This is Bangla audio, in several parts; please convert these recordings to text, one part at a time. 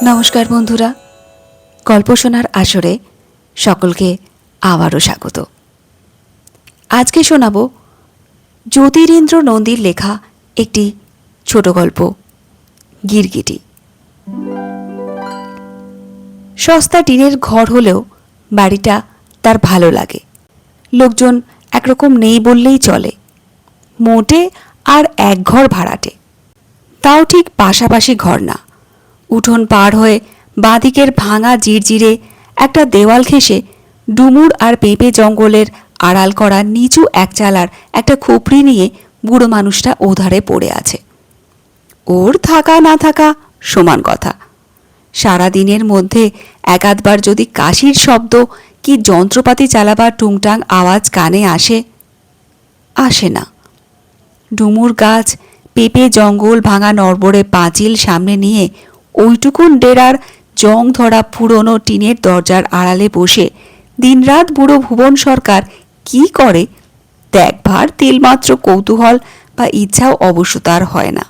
নমস্কার বন্ধুরা, গল্প শোনার আসরে সকলকে আবারও স্বাগত। আজকে শোনাব জ্যোতিরিন্দ্র নন্দীর লেখা একটি ছোট গল্প, গিরগিটি। সস্তা টিনের ঘর হলেও বাড়িটা তার ভালো লাগে। লোকজন একরকম নেই বললেই চলে। মোটে আর এক ঘর ভাড়াটে, তাও ঠিক পাশাপাশি ঘর না। উঠোন পার হয়ে বাঁদিকের ভাঙা জিরজিরে একটা দেওয়াল ঘেঁষে ডুমুর আর পেঁপে জঙ্গলের আড়াল করা নিচু একচালার একটা খুপড়ি নিয়ে বুড়ো মানুষটা ওধারে পড়ে আছে। ওর থাকা না থাকা সমান কথা। সারাদিনের মধ্যে একাধবার যদি কাশির শব্দ কি যন্ত্রপাতি চালাবার টুংটাং আওয়াজ কানে আসে না। ডুমুর গাছ, পেঁপে জঙ্গল, ভাঙা নড়বড়ে পাঁচিল সামনে নিয়ে ওইটুকুন ডেরার জং ধরা পুরনো টিনের দরজার আড়ালে বসে দিনরাত বুড়ো ভুবন সরকার কি করে দেখবার তিলমাত্র কৌতূহল বা ইচ্ছাও অবশ্য তার হয় না।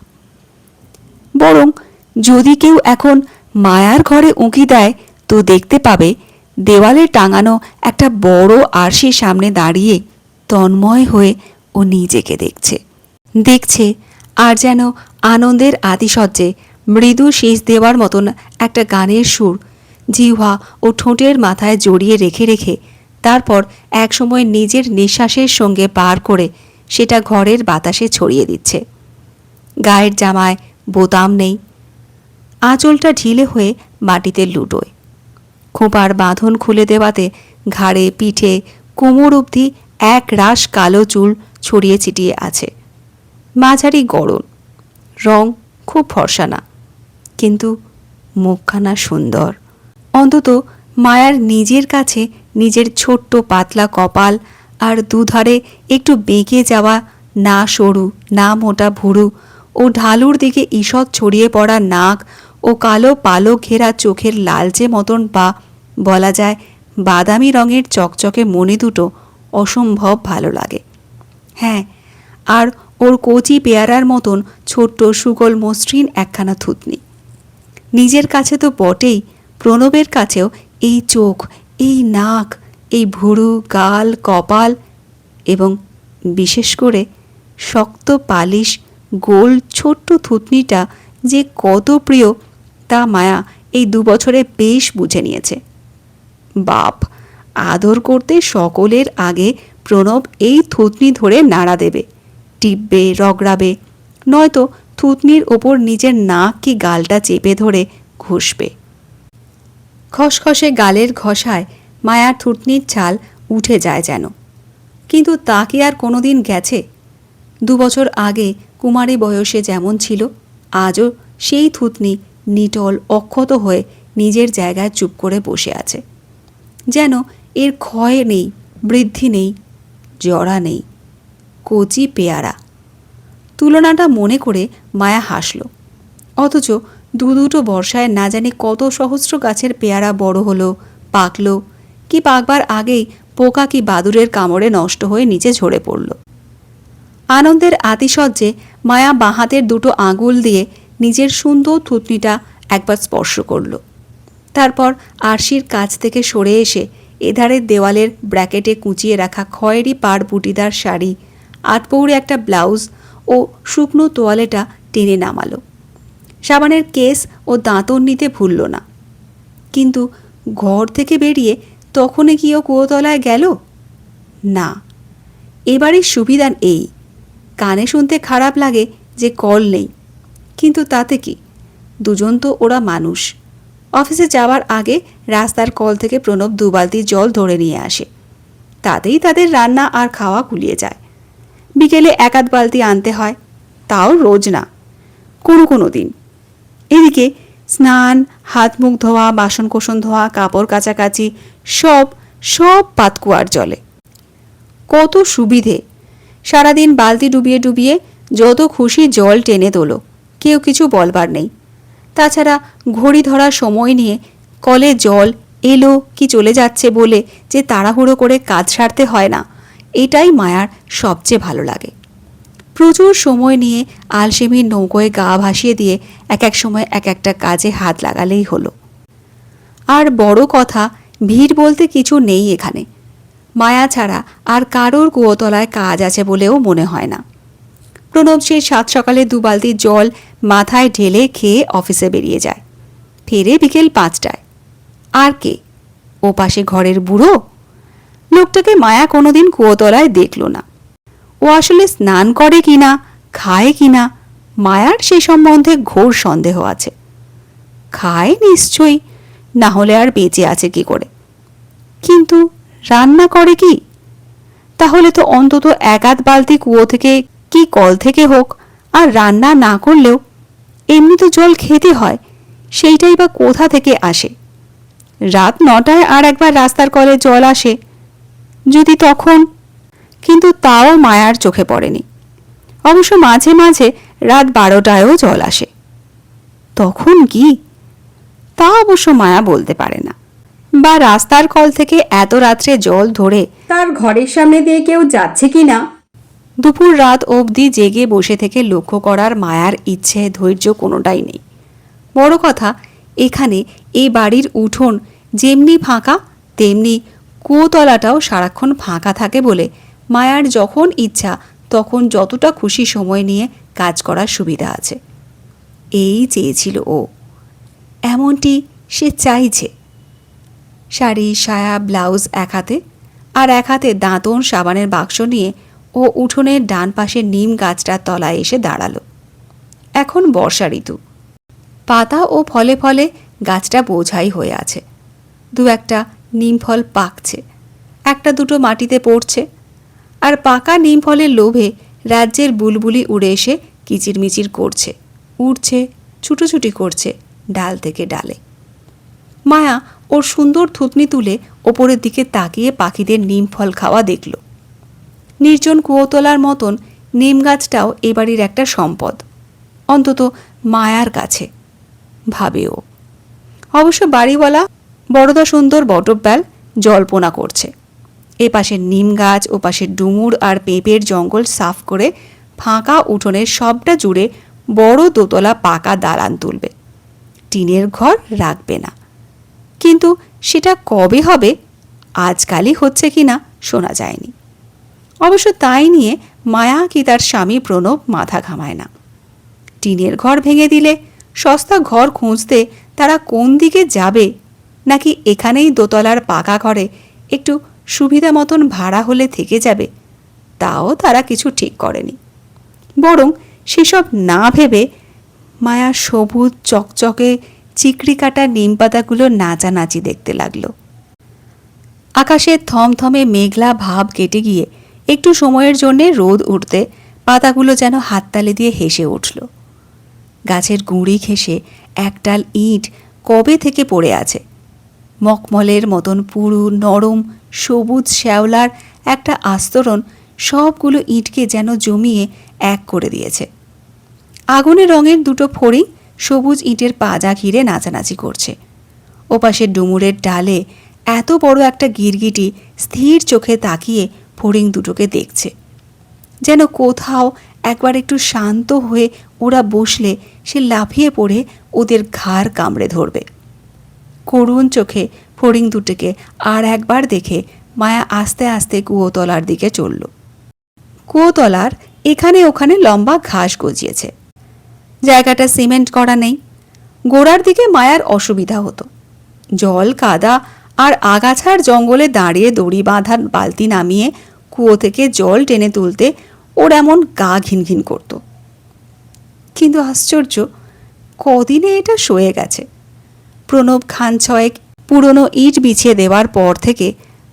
বরং যদি কেউ এখন মায়ার ঘরে উঁকি দেয় তো দেখতে পাবে দেওয়ালে টাঙানো একটা বড় আরশির সামনে দাঁড়িয়ে তন্ময় হয়ে ও নিজেকে দেখছে আর যেন আনন্দের আতিশয্যে মৃদু শেষ দেওয়ার মতন একটা গানের সুর জিহ্বা ও ঠোঁটের মাথায় জড়িয়ে রেখে রেখে তারপর একসময় নিজের নিঃশ্বাসের সঙ্গে পার করে সেটা ঘরের বাতাসে ছড়িয়ে দিচ্ছে। গায়ের জামায় বোতাম নেই, আঁচলটা ঢিলে হয়ে মাটিতে লুটোয়। খোঁপার বাঁধন খুলে দেওয়াতে ঘাড়ে, পিঠে, কোমর অবধি এক রাশ কালো চুল ছড়িয়ে ছিটিয়ে আছে। মাঝারি গড়ন, রং খুব ফর্সা না, কিন্তু মুখখানা সুন্দর। অন্তত মায়ার নিজের কাছে নিজের ছোট্ট পাতলা কপাল আর দুধারে একটু বেঁকে যাওয়া না সরু না মোটা ভুরু ও ঢালুর দিকে ঈষৎ ছড়িয়ে পড়া নাক ও কালো পালক ঘেরা চোখের লালচে মতন বা বলা যায় বাদামি রঙের চকচকে মণি দুটো অসম্ভব ভালো লাগে। হ্যাঁ, আর ওর কচি পেয়ারার মতন ছোট্ট সুগোল মসৃণ একখানা থুতনি। নিজের কাছে তো বটেই, প্রণবের কাছেও এই চোখ, এই নাক, এই ভুরু, গাল, কপাল এবং বিশেষ করে শক্ত পালিশ গোল ছোট্ট থুতনিটা যে কত প্রিয় তা মায়া এই 2 বছরে বেশ বুঝে নিয়েছে। বাপ আদর করতে সকলের আগে প্রণব এই থুতনি ধরে নাড়া দেবে, টিপবে, রগড়াবে, নয়তো থুতনির ওপর নিজের নাক কি গালটা চেপে ধরে ঘষবে। খসখসে গালের ঘষায় মায়ার থুতনির ছাল উঠে যায় যেন। কিন্তু তা কি আর কোনোদিন গেছে? 2 বছর আগে কুমারী বয়সে যেমন ছিল, আজও সেই থুতনি নিটল অক্ষত হয়ে নিজের জায়গায় চুপ করে বসে আছে। যেন এর ক্ষয় নেই, বৃদ্ধি নেই, জরা নেই, কচি পেয়ারা। তুলনাটা মনে করে মায়া হাসল। অথচ দুটো বর্ষায় না জানি কত সহস্র গাছের পেয়ারা বড় হলো, পাকলো, কি পাকবার আগেই পোকা কি বাদুরের কামড়ে নষ্ট হয়ে নিচে ঝরে পড়ল। আনন্দের আতিশয্যে মায়া বাঁ হাতের 2 আঙুল দিয়ে নিজের সুন্দর থুতনিটা একবার স্পর্শ করল। তারপর আরশির কাছ থেকে সরে এসে এধারের দেওয়ালের ব্র্যাকেটে কুঁচিয়ে রাখা খয়েরি পাড় বুটিদার শাড়ি, আটপৌরে একটা ব্লাউজ ও শুকনো তোয়ালেটা টেনে নামালো। সাবানের কেস ও দাঁতন নিতে ভুলল না। কিন্তু ঘর থেকে বেরিয়ে তখনই কি ও কুয়োতলায় গেল? না। এবারের সুবিধা এই, কানে শুনতে খারাপ লাগে যে কল নেই, কিন্তু তাতে কি, দুজন তো ওরা মানুষ। অফিসে যাওয়ার আগে রাস্তার কল থেকে প্রণব 2 বালতি জল ধরে নিয়ে আসে, তাতেই তাদের রান্না আর খাওয়া কুলিয়ে যায়। বিকেলে 1-8 বালতি আনতে হয়, তাও রোজ না, কোনো দিন। এদিকে স্নান, হাত মুখ ধোয়া, বাসন কোসন ধোয়া, কাপড় কাচাকাচি সব পাতকুয়ার জলে। কত সুবিধে! সারাদিন বালতি ডুবিয়ে ডুবিয়ে যত খুশি জল টেনে তোলো, কেউ কিছু বলবার নেই। তাছাড়া ঘড়ি ধরার সময় নিয়ে কলে জল এলো কি চলে যাচ্ছে বলে যে তাড়াহুড়ো করে কাজ সারতে হয় না, এটাই মায়ার সবচেয়ে ভালো লাগে। প্রচুর সময় নিয়ে আলসেমির নৌকোয় গা ভাসিয়ে দিয়ে এক এক সময় এক একটা কাজে হাত লাগালেই হলো। আর বড় কথা, ভিড় বলতে কিছু নেই এখানে। মায়া ছাড়া আর কারোর কুয়োতলায় কাজ আছে বলেও মনে হয় না। প্রণব সেই 7 সকালে 2 বালতি জল মাথায় ঢেলে খেয়ে অফিসে বেরিয়ে যায়, ফেরে বিকেল 5টায়। আর কে? ও পাশে ঘরের বুড়ো। লোকটাকে মায়া কোনোদিন কুয়োতলায় দেখল না। ও আসলে স্নান করে কিনা, খায় কিনা, মায়ার সে সম্বন্ধে ঘোর সন্দেহ আছে। খায় নিশ্চয়ই, না হলে আর বেঁচে আছে কি করে। কিন্তু রান্না করে কি? তাহলে তো অন্তত 1-8 বালতি কুয়ো থেকে কি কল থেকে হোক, আর রান্না না করলেও এমনি তো জল খেতে হয়, সেইটাই বা কোথা থেকে আসে? রাত 9টায় আর একবার রাস্তার কলে জল আসে, যদি তখন। কিন্তু তাও মায়ার চোখে পড়েনি। অবশ্য মাঝে মাঝে রাত 12টায়ও জল আসে। তখন কি? তা অবশ্য মায়া বলতে পারে না। বা রাস্তার কল থেকে এত রাত্রে জল ধরে তার ঘরের সামনে দিয়ে কেউ যাচ্ছে কিনা দুপুর রাত অবধি জেগে বসে থেকে লক্ষ্য করার মায়ার ইচ্ছে ধৈর্য কোনোটাই নেই। বড় কথা, এখানে এই বাড়ির উঠোন যেমনি ফাঁকা তেমনি কুয়োতলাটাও সারাক্ষণ ফাঁকা থাকে বলে মায়ার যখন ইচ্ছা তখন যতটা খুশি সময় নিয়ে কাজ করার সুবিধা আছে। এই চেয়েছিল ও, এমনটি সে চাইছে। শাড়ি, সায়া, ব্লাউজ এক হাতে, আর এক হাতে দাঁতন সাবানের বাক্স নিয়ে ও উঠোনের ডান পাশে নিম গাছটার তলায় এসে দাঁড়ালো। এখন বর্ষা ঋতু, পাতা ও ফলে ফলে গাছটা বোঝাই হয়ে আছে। 2-একটা নিম ফল পাকছে, 1-2টো মাটিতে পড়ছে। আর পাকা নিম ফলের লোভে রাজ্যের বুলবুলি উড়ে এসে কিচিরমিচির করছে, উড়ছে, ছুটোছুটি করছে ডাল থেকে ডালে। মায়া ওর সুন্দর থুতনি তুলে ওপরের দিকে তাকিয়ে পাখিদের নিম ফল খাওয়া দেখল। নির্জন কুয়োতলার মতন নিম গাছটাও এ বাড়ির একটা সম্পদ, অন্তত মায়ার কাছে, ভাবে ও। অবশ্য বাড়িওয়ালা বড়দা সুন্দর বটব্যাল জল্পনা করছে। এ পাশের নিম গাছ, ও পাশের ডুমুর আর পেঁপের জঙ্গল সাফ করে ফাঁকা উঠোনের সবটা জুড়ে বড় দোতলা পাকা দালান তুলবে, টিনের ঘর রাখবে না। কিন্তু সেটা কবে হবে, আজকালই হচ্ছে কিনা শোনা যায়নি। অবশ্য তাই নিয়ে মায়া কি তার স্বামী প্রণব মাথা ঘামায় না। টিনের ঘর ভেঙে দিলে সস্তা ঘর খুঁজতে তারা কোন দিকে যাবে, নাকি এখানেই দোতলার পাকা ঘরে একটু সুবিধা মতন ভাড়া হলে থেকে যাবে, তাও তারা কিছু ঠিক করেনি। বরং সেসব না ভেবে মায়া সবুজ চকচকে চিকড়ি কাটা নিম পাতাগুলো নাচানাচি দেখতে লাগলো। আকাশের থমথমে মেঘলা ভাব কেটে গিয়ে একটু সময়ের জন্যে রোদ উঠতে পাতাগুলো যেন হাততালি দিয়ে হেসে উঠল। গাছের গুঁড়ি ঘেঁষে একটাল ইট কবে থেকে পড়ে আছে, মকমলের মতন পুরু নরম সবুজ শ্যাওলার একটা আস্তরণ সবগুলো ইটকে যেন জমিয়ে এক করে দিয়েছে। আগুনের রঙের 2টো ফড়িং সবুজ ইটের পাজা ঘিরে নাচানাচি করছে। ওপাশের ডুমুরের ডালে এত বড় একটা গিরগিটি স্থির চোখে তাকিয়ে ফড়িং দুটোকে দেখছে, যেন কোথাও একবার একটু শান্ত হয়ে ওরা বসলে সে লাফিয়ে পড়ে ওদের ঘাড় কামড়ে ধরবে। করুণ চোখে ফড়িং দুটোকে আর একবার দেখে মায়া আস্তে আস্তে কুয়োতলার দিকে চলল। কুয়োতলার এখানে ওখানে লম্বা ঘাস গজিয়েছে, জায়গাটা সিমেন্ট করা নেই। গোড়ার দিকে মায়ার অসুবিধা হতো। জল, কাদা আর আগাছার জঙ্গলে দাঁড়িয়ে দড়ি বাঁধা বালতি নামিয়ে কুয়ো থেকে জল টেনে তুলতে ওর এমন গা ঘিনঘিন করত। কিন্তু আশ্চর্য, কদিনে এটা সয়ে গেছে। প্রণব খান 6 পুরনো ইট বিছিয়ে দেওয়ার পর থেকে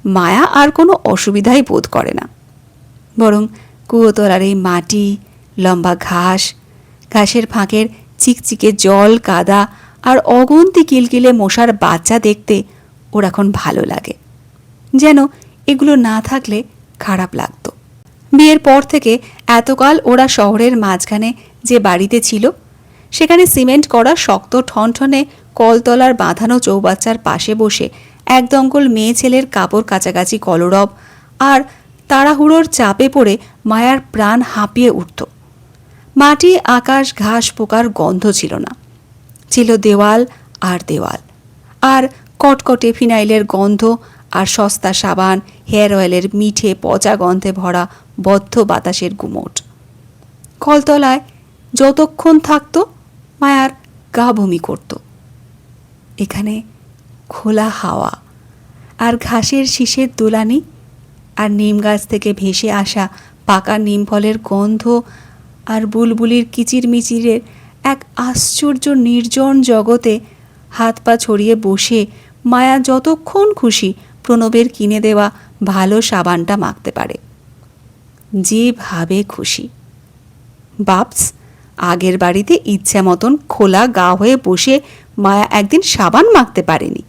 মায়া আর কোনো অসুবিধাই বোধ করে না। বরং কুয়োতলার এই মাটি, লম্বা ঘাস, ঘাসের ফাঁকের চিকচিকে জল, কাদা আর অগুন্তি কিলকিলে মশার বাচ্চা দেখতে ওর এখন ভালো লাগে, যেন এগুলো না থাকলে খারাপ লাগতো। বিয়ের পর থেকে এতকাল ওরা শহরের মাঝখানে যে বাড়িতে ছিল, সেখানে সিমেন্ট করা শক্ত ঠনঠনে কলতলার বাঁধানো চৌবাচ্চার পাশে বসে একদঙ্গল মেয়ে ছেলের কাপড় কাচাকাচি কলরব আর তাড়াহুড়োর চাপে পড়ে মায়ার প্রাণ হাঁপিয়ে উঠত। মাটি, আকাশ, ঘাস, পোকার গন্ধ ছিল না, ছিল দেওয়াল আর দেওয়াল, আর কটকটে ফিনাইলের গন্ধ, আর সস্তা সাবান, হেয়ার অয়েলের মিঠে পচা গন্ধে ভরা বদ্ধ বাতাসের গুমোট। কলতলায় যতক্ষণ থাকত মায়ার গা বমি করত। এখানে খোলা হাওয়া আর ঘাসের শীষের দোলানি আর নিম গাছ থেকে ভেসে আসা পাকা নিম ফলের গন্ধ আর বুলবুলির কিচিরমিচিরের এক আশ্চর্য নির্জন জগতে হাত পা ছড়িয়ে বসে মায়া যতক্ষণ খুশি প্রণবের কিনে দেওয়া ভালো সাবানটা মাখতে পারে, যেভাবে খুশি। বাপস, আগের বাড়িতে ইচ্ছা মতন খোলা গা হয়ে বসে মায়া একদিন সাবান মাখতে পারেনি।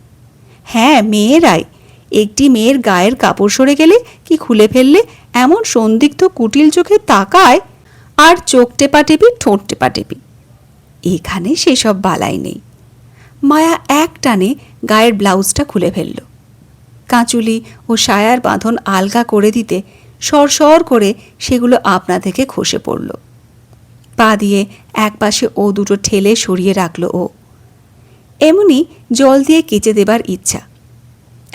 হ্যাঁ, মেয়েরাই একটি মেয়ের গায়ের কাপড় সরে গেলে কি খুলে ফেললে এমন সন্দিগ্ধ কুটিল চোখে তাকায়, আর চোখ টেপাটেপি, ঠোঁট টেপাটেপি। এখানে সেসব বালাই নেই। মায়া এক টানে গায়ের ব্লাউজটা খুলে ফেলল। কাঁচুলি ও সায়ার বাঁধন আলগা করে দিতে সরসর করে সেগুলো আপনা থেকে খসে পড়ল। পা দিয়ে এক পাশে ও দুটো ঠেলে সরিয়ে রাখল ও। এমনি জল দিয়ে কেচে দেবার ইচ্ছা।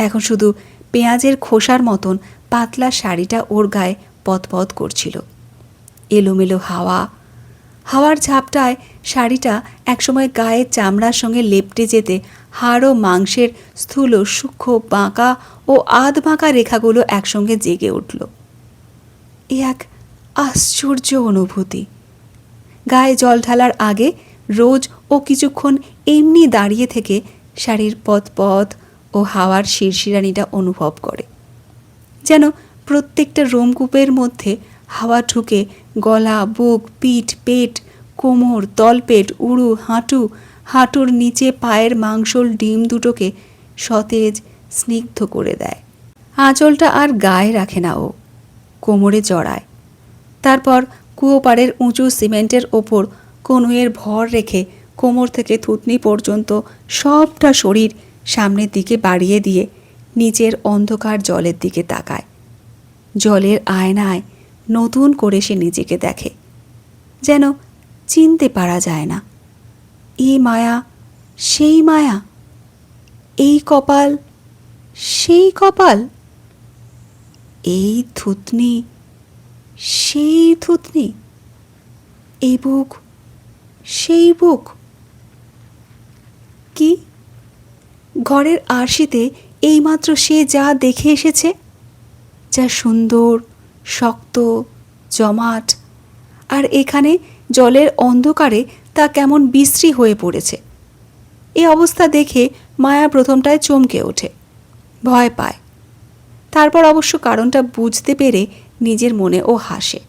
এখন শুধু পেঁয়াজের খোসার মতন পাতলা শাড়িটা ওর গায়ে পতপত করছিল। এলোমেলো হাওয়ার ঝাপটায় শাড়িটা একসময় গায়ের চামড়ার সঙ্গে লেপটে যেতে হাড় ও মাংসের স্থূল সূক্ষ্ম বাঁকা ও আধ বাঁকা রেখাগুলো একসঙ্গে জেগে উঠল। এ এক আশ্চর্য অনুভূতি। গায়ে জল ঢালার আগে রোজ ও কিছুক্ষণ এমনি দাঁড়িয়ে থেকে শাড়ির পথ ও হাওয়ার শিরশিরানিটা অনুভব করে, যেন প্রত্যেকটা রোমকূপের মধ্যে হাওয়া ঢুকে গলা, বুক, পিঠ, পেট, কোমর, তলপেট, উড়ু, হাঁটুর নিচে পায়ের মাংসল ডিম দুটোকে সতেজ স্নিগ্ধ করে দেয়। আঁচলটা আর গায়ে রাখে না ও, কোমরে জড়ায়। তারপর কুয়োপাড়ের উঁচু সিমেন্টের ওপর কনুইয়ের ভর রেখে কোমর থেকে থুতনি পর্যন্ত সবটা শরীর সামনের দিকে বাড়িয়ে দিয়ে নিচের অন্ধকার জলের দিকে তাকায়। জলের আয়নায় নতুন করে সে নিজেকে দেখে, যেন চিনতে পারা যায় না। এই মায়া সেই মায়া, এই কপাল সেই কপাল, এই থুতনি সেই থুতনি, এই বুক সেই বুক। কি ঘরের আরশিতে এইমাত্র সে যা দেখে এসেছে, যা সুন্দর, শক্ত, জমাট, আর এখানে জলের অন্ধকারে তা কেমন বিশ্রী হয়ে পড়েছে। এই অবস্থা দেখে মায়া প্রথমটায় চমকে ওঠে, ভয় পায়। তারপর অবশ্য কারণটা বুঝতে পেরে নিজের মনে ও হাসে।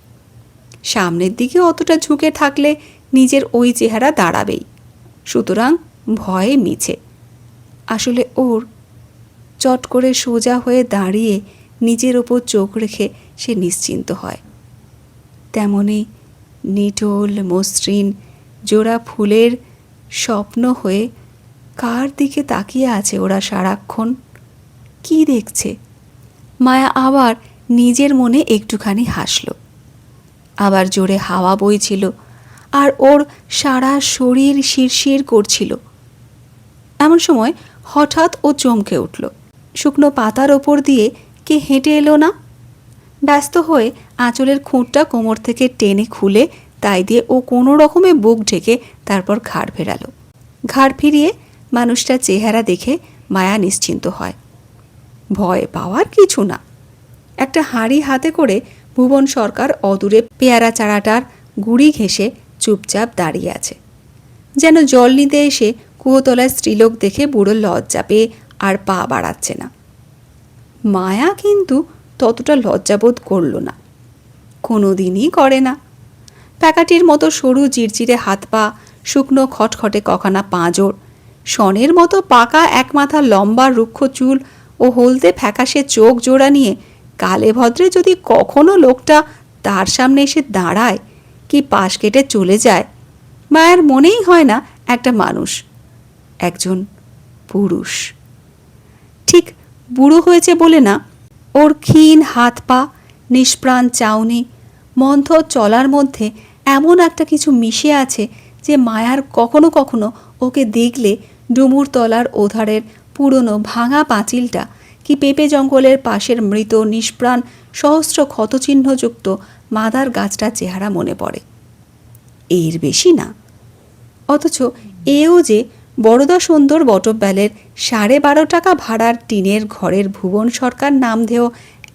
সামনের দিকে অতটা ঝুঁকে থাকলে নিজের ওই চেহারা দাঁড়াবেই, সুতরাং ভয়ে মিছে। আসলে ওর চট করে সোজা হয়ে দাঁড়িয়ে নিজের ওপর চোখ রেখে সে নিশ্চিন্ত হয়। তেমনি নিটোল মসৃণ জোড়া ফুলের স্বপ্ন হয়ে কার দিকে তাকিয়ে আছে ওরা সারাক্ষণ? কি দেখছে? মায়া আবার নিজের মনে একটুখানি হাসল। আবার জোরে হাওয়া বইছিল আর ওর সারা শরীর শিরশির করছিল। এমন সময় হঠাৎ ও চমকে উঠল। শুকনো পাতার ওপর দিয়ে কে হেঁটে এলো না? ব্যস্ত হয়ে আঁচলের খুঁটটা কোমর থেকে টেনে খুলে তাই দিয়ে ও কোনো রকমে বুক ঢেকে তারপর ঘাড় ফেরালো। ঘাড় ফিরিয়ে মানুষটার চেহারা দেখে মায়া নিশ্চিন্ত হয়। ভয় পাওয়ার কিছু না। একটা হাঁড়ি হাতে করে ভুবন সরকার অদূরে পেয়ারা চারাটার গুড়ি ঘেঁষে চুপচাপ দাঁড়িয়ে আছে, যেন জল নিতে এসে কুয়োতলায় স্ত্রীলোক দেখে বুড়ো লজ্জা পেয়ে আর পা বাড়াচ্ছে না। মায়া কিন্তু ততটা লজ্জাবোধ করল না, কোনোদিনই করে না। প্যাকাটির মতো সরু চিরচিরে হাত পা, শুকনো খটখটে কখানা পাঁজর, সনের মতো পাকা এক মাথা লম্বা রুক্ষ চুল ও হলদে ফ্যাকাশে চোখ জোড়া নিয়ে কালে ভদ্রে যদি কখনো লোকটা তার সামনে এসে দাঁড়ায় কি পাশ কেটে চলে যায়, মায়ের মনেই হয় না একটা মানুষ, একজন পুরুষ। ঠিক বুড়ো হয়েছে বলে না, ওর ক্ষীণ হাত পা, নিষ্প্রাণ চাউনি, মন্থর চলার মধ্যে এমন একটা কিছু মিশে আছে যে মায়ার কখনো কখনো ওকে দেখলে ডুমুর তলার ওধারের পুরনো ভাঙা পাঁচিলটা কি পেঁপে জঙ্গলের পাশের মৃত নিষ্প্রাণ সহস্র ক্ষতচিহ্নযুক্ত মাদার গাছটার চেহারা মনে পড়ে, এর বেশি না। অথচ এও যে বরদা সুন্দর বটব্যালের 12.5 টাকা ভাড়ার টিনের ঘরের ভুবন সরকার নামধেয়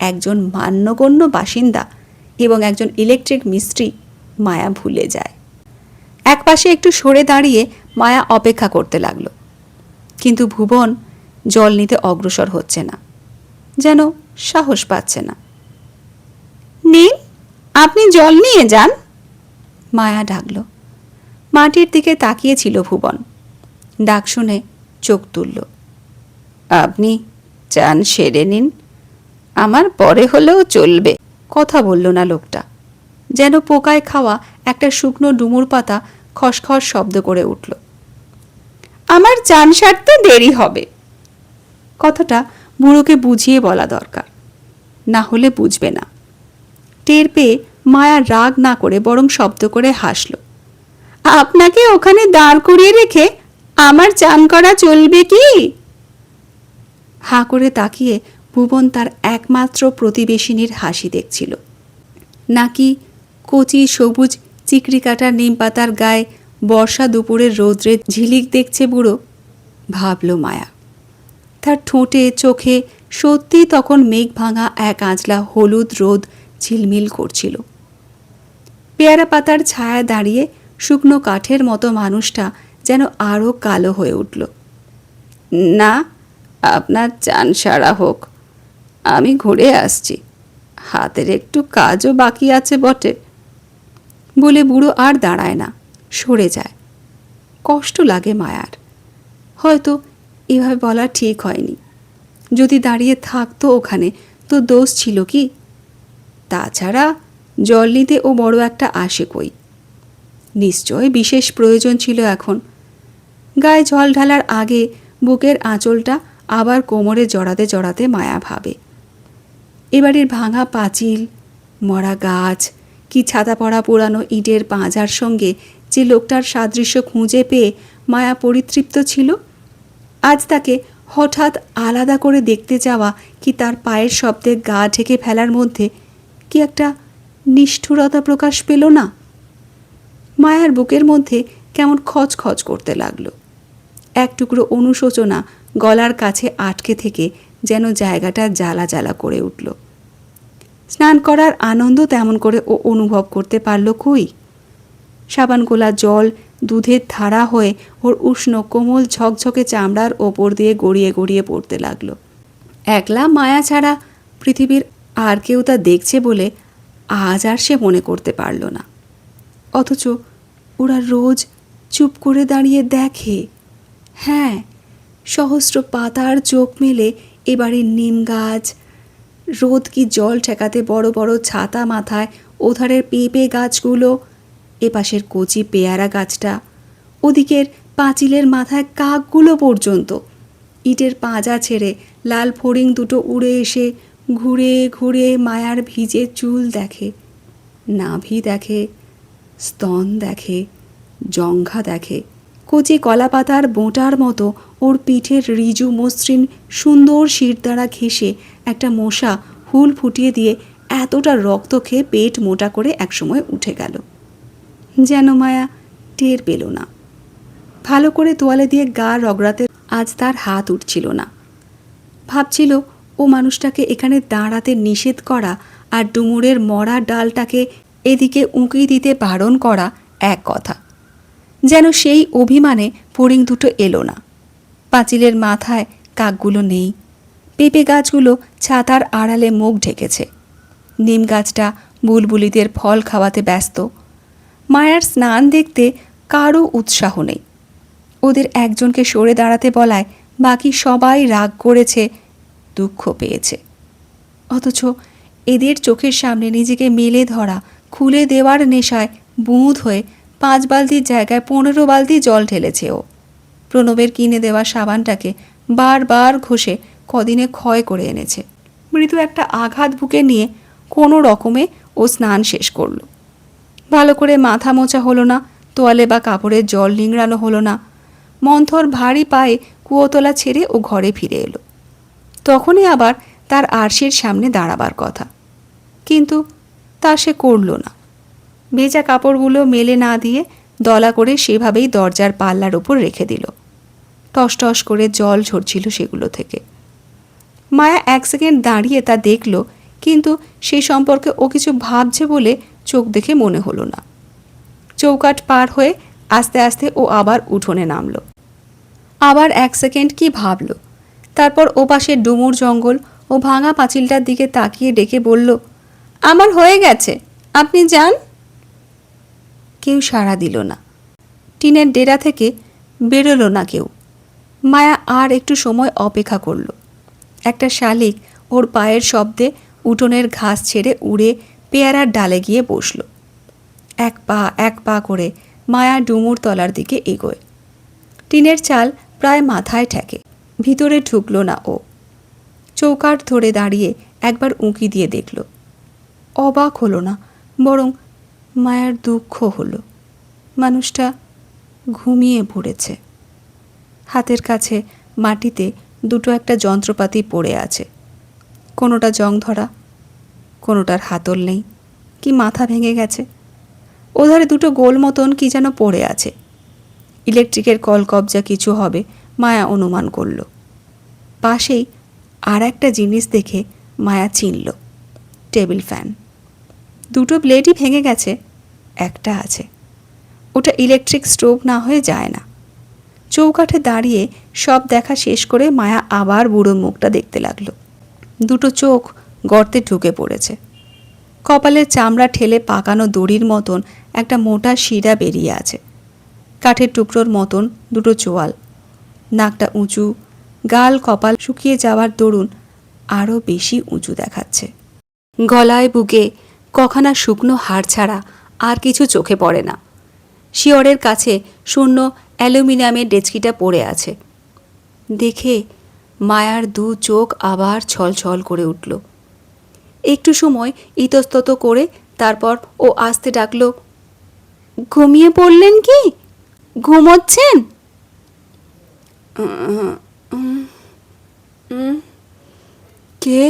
একজন মান্যগণ্য বাসিন্দা এবং একজন ইলেকট্রিক মিস্ত্রি মায়া ভুলে যায়। একপাশে একটু সরে দাঁড়িয়ে মায়া অপেক্ষা করতে লাগলো, কিন্তু ভুবন জল নিতে অগ্রসর হচ্ছে না, যেন সাহস পাচ্ছে না। নিন, আপনি জল নিয়ে যান, মায়া ডাকল। মাটির দিকে তাকিয়েছিল ভুবন। ডাক শুনে চোখ তুলল। আপনি চান সেরে নিন, আমার পরে হলেও চলবে। কথা বলল না লোকটা, যেন পোকায় খাওয়া একটা শুকনো ডুমুর পাতা খসখস শব্দ করে উঠল। আমার চান সারতে দেরি হবে। কথাটা বুড়োকে বুঝিয়ে বলা দরকার, না হলে বুঝবে না। টের পেয়ে মায়া রাগ না করে বরং শব্দ করে হাসল। আপনাকে ওখানে দাঁড় করিয়ে রেখে আমার চান করা চলবে কি? হাঁ করে তাকিয়ে ভুবন তার একমাত্র প্রতিবেশিনীর হাসি দেখছিল। নাকি কচি সবুজ চিকড়ি কাটা নিম পাতার গায়ে বর্ষা দুপুরের রৌদ্রে ঝিলিক দেখছে বুড়ো, ভাবল মায়া। তার ঠোঁটে চোখে সত্যি তখন মেঘ ভাঙা এক আঁচলা হলুদ রোদ ঝিলমিল করছিল। পেয়ারা পাতার ছায়া দাঁড়িয়ে শুকনো কাঠের মতো মানুষটা যেন আরও কালো হয়ে উঠল। না, আপনার চান সারা হোক, আমি ঘুরে আসছি, হাতের একটু কাজও বাকি আছে বটে। বলে বুড়ো আর দাঁড়ায় না, সরে যায়। কষ্ট লাগে মায়ার। হয়তো এভাবে বলা ঠিক হয়নি। যদি দাঁড়িয়ে থাকতো ওখানে তো দোষ ছিল কি? তাছাড়া জল নিতে ও বড় একটা আসে কই। নিশ্চয় বিশেষ প্রয়োজন ছিল এখন। গায়ে জল ঢালার আগে বুকের আঁচলটা আবার কোমরে জড়াতে জড়াতে মায়া ভাবে, এবাড়ির ভাঙা পাঁচিল, মরা গাছ, কি ছাতা পড়া পুরানো ইটের পাঁজার সঙ্গে যে লোকটার সাদৃশ্য খুঁজে পেয়ে মায়া পরিতৃপ্ত ছিল, আজ তাকে হঠাৎ আলাদা করে দেখতে যাওয়া কি তার পায়ের শব্দে গা ঢেকে ফেলার মধ্যে কি একটা নিষ্ঠুরতা প্রকাশ পেল না? মায়ার বুকের মধ্যে কেমন খচখচ করতে লাগলো। এক টুকরো অনুশোচনা গলার কাছে আটকে থেকে যেন জায়গাটা জ্বালা জ্বালা করে উঠল। স্নান করার আনন্দ তেমন করে ও অনুভব করতে পারল কই? সাবান গোলা জল দুধের ধারা হয়ে ওর উষ্ণ কোমল ঝকঝকে চামড়ার ওপর দিয়ে গড়িয়ে গড়িয়ে পড়তে লাগলো। একলা মায়া ছাড়া পৃথিবীর আর কেউ তা দেখছে বলে আজ আর সে মনে করতে পারল না। অথচ ওরা রোজ চুপ করে দাঁড়িয়ে দেখে। হ্যাঁ, সহস্র পাতার চোখ মেলে এবারে নিম গাছ, রোদ কি জল ঠেকাতে বড় বড় ছাতা মাথায় ওধারের পেঁপে গাছগুলো, এপাশের কচি পেয়ারা গাছটা, ওদিকের পাঁচিলের মাথায় কাকগুলো পর্যন্ত ইটের পাঁজা ছেড়ে লাল ফড়িং দুটো উড়ে এসে ঘুরে ঘুরে মায়ার ভিজে চুল দেখে, নাভি দেখে, স্তন দেখে, জঙ্ঘা দেখে। কচি কলাপাতার বোঁটার মতো ওর পিঠের রিজু মসৃণ সুন্দর শিরদাঁড়া ঘেঁষে একটা মশা হুল ফুটিয়ে দিয়ে এতটা রক্ত খেয়ে পেট মোটা করে একসময় উঠে গেল। যেন মায়া টের পেল না। ভালো করে তোয়ালে দিয়ে গা রগড়াতে আজ তার হাত উঠছিল না। ভাবছিল ও মানুষটাকে এখানে দাঁড়াতে নিষেধ করা আর ডুমুরের মরা ডালটাকে এদিকে উঁকি দিতে বারণ করা এক কথা। যেন সেই অভিমানে ফড়িং দুটো এলো না। পাঁচিলের মাথায় কাকগুলো নেই। পেঁপে গাছগুলো ছাতার আড়ালে মুখ ঢেকেছে। নিম গাছটা বুলবুলিদের ফল খাওয়াতে ব্যস্ত। মায়ার স্নান দেখতে কারও উৎসাহ নেই। ওদের একজনকে সরে দাঁড়াতে বলায় বাকি সবাই রাগ করেছে, দুঃখ পেয়েছে। অথচ এদের চোখের সামনে নিজেকে মেলে ধরা, খুলে দেওয়ার নেশায় বুঁদ হয়ে 5 বালতির জায়গায় 15 বালতি জল ঢেলেছে ও। প্রণবের কিনে দেওয়া সাবানটাকে বারবার ঘষে কদিনে ক্ষয় করে এনেছে। মৃদু একটা আঘাত বুকে নিয়ে কোনো রকমে ও স্নান শেষ করল। ভালো করে মাথা মোছা হলো না, তোয়ালে বা কাপড়ের জল নিংড়ানো হলো না। মন্থর ভারী পায়ে কুয়োতলা ছেড়ে ও ঘরে ফিরে এলো। তখনই আবার তার আরশির সামনে দাঁড়াবার কথা, কিন্তু তা সে করল না। ভেজা কাপড়গুলো মেলে না দিয়ে দলা করে সেভাবেই দরজার পাল্লার ওপর রেখে দিল। টস টস করে জল ঝরছিল সেগুলো থেকে। মায়া 1 সেকেন্ড দাঁড়িয়ে তা দেখল, কিন্তু সেই সম্পর্কে ও কিছু ভাবছে বলে চোখ দেখে মনে হলো না। চৌকাঠ পার হয়ে আস্তে আস্তে ও আবার উঠোনে নামল। আবার 1 সেকেন্ড কি ভাবল, তারপর ও পাশে ডুমুর জঙ্গল ও ভাঙা পাঁচিলটার দিকে তাকিয়ে ডেকে বলল, আমার হয়ে গেছে, আপনি যান। কেউ সাড়া দিল না। টিনের ডেরা থেকে বেরোলো না কেউ। মায়া আর একটু সময় অপেক্ষা করল। একটা শালিক ওর পায়ের শব্দে উঠোনের ঘাস ছেড়ে উড়ে পেয়ারার ডালে গিয়ে বসল। এক পা করে মায়া ডুমুর তলার দিকে এগোয়। টিনের চাল প্রায় মাথায় ঠেকে, ভিতরে ঢুকল না ও। চৌকাঠ ধরে দাঁড়িয়ে একবার উঁকি দিয়ে দেখল। অবাক হলো না, বরং মায়ার দুঃখ হলো। মানুষটা ঘুমিয়ে পড়েছে। হাতের কাছে মাটিতে দুটো একটা যন্ত্রপাতি পড়ে আছে। কোনোটা জং ধরা, কোনোটার হাতল নেই, কি মাথা ভেঙে গেছে। ওধারে দুটো গোল মতন কি যেন পড়ে আছে। ইলেকট্রিকের কলকবজা কিছু হবে মায়া অনুমান করল। পাশেই আর একটা জিনিস দেখে মায়া চিনল, টেবিল ফ্যান। দুটো ব্লেডই ভেঙে গেছে, একটা আছে। ওটা ইলেকট্রিক স্টোভ না হয়ে যায় না। চৌকাঠে দাঁড়িয়ে সব দেখা শেষ করে মায়া আবার বুড়োর মুখটা দেখতে লাগলো। দুটো চোখ গর্তে ঢুকে পড়েছে। কপালের চামড়া ঠেলে পাকানো দড়ির মতন একটা মোটা শিরা বেরিয়ে আছে। কাঠের টুকরোর মতন দুটো চোয়াল। নাকটা উঁচু, গাল কপাল শুকিয়ে যাওয়ার দরুন আরও বেশি উঁচু দেখাচ্ছে। গলায় বুকে কখানা শুকনো হাড় ছাড়া আর কিছু চোখে পড়ে না। শিয়রের কাছে শূন্য অ্যালুমিনিয়ামের ডেচকিটা পড়ে আছে। দেখে মায়ার দু চোখ আবার ছলছল করে উঠল। একটু সময় ইতস্তত করে তারপর ও আস্তে ডাকল, ঘুমিয়ে পড়লেন কি? ঘুমোচ্ছেন? কে?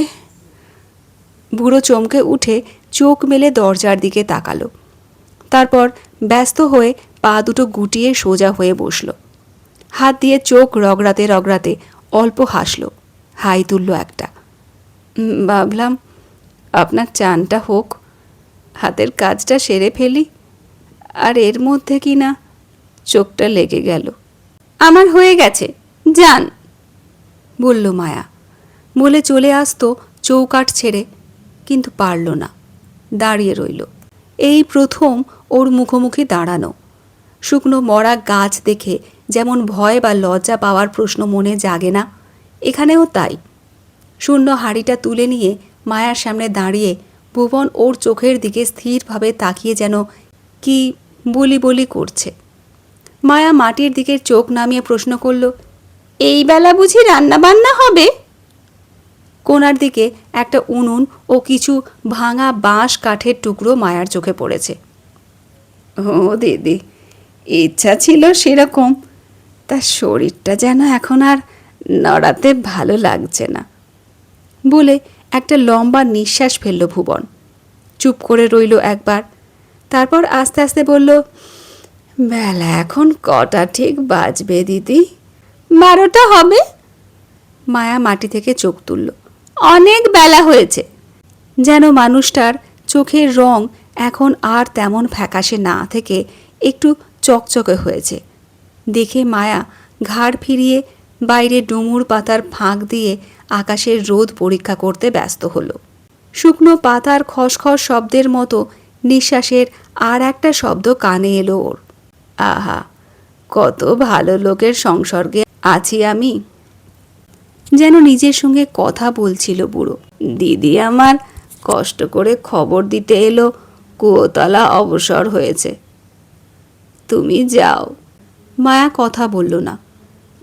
বুড়ো চমকে উঠে চোখ মেলে দরজার দিকে তাকালো। তারপর ব্যস্ত হয়ে পা দুটো গুটিয়ে সোজা হয়ে বসল। হাত দিয়ে চোখ রগড়াতে রগড়াতে অল্প হাসল, হাই তুলল একটা। ভাবলাম আপনার চানটা হোক, হাতের কাজটা সেরে ফেলি, আর এর মধ্যে কি না চোখটা লেগে গেল। আমার হয়ে গেছে, যান, বলল মায়া। বলে চলে আসতো চৌকাঠ ছেড়ে, কিন্তু পারল না, দাঁড়িয়ে রইল। এই প্রথম ওর মুখোমুখি দাঁড়ানো। শুকনো মরা গাছ দেখে যেমন ভয় বা লজ্জা পাওয়ার প্রশ্ন মনে জাগে না, এখানেও তাই। শূন্য হাঁড়িটা তুলে নিয়ে মায়ার সামনে দাঁড়িয়ে ভুবন ওর চোখের দিকে স্থিরভাবে তাকিয়ে যেন কি বলি বলি করছে। মায়া মাটির দিকে চোখ নামিয়ে প্রশ্ন করল, এই বেলা বুঝি রান্না বান্না হবে? কোণার দিকে একটা উনুন ও কিছু ভাঙা বাঁশ কাঠের টুকরো মায়ার চোখে পড়েছে। ও দিদি, ইচ্ছা ছিল সেরকম, তার শরীরটা যেন এখন আর নড়াতে ভালো লাগছে না, বলে একটা লম্বা নিঃশ্বাস ফেলল ভুবন। চুপ করে রইল একবার, তারপর আস্তে আস্তে বলল, বেলা এখন কটা ঠিক বাজবে দিদি? 12টা হবে। মায়া মাটি থেকে চোখ তুলল, অনেক বেলা হয়েছে। যেন মানুষটার চোখের রং এখন আর তেমন ফ্যাকাশে না থেকে একটু চকচকে হয়েছে। দেখে মায়া ঘাড় ফিরিয়ে বাইরে ডুমুর পাতার ফাঁক দিয়ে আকাশের রোদ পরীক্ষা করতে ব্যস্ত হলো। শুকনো পাতার খসখস শব্দের মতো নিঃশ্বাসের আর একটা শব্দ কানে এলো ওর। আহা, কত ভালো লোকের সংসর্গে আছি আমি। যেন নিজের সঙ্গে কথা বলছিল বুড়ো। দিদি আমার কষ্ট করে খবর দিতে এলো কুয়োতলা অবসর হয়েছে, তুমি যাও। মায়া কথা বলল না,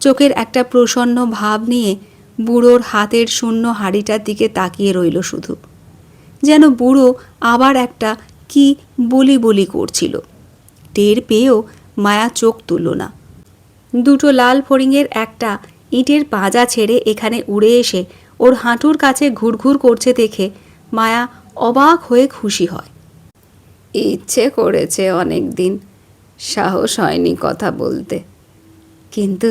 চোখের একটা প্রসন্ন ভাব নিয়ে বুড়োর হাতের শূন্য হাঁড়িটার দিকে তাকিয়ে রইল শুধু। যেন বুড়ো আবার একটা কি বলি বলি করছিল। টের পেয়েও মায়া চোখ তুলল না। দুটো লাল ফড়িংয়ের একটা ইটের পাঁজা ছেড়ে এখানে উড়ে এসে ওর হাঁটুর কাছে ঘুরঘুর করছে দেখে মায়া অবাক হয়ে খুশি হয়। ইচ্ছে করেছে অনেক দিন, সাহস হয়নি কথা বলতে, কিন্তু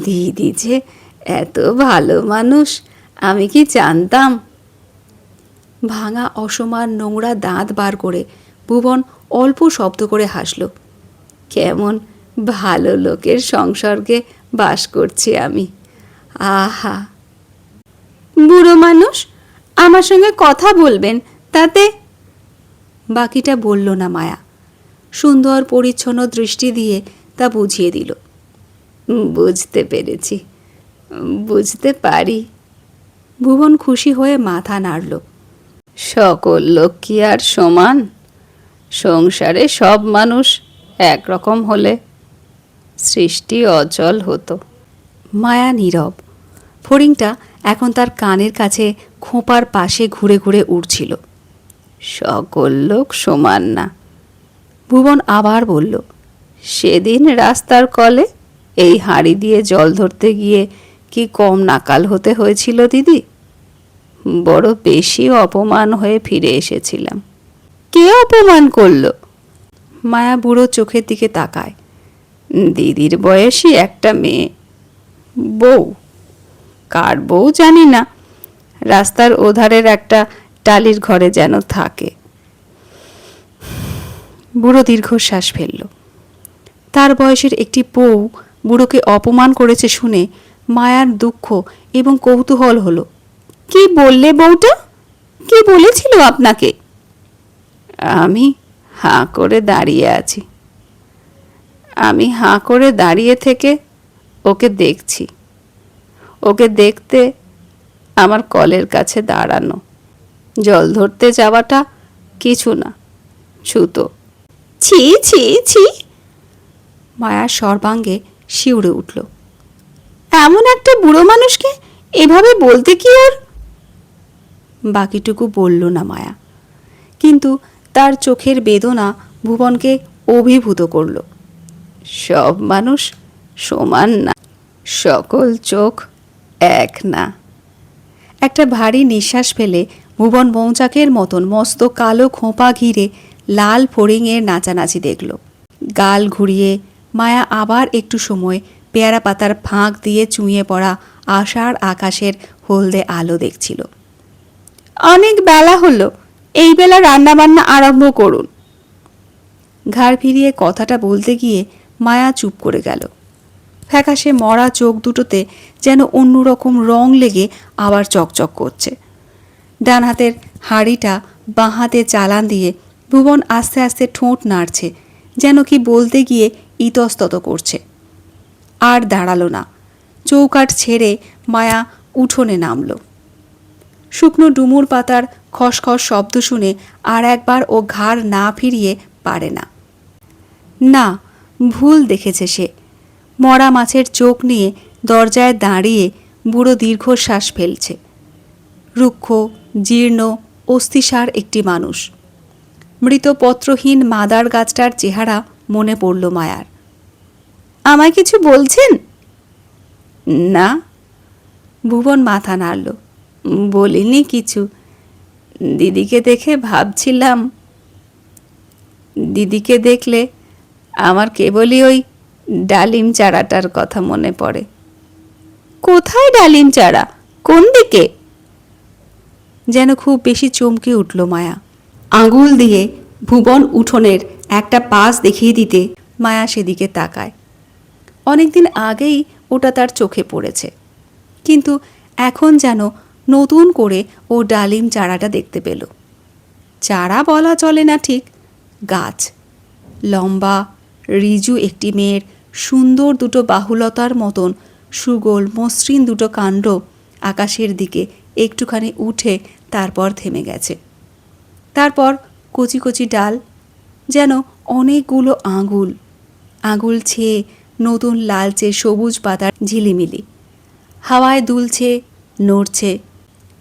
দিদি যে এত ভালো মানুষ আমি কি জানতাম। ভাঙা অসমান নোংরা দাঁত বার করে ভুবন অল্প শব্দ করে হাসল। কেমন ভালো লোকের সংসর্গে বাস করছি আমি। আহা, বুড়ো মানুষ, আমার সঙ্গে কথা বলবেন তাতে। বাকিটা বলল না মায়া, সুন্দর পরিচ্ছন্ন দৃষ্টি দিয়ে তা বুঝিয়ে দিল। বুঝতে পেরেছি, বুঝতে পারি। ভুবন খুশি হয়ে মাথা নাড়ল। সকল লোক কি আর সমান? সংসারে সব মানুষ একরকম হলে সৃষ্টি অচল হতো। মায়া নীরব। ফড়িংটা এখন তার কানের কাছে খোঁপার পাশে ঘুরে ঘুরে উড়ছিল। সকল লোক সমান না। ভুবন আবার বলল, সেদিন রাস্তার কলে এই হাঁড়ি দিয়ে জল ধরতে গিয়ে কি কম নাকাল হতে হয়েছিল দিদি? বড় বেশি অপমান হয়ে ফিরে এসেছিলাম। কে অপমান করল? মায়া বুড়ো চোখের দিকে তাকায়। দিদির বয়সী একটা মেয়ে, বউ। কার বউ জানি না, রাস্তার ওধারের একটা টালির ঘরে যেন থাকে। বুড়ো দীর্ঘশ্বাস ফেলল। তার বয়সের একটি বউ বুড়োকে অপমান করেছে শুনে মায়ার দুঃখ এবং কৌতূহল হলো। কি বললে বউটা? কি বলেছিল আপনাকে? আমি হাঁ করে দাঁড়িয়ে আছি। আমি হাঁ করে দাঁড়িয়ে থেকে ওকে দেখছি। ওকে দেখতে আমার কলের কাছে দাঁড়ানো, জল ধরতে যাওয়াটা কিছু না, ছুতো। ছি ছি ছি! মায়ার সর্বাঙ্গে শিউরে উঠল। এমন একটা বুড়ো মানুষকে এভাবে বলতে কি ওর? বাকিটুকু বলল না মায়া, কিন্তু তার চোখের বেদনা ভুবনকে অভিভূত করল। সব মানুষ সমান না, সকল চোখ এক না। একটা ভারী নিঃশ্বাস ফেলে ভুবন মৌচাকের মতন মস্ত কালো খোঁপা ঘিরে লাল ফড়িংয়ের নাচানাচি দেখল। গাল ঘুরিয়ে মায়া আবার একটু সময় পেয়ারা পাতার ফাঁক দিয়ে চুঁইয়ে পড়া আষাঢ় আকাশের হলদে আলো দেখছিল। অনেক বেলা হলো, এই বেলা রান্নাবান্না আরম্ভ করুন। ঘাড় ফিরিয়ে কথাটা বলতে গিয়ে মায়া চুপ করে গেল। ফ্যাকাশে মরা চোখ দুটোতে যেন অন্যরকম রং লেগে আবার চকচক করছে। ডান হাতের হাঁড়িটা বাঁ হাতে চালান দিয়ে ভুবন আস্তে আস্তে ঠোঁট নাড়ছে, যেন কি বলতে গিয়ে ইতস্তত করছে। আর দাঁড়ালো না। চৌকাঠ ছেড়ে মায়া উঠোনে নামল। শুকনো ডুমুর পাতার খসখস শব্দ শুনে আর একবার ও ঘাড় না ফিরিয়ে পারে না। না, ভুল দেখেছে সে। মরা মাছের চোখ নিয়ে দরজায় দাঁড়িয়ে বুড়ো দীর্ঘশ্বাস ফেলছে। রুক্ষ, জীর্ণ, অস্থিসার একটি মানুষ। মৃত পত্রহীন মাদার গাছটার চেহারা মনে পড়ল মায়ার। আমায় কিছু বলছেন? না। ভুবন মাথা নাড়ল। বলিনি কিছু। দিদিকে দেখে ভাবছিলাম, দিদিকে দেখলে আমার কেবলই ওই ডালিম চারাটার কথা মনে পড়ে। কোথায় ডালিম চারা? কোন দিকে? যেন খুব বেশি চমকে উঠল মায়া। আঙুল দিয়ে ভুবন উঠোনের একটা পাশ দেখিয়ে দিতে মায়া সেদিকে তাকায়। অনেকদিন আগেই ওটা তার চোখে পড়েছে, কিন্তু এখন যেন নতুন করে ও ডালিম চারাটা দেখতে পেল। চারা বলা চলে না ঠিক, গাছ। লম্বা রিজু একটি মেয়ের সুন্দর দুটো বাহুলতার মতন সুগোল মসৃণ দুটো কাণ্ড আকাশের দিকে একটুখানি উঠে তারপর থেমে গেছে। তারপর কচি কচি ডাল, যেন অনেকগুলো আঙুল। আঙুল ছেয়ে নতুন লালচে সবুজ পাতার ঝিলিমিলি হাওয়ায় দুলছে, নড়ছে,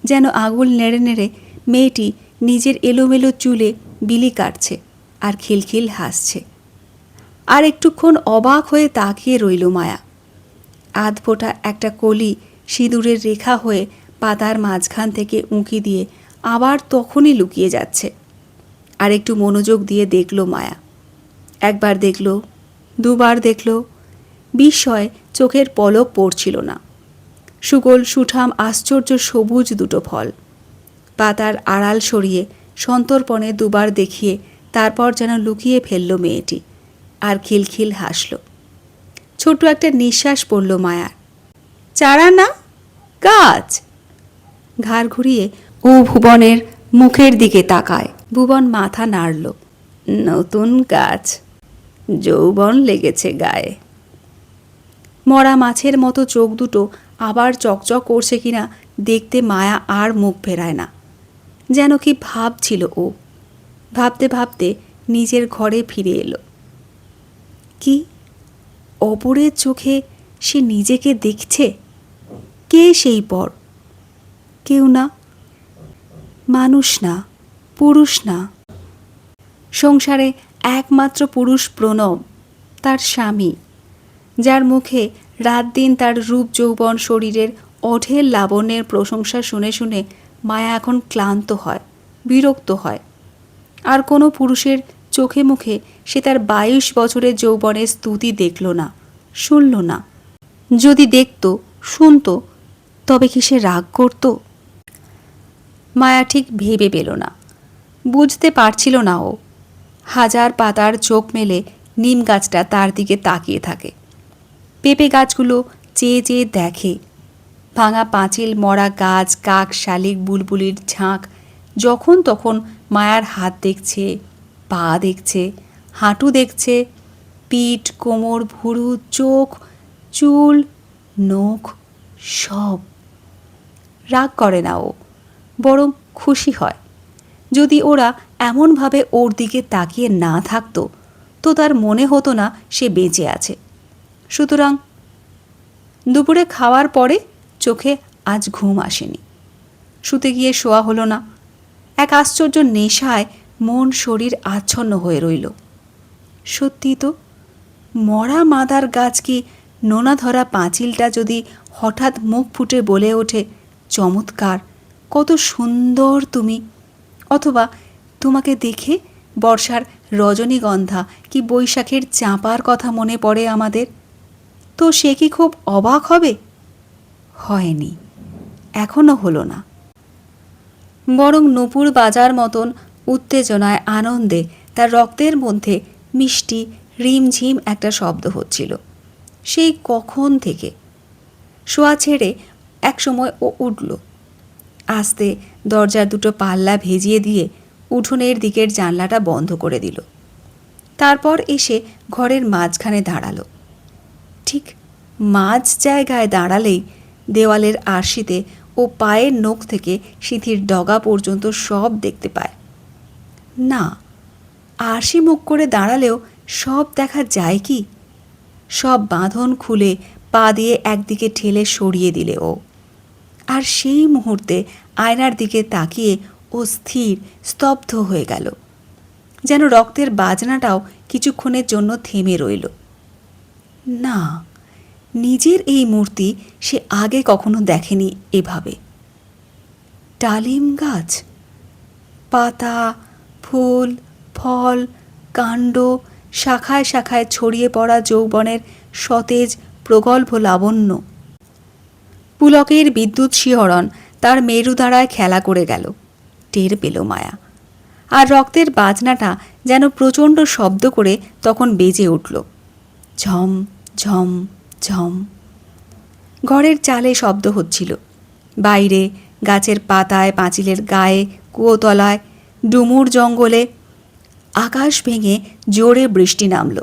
যেন আঙুল নেড়ে নেড়ে মেয়েটি নিজের এলোমেলো চুলে বিলি কাটছে আর খিলখিল হাসছে। আর একটুক্ষণ অবাক হয়ে তাকিয়ে রইল মায়া। আধফোঁটা একটা কলি সিঁদুরের রেখা হয়ে পাতার মাঝখান থেকে উঁকি দিয়ে আবার তখনই লুকিয়ে যাচ্ছে। আর একটু মনোযোগ দিয়ে দেখল মায়া। একবার দেখল, দুবার দেখল, বিস্ময়ে চোখের পলক পড়ছিল না। সুগোল সুঠাম আশ্চর্য সবুজ দুটো ফল। পাতার আড়াল সরিয়ে সন্তর্পণে দুবার দেখিয়ে তারপর যেন লুকিয়ে ফেলল মেয়েটি আর খিলখিল হাসল। ছোট্ট একটা নিঃশ্বাস পড়ল মায়ার। চারা না, গাছ। ঘাড় ঘুরিয়ে ও ভুবনের মুখের দিকে তাকায়। ভুবন মাথা নাড়ল। নতুন গাছ, যৌবন লেগেছে গায়ে। মরা মাছের মতো চোখ দুটো আবার চকচক করছে কিনা দেখতে মায়া আর মুখ ফেরায় না। যেন কি ভাবছিল ও। ভাবতে ভাবতে নিজের ঘরে ফিরে এলো। কি অপরের চোখে সে নিজেকে দেখছে? কে সেই পর? কেউ না, মানুষ না, পুরুষ না। সংসারে একমাত্র পুরুষ প্রণব, তার স্বামী, যার মুখে রাত দিন তার রূপ যৌবন শরীরের অঢেল লাবণ্যের প্রশংসা শুনে শুনে মায়া এখন ক্লান্ত হয়, বিরক্ত হয়। আর কোনো পুরুষের চোখে মুখে সে তার 22 বছরের যৌবনের স্তুতি দেখল না, শুনল না। যদি দেখত, শুনত, তবে কি সে রাগ করত? মায়া ঠিক ভেবে পেল না, বুঝতে পারছিল না ও। হাজার পাতার চোখ মেলে নিম গাছটা তার দিকে তাকিয়ে থাকে। পেঁপে গাছগুলো চেয়ে চেয়ে দেখে। ভাঙা পাঁচিল, মরা গাছ, কাক, শালিক, বুলবুলির ঝাঁক যখন তখন মায়ার হাত দেখছে, পা দেখছে, হাঁটু দেখছে, পিঠ, কোমর, ভুরু, চোখ, চুল, নখ, সব। রাগ করে না ও, বরং খুশি হয়। যদি ওরা এমনভাবে ওর দিকে তাকিয়ে না থাকতো তো তার মনে হতো না সে বেঁচে আছে। সুতরাং দুপুরে খাওয়ার পরে চোখে আজ ঘুম আসেনি। শুতে গিয়ে শোয়া হলো না। এক আশ্চর্য নেশায় মন শরীর আচ্ছন্ন হয়ে রইল। সত্যি তো, মরা মাদার গাছ কি নোনা ধরা পাঁচিলটা যদি হঠাৎ মুখ ফুটে বলে ওঠে, চমৎকার, কত সুন্দর তুমি, অথবা তোমাকে দেখে বর্ষার রজনীগন্ধা কি বৈশাখের চাঁপার কথা মনে পড়ে আমাদের, তো সে কি খুব অবাক হবে? হয়নি, এখনো হলো না। বরং নূপুর বাজার মতন উত্তেজনায়, আনন্দে তার রক্তের মধ্যে মিষ্টি রিমঝিম একটা শব্দ হচ্ছিল সেই কখন থেকে। শোয়া ছেড়ে একসময় ও উঠল। আস্তে দরজার দুটো পাল্লা ভেজিয়ে দিয়ে উঠোনের দিকের জানলাটা বন্ধ করে দিল। তারপর এসে ঘরের মাঝখানে দাঁড়ালো। ঠিক মাঝ জায়গায় দাঁড়ালেই দেওয়ালের আরশিতে ও পায়ের নখ থেকে সিঁথির ডগা পর্যন্ত সব দেখতে পায়। না, আরশি মুখ করে দাঁড়ালেও সব দেখা যায় কি? সব বাঁধন খুলে পা দিয়ে একদিকে ঠেলে সরিয়ে দিলে ও। আর সেই মুহূর্তে আয়নার দিকে তাকিয়ে ও স্থির, স্তব্ধ হয়ে গেল। যেন রক্তের বাজনাটাও কিছুক্ষণের জন্য থেমে রইল। না, নিজের এই মূর্তি সে আগে কখনো দেখেনি এভাবে। ডালিম গাছ, পাতা, ফুল, ফল, কাণ্ড, শাখায় শাখায় ছড়িয়ে পড়া যৌবনের সতেজ প্রগল্ভ লাবণ্য। পুলকের বিদ্যুৎ শিহরণ তার মেরুদাঁড়ায় খেলা করে গেল, টের পেল মায়া। আর রক্তের বাজনাটা যেন প্রচণ্ড শব্দ করে তখন বেজে উঠল, ঝম ঝম ঝম। ঘরের চালে শব্দ হচ্ছিল, বাইরে গাছের পাতায়, পাঁচিলের গায়ে, কুয়োতলায়, ডুমুর জঙ্গলে। আকাশ ভেঙে জোরে বৃষ্টি নামল।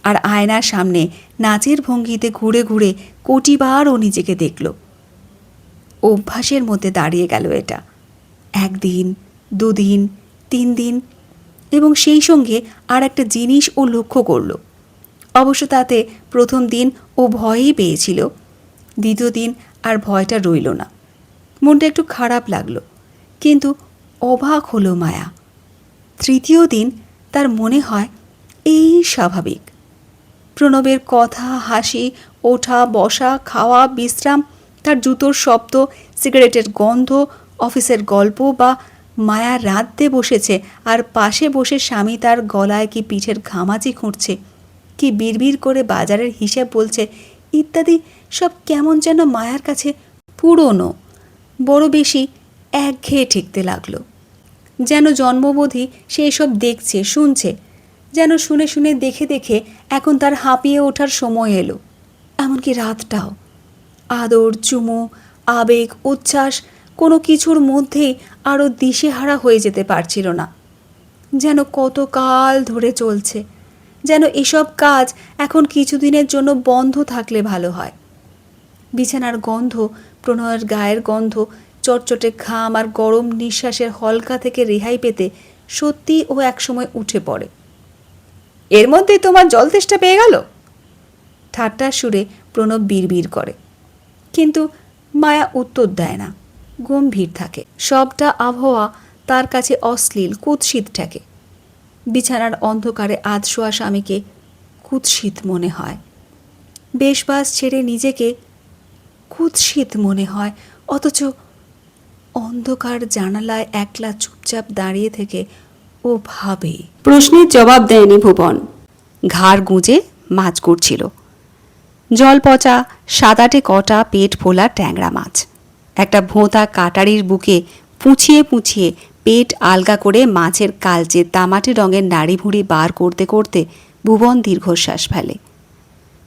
আর আয়নার সামনে নাচের ভঙ্গিতে ঘুরে ঘুরে কোটিবার ও নিজেকে দেখল। অভ্যাসের মধ্যে দাঁড়িয়ে গেল এটা। 1 দিন, 2 দিন, 3 দিন, এবং সেই সঙ্গে আর একটা জিনিস ও লক্ষ্য করল। অবশ্য তাতে প্রথম দিন ও ভয়ই পেয়েছিল, দ্বিতীয় দিন আর ভয়টা রইল না। মনটা একটু খারাপ লাগলো, কিন্তু অবাক হলো মায়া। তৃতীয় দিন তার মনে হয় এই স্বাভাবিক। প্রণবের কথা, হাসি, ওঠা বসা, খাওয়া, বিশ্রাম, তার জুতোর শব্দ, সিগারেটের গন্ধ, অফিসের গল্প, বা মায়া রাঁধতে বসেছে আর পাশে বসে স্বামী তার গলায় কি পিঠের ঘামাচি খুঁড়ছে, কি বিড়বিড় করে বাজারের হিসেব বলছে ইত্যাদি, সব কেমন যেন মায়ার কাছে পুরনো, বড় বেশি একঘেয়ে ঠেকতে লাগলো। যেন জন্মবোধই সে এসব দেখছে, শুনছে, যেন শুনে শুনে দেখে দেখে এখন তার হাঁপিয়ে ওঠার সময় এলো। এমনকি রাতটাও। আদর, চুমু, আবেগ, উচ্ছ্বাস কোনো কিছুর মধ্যেই আরও দিশেহারা হয়ে যেতে পারছিল না। যেন কত কাল ধরে চলছে, যেন এসব কাজ এখন কিছুদিনের জন্য বন্ধ থাকলে ভালো হয়। বিছানার গন্ধ, প্রণয়ের গায়ের গন্ধ, চটচটে ঘাম আর গরম নিঃশ্বাসের হলকা থেকে রেহাই পেতে সত্যি ও একসময় উঠে পড়ে। এর মধ্যে তোমার জল তেষ্টা পেয়ে গেল? ঠাট্টার সুরে প্রণব বিড়বিড় করে, কিন্তু মায়া উত্তর দেয় না, গম্ভীর থাকে। সবটা আবহাওয়া তার কাছে অশ্লীল, কুৎসিত ঠেকে। বিছানার অন্ধকারে আধশোয়া স্বামীকে কুৎসিত মনে হয়, বেশবাস ছেড়ে নিজেকে কুৎসিত মনে হয়। অথচ অন্ধকার জানালায় একলা চুপচাপ দাঁড়িয়ে থেকে ও ভাবে। প্রশ্নের জবাব দেয়নি ভুবন। ঘাড় গুঁজে মাছ করছিল। জল পচা, সাদাটে কটা পেট ফোলা ট্যাংরা মাছ। একটা ভোঁতা কাটারির বুকে পুঁছিয়ে পুঁছিয়ে পেট আলগা করে মাছের কালচে তামাটে রঙের নাড়ি ভুঁড়ি বার করতে করতে ভুবন দীর্ঘশ্বাস ফেলে।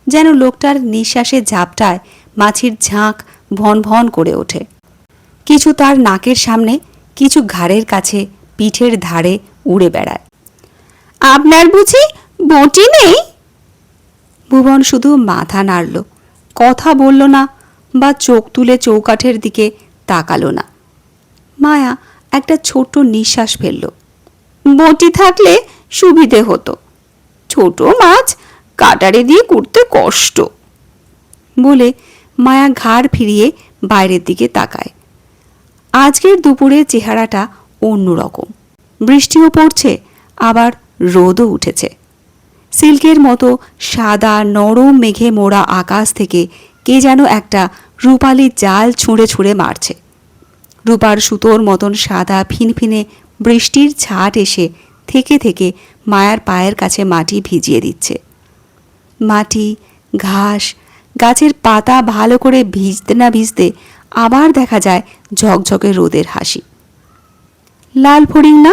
যেন লোকটার নিঃশ্বাসের ঝাপটায় মাছির ঝাঁক ভন ভন করে ওঠে। কিছু তার নাকের সামনে, কিছু ঘাড়ের কাছে, পিঠের ধারে উড়ে বেড়ায়। আপনার বুঝি বটি নেই? ভুবন শুধু মাথা নাড়ল, কথা বলল না বা চোখ তুলে চৌকাঠের দিকে তাকালো না। মায়া একটা ছোট্ট নিঃশ্বাস ফেলল। বটি থাকলে সুবিধে হতো, ছোট মাছ কাটারে দিয়ে কুটতে কষ্ট। বলে মায়া ঘাড় ফিরিয়ে বাইরের দিকে তাকায়। আজকের দুপুরের চেহারাটা অন্যরকম। বৃষ্টিও পড়ছে, আবার রোদও উঠেছে। সিল্কের মতো সাদা নরম মেঘে মোড়া আকাশ থেকে কে যেন একটা রূপালি জাল ছুঁড়ে ছুঁড়ে মারছে। রূপার সুতোর মতন সাদা ফিনফিনে বৃষ্টির ছাট এসে থেকে থেকে মায়ার পায়ের কাছে মাটি ভিজিয়ে দিচ্ছে। মাটি, ঘাস, গাছের পাতা ভালো করে ভিজতে না ভিজতে আবার দেখা যায় ঝকঝকে রোদের হাসি। লাল ফড়িং না,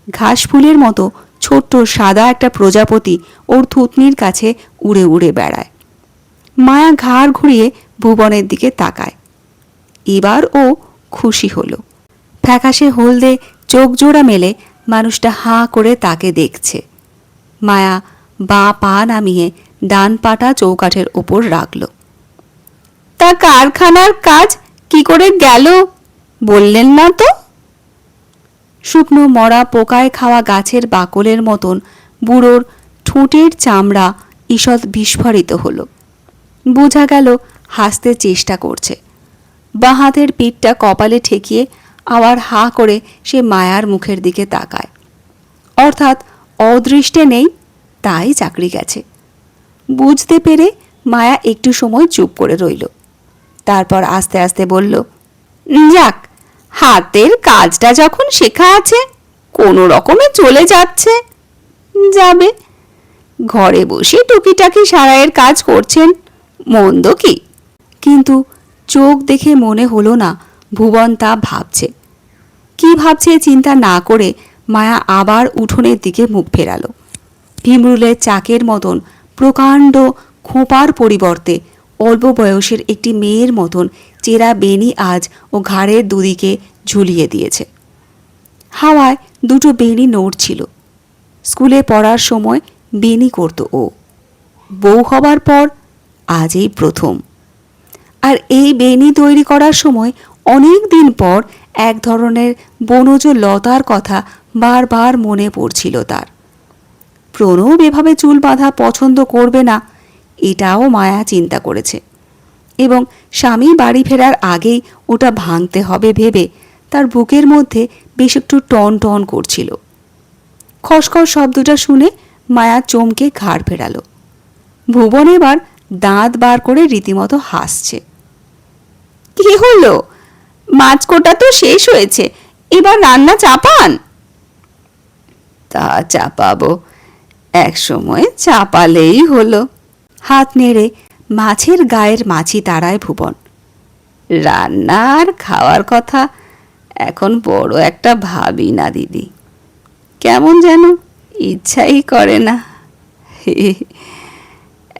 ঘাস ফুলের মতো ছোট্ট সাদা একটা প্রজাপতি ওর থুতনির কাছে উড়ে উড়ে বেড়ায়। মায়া ঘাড় ঘুরিয়ে ভুবনের দিকে তাকায়। এবার ও খুশি হলো। ফ্যাকাশে হলদে চোখ জোড়া মেলে মানুষটা হাঁ করে তাকে দেখছে। মায়া বাঁ পা নামিয়ে ডান পাটা চৌকাঠের ওপর রাখল। তা কারখানার কাজ কি করে গেল বললেন না তো? শুকনো মরা পোকায় খাওয়া গাছের বাকলের মতন বুড়োর ঠোঁটের চামড়া ঈষৎ বিস্ফারিত হলো। বোঝা গেল হাসতে চেষ্টা করছে। বাঁ হাতের পিঠটা কপালে ঠেকিয়ে আবার হা করে সে মায়ার মুখের দিকে তাকায়। অর্থাৎ অদৃষ্টে নেই, তাই চাকরি গেছে। বুঝতে পেরে মায়া একটু সময় চুপ করে রইল। তারপর আস্তে আস্তে বলল, যাক, হাতের কাজটা যখন শেখা আছে, কোনো রকমে চলে যাচ্ছে। যাবে, ঘরে বসে টুকিটাকি সারাইয়ের কাজ করছেন, মন্দ কি? কিন্তু চোখ দেখে মনে হলো না ভুবন তা ভাবছে। কি ভাবছে চিন্তা না করে মায়া আবার উঠোনের দিকে মুখ ফেরালো। ভিমরুলের চাকের মতন প্রকাণ্ড খোঁপার পরিবর্তে অল্প বয়সের একটি মেয়ের মতন চেরা বেনি আজ ও ঘাড়ের দুদিকে ঝুলিয়ে দিয়েছে। হাওয়ায় দুটো বেনি নড়ছিল। স্কুলে পড়ার সময় বেনি করত ও, বউ হবার পর আজ এই প্রথম। আর এই বেনি তৈরি করার সময় অনেক দিন পর এক ধরনের বনজ লতার কথা বারবার মনে পড়ছিল তার। প্রণব এভাবে চুল বাঁধা পছন্দ করবে না, এটাও মায়া চিন্তা করেছে, এবং স্বামী বাড়ি ফেরার আগেই ওটা ভাঙতে হবে ভেবে তার বুকের মধ্যে বেশ একটু টন টন করছিল। খসখস শব্দটা শুনে মায়া চমকে ঘাড় ফেরালো। ভুবন এবার দাঁত বার করে রীতিমতো হাসছে। কি হলো? মাছ কোটা তো শেষ হয়েছে, এবার রান্না চাপান। তা চাপাবো, এক সময় চাপালেই হলো। হাত নেড়ে মাছের গায়ের মাছি তাড়ায় ভুবন। রান্না আর খাওয়ার কথা এখন বড় একটা ভাবি না দিদি, কেমন যেন ইচ্ছাই করে না।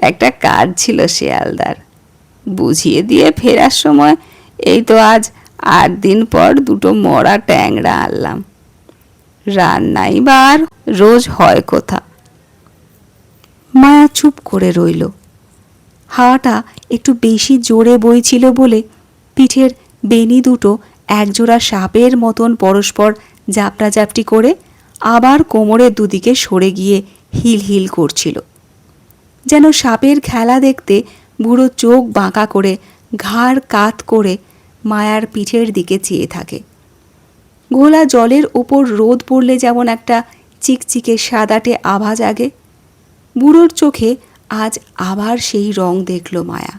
একটা কাজ ছিল শিয়ালদার, বুঝিয়ে দিয়ে ফেরার সময় এই তো আজ 8 দিন পর 2টো মরা ট্যাংরা আনলাম। রান্নাই বা আর রোজ হয় কোথা। মায়া চুপ করে রইল। হাওয়াটা একটু বেশি জোরে বইছিল বলে পিঠের বেনি দুটো একজোড়া সাপের মতন পরস্পর জাপটাজাপটি করে আবার কোমরের দুদিকে সরে গিয়ে হিল হিল করছিল। যেন সাপের খেলা দেখতে বুড়ো চোখ বাঁকা করে ঘাড় কাত করে মায়ার পিঠের দিকে চেয়ে থাকে। ঘোলা জলের ওপর রোদ পড়লে যেমন একটা চিকচিকে সাদাটে আভা জাগে, বুড়োর চোখে আজ আবার সেই রং দেখল মায়া।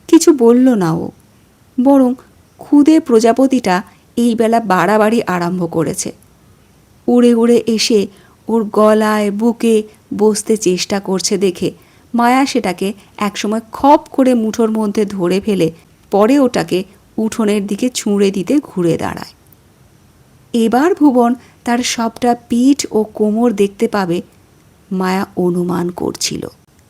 কিছু বলল না ও, বরং ক্ষুদে প্রজাপতিটা এই বেলা বাড়াবাড়ি আরম্ভ করেছে। উড়ে উড়ে এসে ওর গলায় বুকে বসতে চেষ্টা করছে দেখে মায়া সেটাকে একসময় খপ করে মুঠোর মধ্যে ধরে ফেলে পরে ওটাকে উঠোনের দিকে ছুঁড়ে দিতে ঘুরে দাঁড়ায়। এবার ভুবন তার সবটা পিঠ ও কোমর দেখতে পাবে মায়া অনুমান করছিল।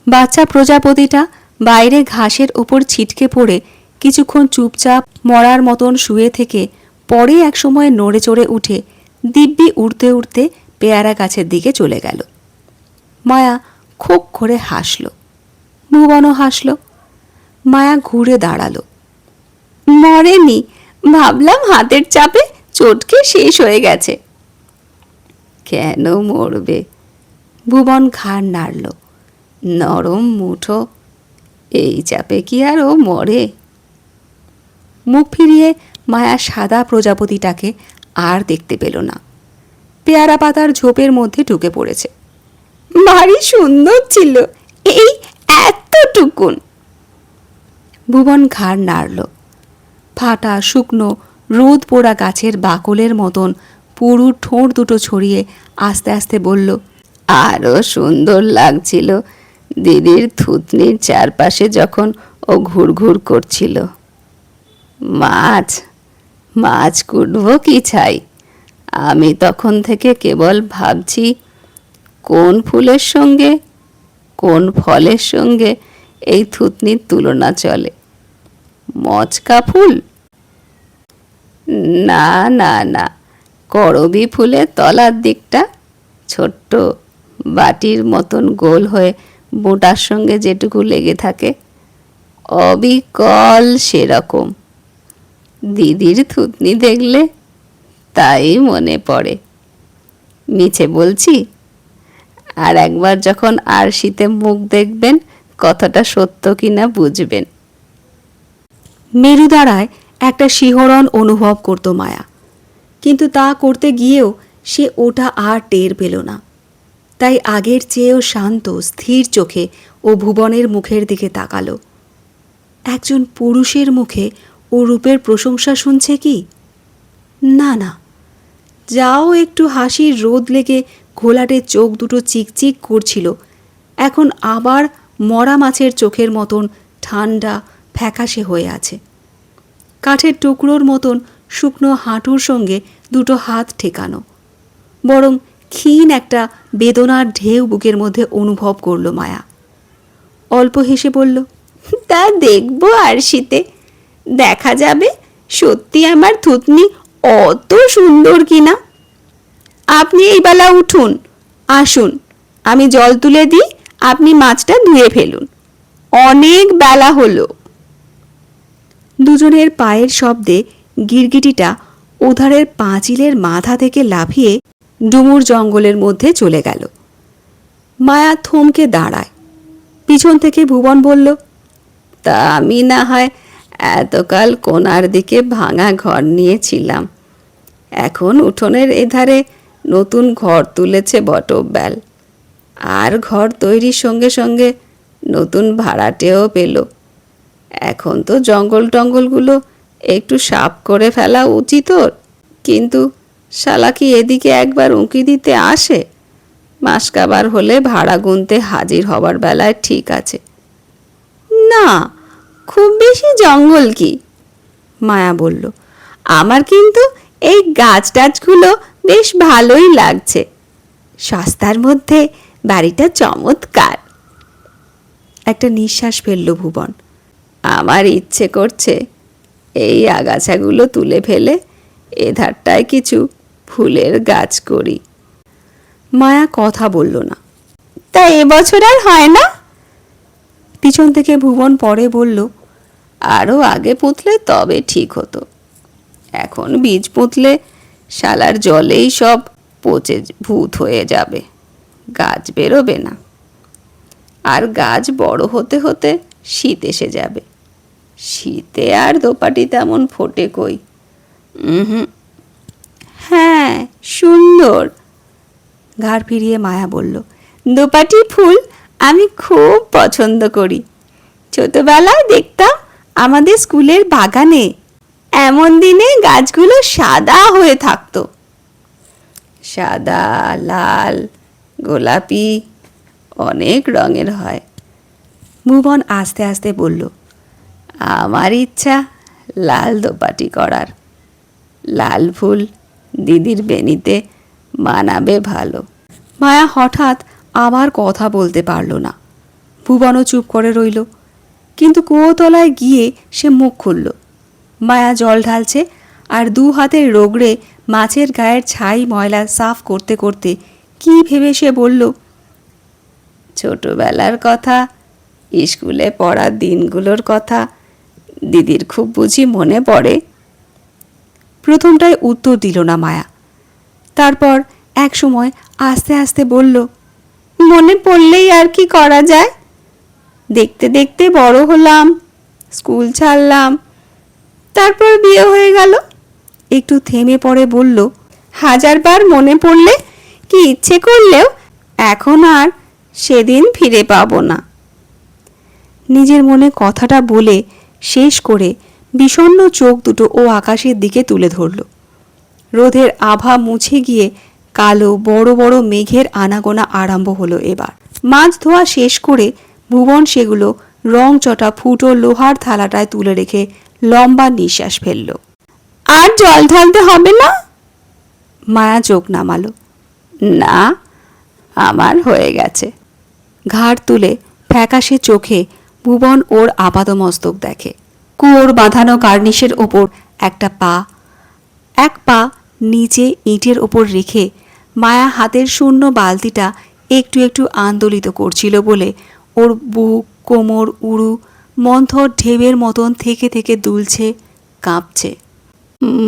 বাচ্চা প্রজাপতিটা বাইরে ঘাসের ওপর ছিটকে পড়ে কিছুক্ষণ চুপচাপ মরার মতন শুয়ে থেকে পরে একসময় নড়ে চড়ে উঠে দিব্যি উড়তে উড়তে পেয়ারা গাছের দিকে চলে গেল। মায়া খোক করে হাসল, ভুবনও হাসল। মায়া ঘুরে দাঁড়ালো। মরেনি, ভাবলাম হাতের চাপে চটকে শেষ হয়ে গেছে। কেন মরবে? ভুবন ঘাড় নাড়ল। নরম মুঠো, এই চাপে কি আর ও মরে? মুখ ফিরিয়ে মায়া সাদা প্রজাপতিটাকে আর দেখতে পেল না। পেয়ারা পাতার ঝোপের মধ্যে ঢুকে পড়েছে। ভারী সুন্দর ছিল, এই এতটুকুন। ভুবন ঘাড় নাড়ল। ফাটা শুকনো রোদ পোড়া গাছের বাকলের মতন পুরু ঠোঁট দুটো ছড়িয়ে আস্তে আস্তে বলল, আরও সুন্দর লাগছিল দিদির থুতনির চারপাশে যখন ও ঘুরঘুর করছিল। মাছ মাছ কুটবো কি ছাই? আমি তখন থেকে কেবল ভাবছি কোন ফুলের সঙ্গে কোন ফলের সঙ্গে এই থুতনির তুলনা চলে। মচকা ফুল? না না না, করবী ফুলের তলার দিকটা ছোট্ট বাটির মতন গোল হয়ে বোঁটার সঙ্গে যেটুকু লেগে থাকে, অবিকল সেরকম। দিদির থুতনি দেখলে তাই মনে পড়ে। মিছে বলছি? আর একবার যখন আরশিতে মুখ দেখবেন কথাটা সত্য কিনা বুঝবেন। মেরুদাঁড়ায় একটা শিহরণ অনুভব করত মায়া, কিন্তু তা করতে গিয়েও সে ওটা আর টের পেল না। তাই আগের চেয়েও শান্ত স্থির চোখে ও ভুবনের মুখের দিকে তাকালো। একজন পুরুষের মুখে ও রূপের প্রশংসা শুনছে কি? না না, যাও একটু হাসির রোদ লেগে ঘোলাটে চোখ দুটো চিকচিক করছিল, এখন আবার মরা মাছের চোখের মতন ঠান্ডা ফ্যাকাশে হয়ে আছে। কাঠের টুকরোর মতন শুকনো হাঁটুর সঙ্গে দুটো হাত ঠেকানো। বরং ক্ষীণ একটা বেদনার ঢেউ বুকের মধ্যে অনুভব করল মায়া। অল্প হেসে বলল, তা দেখবো আরশিতে, দেখা যাবে সত্যি আমার থুতনি অত সুন্দর কিনা। আপনি এই বেলা উঠুন, আসুন, আমি জল তুলে দিই, আপনি মাছটা ধুয়ে ফেলুন, অনেক বেলা হলো। দুজনের পায়ের শব্দে গিরগিটিটা ওধারের পাঁচিলের মাথা থেকে লাফিয়ে ডুমুর জঙ্গলের মধ্যে চলে গেল। মায়া থমকে দাঁড়ায়। পিছন থেকে ভুবন বলল, তা আমি না হয় এতকাল কোণার দিকে ভাঙা ঘর নিয়েছিলাম, এখন উঠোনের এধারে নতুন ঘর তুলেছে বটব্যাল। আর ঘর তৈরির সঙ্গে সঙ্গে নতুন ভাড়াটেও পেল। এখন তো জঙ্গল টঙ্গলগুলো একটু সাফ করে ফেলা উচিত ওর, কিন্তু শালা কি এদিকে একবার উঁকি দিতে আসে? মাস কাবার হলে ভাড়া গুনতে হাজির হবার বেলায় ঠিক আছে। না, খুব বেশি জঙ্গল কি? মায়া বলল। আমার কিন্তু এই গাছ টাছগুলো বেশ ভালোই লাগছে। সস্তার মধ্যে বাড়িটা চমৎকার। একটা নিঃশ্বাস ফেলল ভুবন। আমার ইচ্ছে করছে এই আগাছাগুলো তুলে ফেলে এধারটায় কিছু ফুলের গাছ করি। মায়া কথা বলল না। তা এবছর আর হয় না? পিছন থেকে ভুবন পরে বলল, আরও আগে পুঁতলে তবে ঠিক হতো। এখন বীজ পুঁতলে শালার জলেই সব পচে ভূত হয়ে যাবে, গাছ বেরোবে না। আর গাছ বড় হতে হতে শীত এসে যাবে। শীতে আর দোপাটি তেমন ফোটে কই। হুম, হ্যাঁ, সুন্দর। ঘাড় ফিরিয়ে মায়া বলল, দোপাটি ফুল আমি খুব পছন্দ করি। ছোটবেলায় দেখতাম আমাদের স্কুলের বাগানে, এমন দিনে গাছগুলো সাদা হয়ে থাকতো। সাদা, লাল, গোলাপি, অনেক রঙের হয়। ভুবন আস্তে আস্তে বলল, আমার ইচ্ছা লাল দোপাটি করার। লাল ফুল দিদির বেনিতে মানাবে ভালো। মায়া হঠাৎ আবার কথা বলতে পারল না। ভুবনও চুপ করে রইল, কিন্তু কুয়োতলায় গিয়ে সে মুখ খুলল। মায়া জল ঢালছে আর দু হাতে রগড়ে মাছের গায়ের ছাই ময়লা সাফ করতে করতে কি ভেবে সে বলল, ছোটবেলার কথা, স্কুলে পড়ার দিনগুলোর কথা দিদির খুব বুঝি মনে পড়ে? প্রথমটায় উত্তর দিল না মায়া। তারপর এক সময় আস্তে আস্তে বলল, মনে পড়লেই আর কি করা যায়? দেখতে দেখতে বড় হলাম, স্কুল ছাড়লাম, তারপর বিয়ে হয়ে গেল। একটু থেমে পড়ে বলল, হাজারবার মনে পড়লে কি ইচ্ছে করলেও এখন আর সেদিন ফিরে পাবো না। নিজের মনে কথাটা বলে শেষ করে বিষণ্ণ চোখ দুটো ও আকাশের দিকে তুলে ধরল। রোদের আভা মুছে গিয়ে কালো বড় বড় মেঘের আনাগোনা আরম্ভ হলো এবার। মাছ ধোয়া শেষ করে ভুবন সেগুলো রং চটা ফুটো লোহার থালাটায় তুলে রেখে লম্বা নিঃশ্বাস ফেলল। আর জল ঢালতে হবে না? মায়া চোখ নামালো। না, আমার হয়ে গেছে। ঘাড় তুলে ফ্যাকাশে চোখে ভুবন ওর আপাদমস্তক দেখে। কুয়োর বাঁধানো কার্নিশের ওপর একটা পা, এক পা নিচে ইটের ওপর রেখে মায়া হাতের শূন্য বালতিটা একটু একটু আন্দোলিত করছিল বলে ওর বুক, কোমর, উড়ু মন্থর ঢেবের মতন থেকে থেকে দুলছে, কাঁপছে।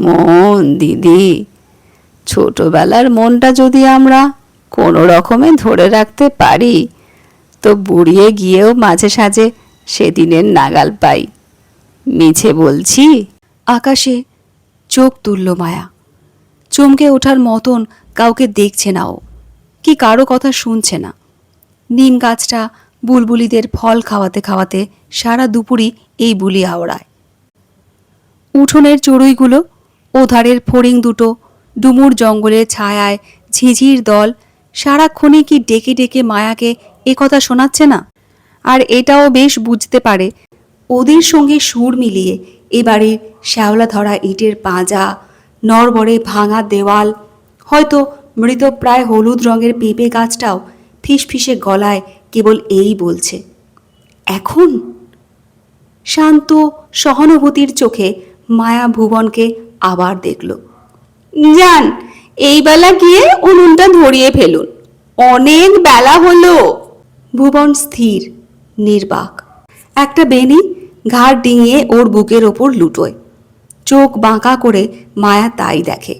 মন দিদি, ছোটবেলার মনটা যদি আমরা কোনো রকমে ধরে রাখতে পারি তো বুড়িয়ে গিয়েও মাঝে সাঝে সেদিনের নাগাল পাই। মিছে বলছি? আকাশে চোখ তুলল মায়া। চমকে ওঠার মতন কাউকে দেখছে না ও, কি কারো কথা শুনছে না। নিম গাছটা বুলবুলিদের ফল খাওয়াতে খাওয়াতে সারা দুপুরই এই বুলি আওড়ায়। উঠোনের চড়ুইগুলো, ওধারের ফড়িং দুটো, ডুমুর জঙ্গলের ছায়ায় ঝিঝির দল সারাক্ষণে কি ডেকে ডেকে মায়াকে একথা শোনাচ্ছে না? আর এটাও বেশ বুঝতে পারে ওদের সঙ্গে সুর মিলিয়ে এবারে শ্যাওলা ধরা ইটের পাঁজা, নড়বড়ে ভাঙা দেওয়াল, হয়তো মৃতপ্রায় হলুদ রঙের পেঁপে গাছটাও ফিসফিসে গলায় কেবল এই বলছে, এখন। শান্ত সহানুভূতির চোখে মায়া ভুবনকে আবার দেখল। যান, এই বেলা গিয়ে উনুনটা ধরিয়ে ফেলুন, অনেক বেলা হলো। ভুবন স্থির, নির্বাক। একটা বেনি ঘাড় ডিঙিয়ে ওর বুকের ওপর লুটোয়। চোখ বাঁকা করে মায়া তাই দেখে।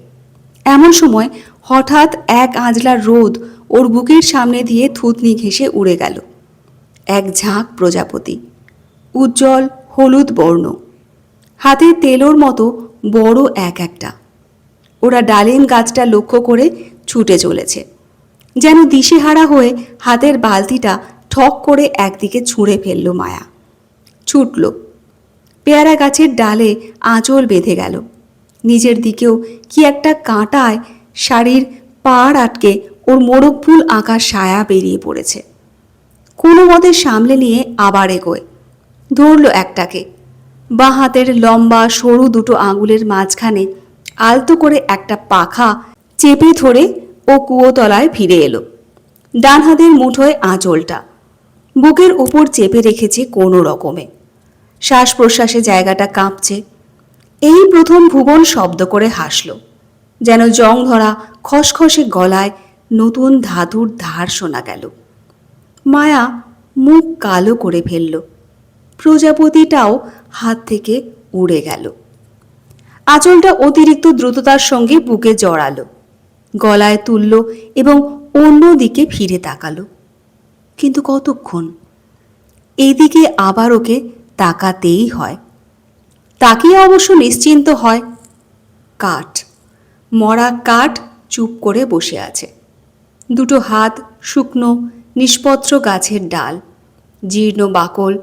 এমন সময় হঠাৎ এক আঁজলার রোদ ওর বুকের সামনে দিয়ে থুতনি ঘেঁষে উড়ে গেল। এক ঝাঁক প্রজাপতি, উজ্জ্বল হলুদ বর্ণ, হাতের তেলোর মতো বড় এক একটা। ওরা ডালিম গাছটা লক্ষ্য করে ছুটে চলেছে, যেন দিশেহারা হয়ে হাতের বালতিটা ঠক করে একদিকে ছুঁড়ে ফেলল মায়া। ছুটল, পেয়ারা গাছের ডালে আঁচল বেঁধে গেল। নিজের দিকেও কি একটা কাঁটায় শাড়ির পাড় আটকে ওর মোড়ক ফুল আঁকা সায়া বেরিয়ে পড়েছে। কোনো মতে সামলে নিয়ে আবার এগোয়। ধরল একটাকে, বাঁ হাতের লম্বা সরু দুটো আঙুলের মাঝখানে আলতো করে একটা পাখা চেপে ধরে ও কুয়োতলায় ফিরে এলো। ডান হাতের মুঠোয় আঁচলটা বুকের উপর চেপে রেখেছে কোনো রকমে। শ্বাস প্রশ্বাসে জায়গাটা কাঁপছে। এই প্রথম ভুবন শব্দ করে হাসল, যেন জং ধরা খসখসে গলায় নতুন ধাতুর ধার শোনা গেল। মায়া মুখ কালো করে ফেলল। প্রজাপতিটাও হাত থেকে উড়ে গেল। আঁচলটা অতিরিক্ত দ্রুততার সঙ্গে বুকে জড়ালো, গলায় তুলল এবং অন্য দিকে ফিরে তাকালো। কিন্তু কতক্ষণ? এইদিকে আবার ওকে তাকাতেই হয়। তাকিয়ে অবশ্য নিশ্চিন্ত হয়। কাঠ, মরা কাঠ চুপ করে বসে আছে। দুটো হাত শুকনো নিষ্পত্র গাছের ডাল, জীর্ণ বাকল,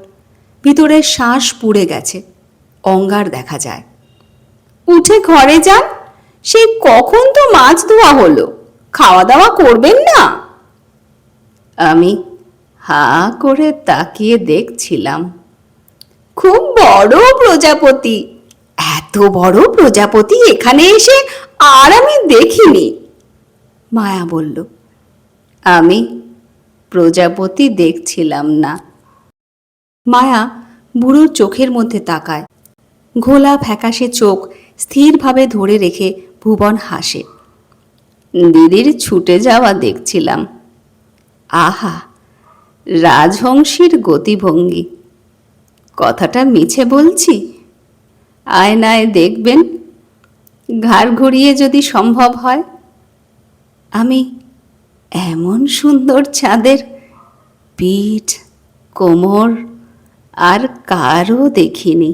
ভিতরে শ্বাস পুড়ে গেছে, অঙ্গার দেখা যায়। উঠে ঘরে যান, সেই কখন তো মাছ ধোয়া হলো, খাওয়া দাওয়া করবেন না? আমি হা করে তাকিয়ে দেখছিলাম। খুব বড় প্রজাপতি, এত বড় প্রজাপতি এখানে এসে আর আমি দেখিনি, মায়া বলল। আমি প্রজাপতি দেখছিলাম না। মায়া বুড়োর চোখের মধ্যে তাকায়। ঘোলা ফ্যাকাশে চোখ স্থিরভাবে ধরে রেখে ভুবন হাসে। দিদির ছুটে যাওয়া দেখছিলাম। আহা, রাজহংসীর গতিভঙ্গি। কথাটা মিছে বলছি? আয়নায় দেখবেন, ঘাড় ঘুরিয়ে যদি সম্ভব হয়। আমি এমন সুন্দর চাঁদের পিঠ, কোমর আর কারও দেখিনি।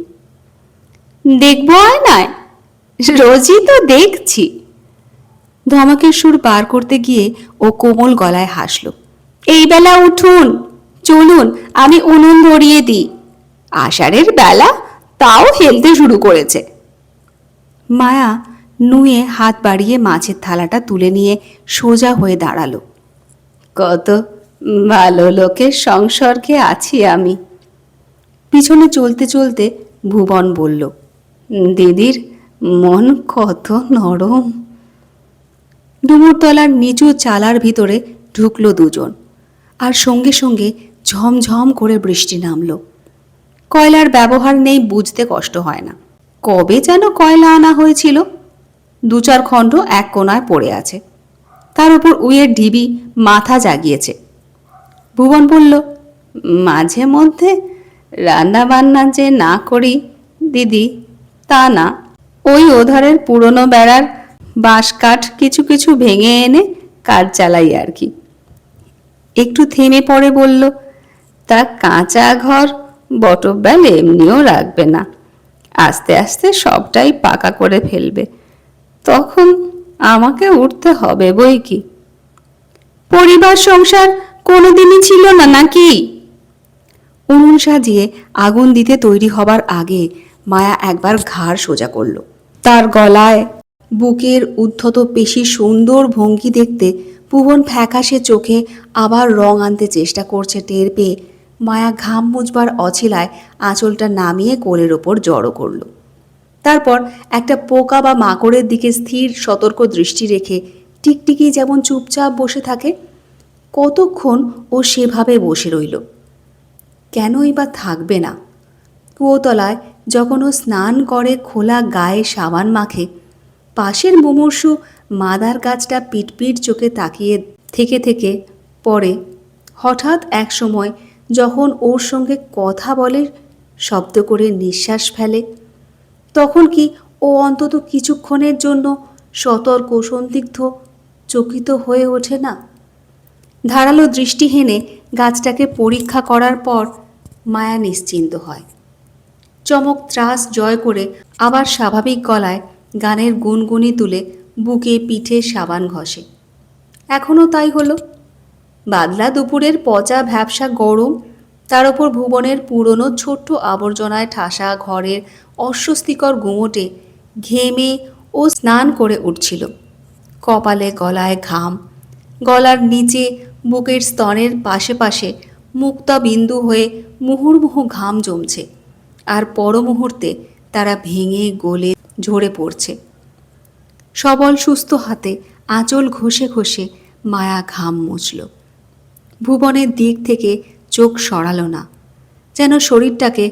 দেখবো আয়নায়? রোজই তো দেখছি। ধমকের সুর পার করতে গিয়ে ও কোমল গলায় হাসল। এই বেলা উঠুন, চলুন আমি উনুন ধরিয়ে দিই। আষাঢ়ের বেলা, তাও হেলতে শুরু করেছে। মায়া নুয়ে হাত বাড়িয়ে মাছের থালাটা তুলে নিয়ে সোজা হয়ে দাঁড়ালো। কত ভালো লোকের সংসর্গে আছি আমি। পিছনে চলতে চলতে ভুবন বলল, দিদির মন কত নরম। ডুমুরতলার নিচু চালার ভিতরে ঢুকলো দুজন, আর সঙ্গে সঙ্গে ঝমঝম করে বৃষ্টি নামলো। কয়লার ব্যবহার নেই বুঝতে কষ্ট হয় না। কবে যেন কয়লা আনা হয়েছিল, 2-4 খণ্ড এক কোনায় পড়ে আছে। তার উপর উইয়ের ঢিবি মাথা জাগিয়েছে। ভুবন বলল, মাঝে মধ্যে রান্না বান্না যে না করি দিদি, তা না। ওই ওধারের পুরনো বেড়ার বাঁশ কাঠ কিছু কিছু ভেঙে এনে কাজ চালাই আর কি। একটু থেমে পড়ে বলল, তা কাঁচা ঘর বটব্যাল এমনিও রাখবে না, আস্তে আস্তে সবটাই পাকা করে ফেলবে। তখন আমাকে উঠতে হবে বই কি। পরিবার সংসার কোনোদিনই ছিল না নাকি? উনুন সাজিয়ে আগুন দিতে তৈরি হবার আগে মায়া একবার ঘাড় সোজা করল। তার গলায় বুকের উদ্ধত পেশি সুন্দর ভঙ্গি দেখতে ভুবন ফ্যাকাশে চোখে আবার রং আনতে চেষ্টা করছে টের পেয়ে মায়া ঘাম মুছবার অছিলায় আঁচলটা নামিয়ে কোলের ওপর জড়ো করল। তারপর একটা পোকা বা মাকড়ের দিকে স্থির সতর্ক দৃষ্টি রেখে টিকটিকি যেমন চুপচাপ বসে থাকে, কতক্ষণ ও সেভাবে বসে রইল। কেনই বা থাকবে না? কুয়োতলায় যখন ও স্নান করে খোলা গায়ে সাবান মাখে, পাশের মুমূর্ষু মাদার গাছটা পিটপিট চোখে তাকিয়ে থেকে থেকে পরে হঠাৎ এক সময় যখন ওর সঙ্গে কথা বলে, শব্দ করে নিঃশ্বাস ফেলে, তখন কি ও অন্তত কিছুক্ষণের জন্য সতর্ক, সন্দিগ্ধ, চকিত হয়ে ওঠে না? ধারালো দৃষ্টি হেনে গাছটাকে পরীক্ষা করার পর মায়া নিশ্চিন্ত হয়। চমক ত্রাস জয় করে আবার স্বাভাবিক গলায় গানের গুনগুনি তুলে বুকে পিঠে সাবান ঘষে। এখনও তাই হলো। বাদলা দুপুরের পচা ভ্যাপসা গরম, তার ওপর ভুবনের পুরনো ছোট্ট আবর্জনায় ঠাসা ঘরের অস্বস্তিকর গুমোটে ঘেমে ও স্নান করে উঠছিল। কপালে গলায় ঘাম, গলার নিচে বুকের স্তনের পাশে পাশে মুক্তা বিন্দু হয়ে মুহুর্মুহু ঘাম জমছে, আর পর মুহূর্তে তারা ভেঙে গলে ঝরে পড়ছে। সবল সুস্থ হাতে আঁচল ঘষে ঘষে মায়া ঘাম মুছল। ভুবনের দিক থেকে চোখ সরালো না, যেন শরীরটাকে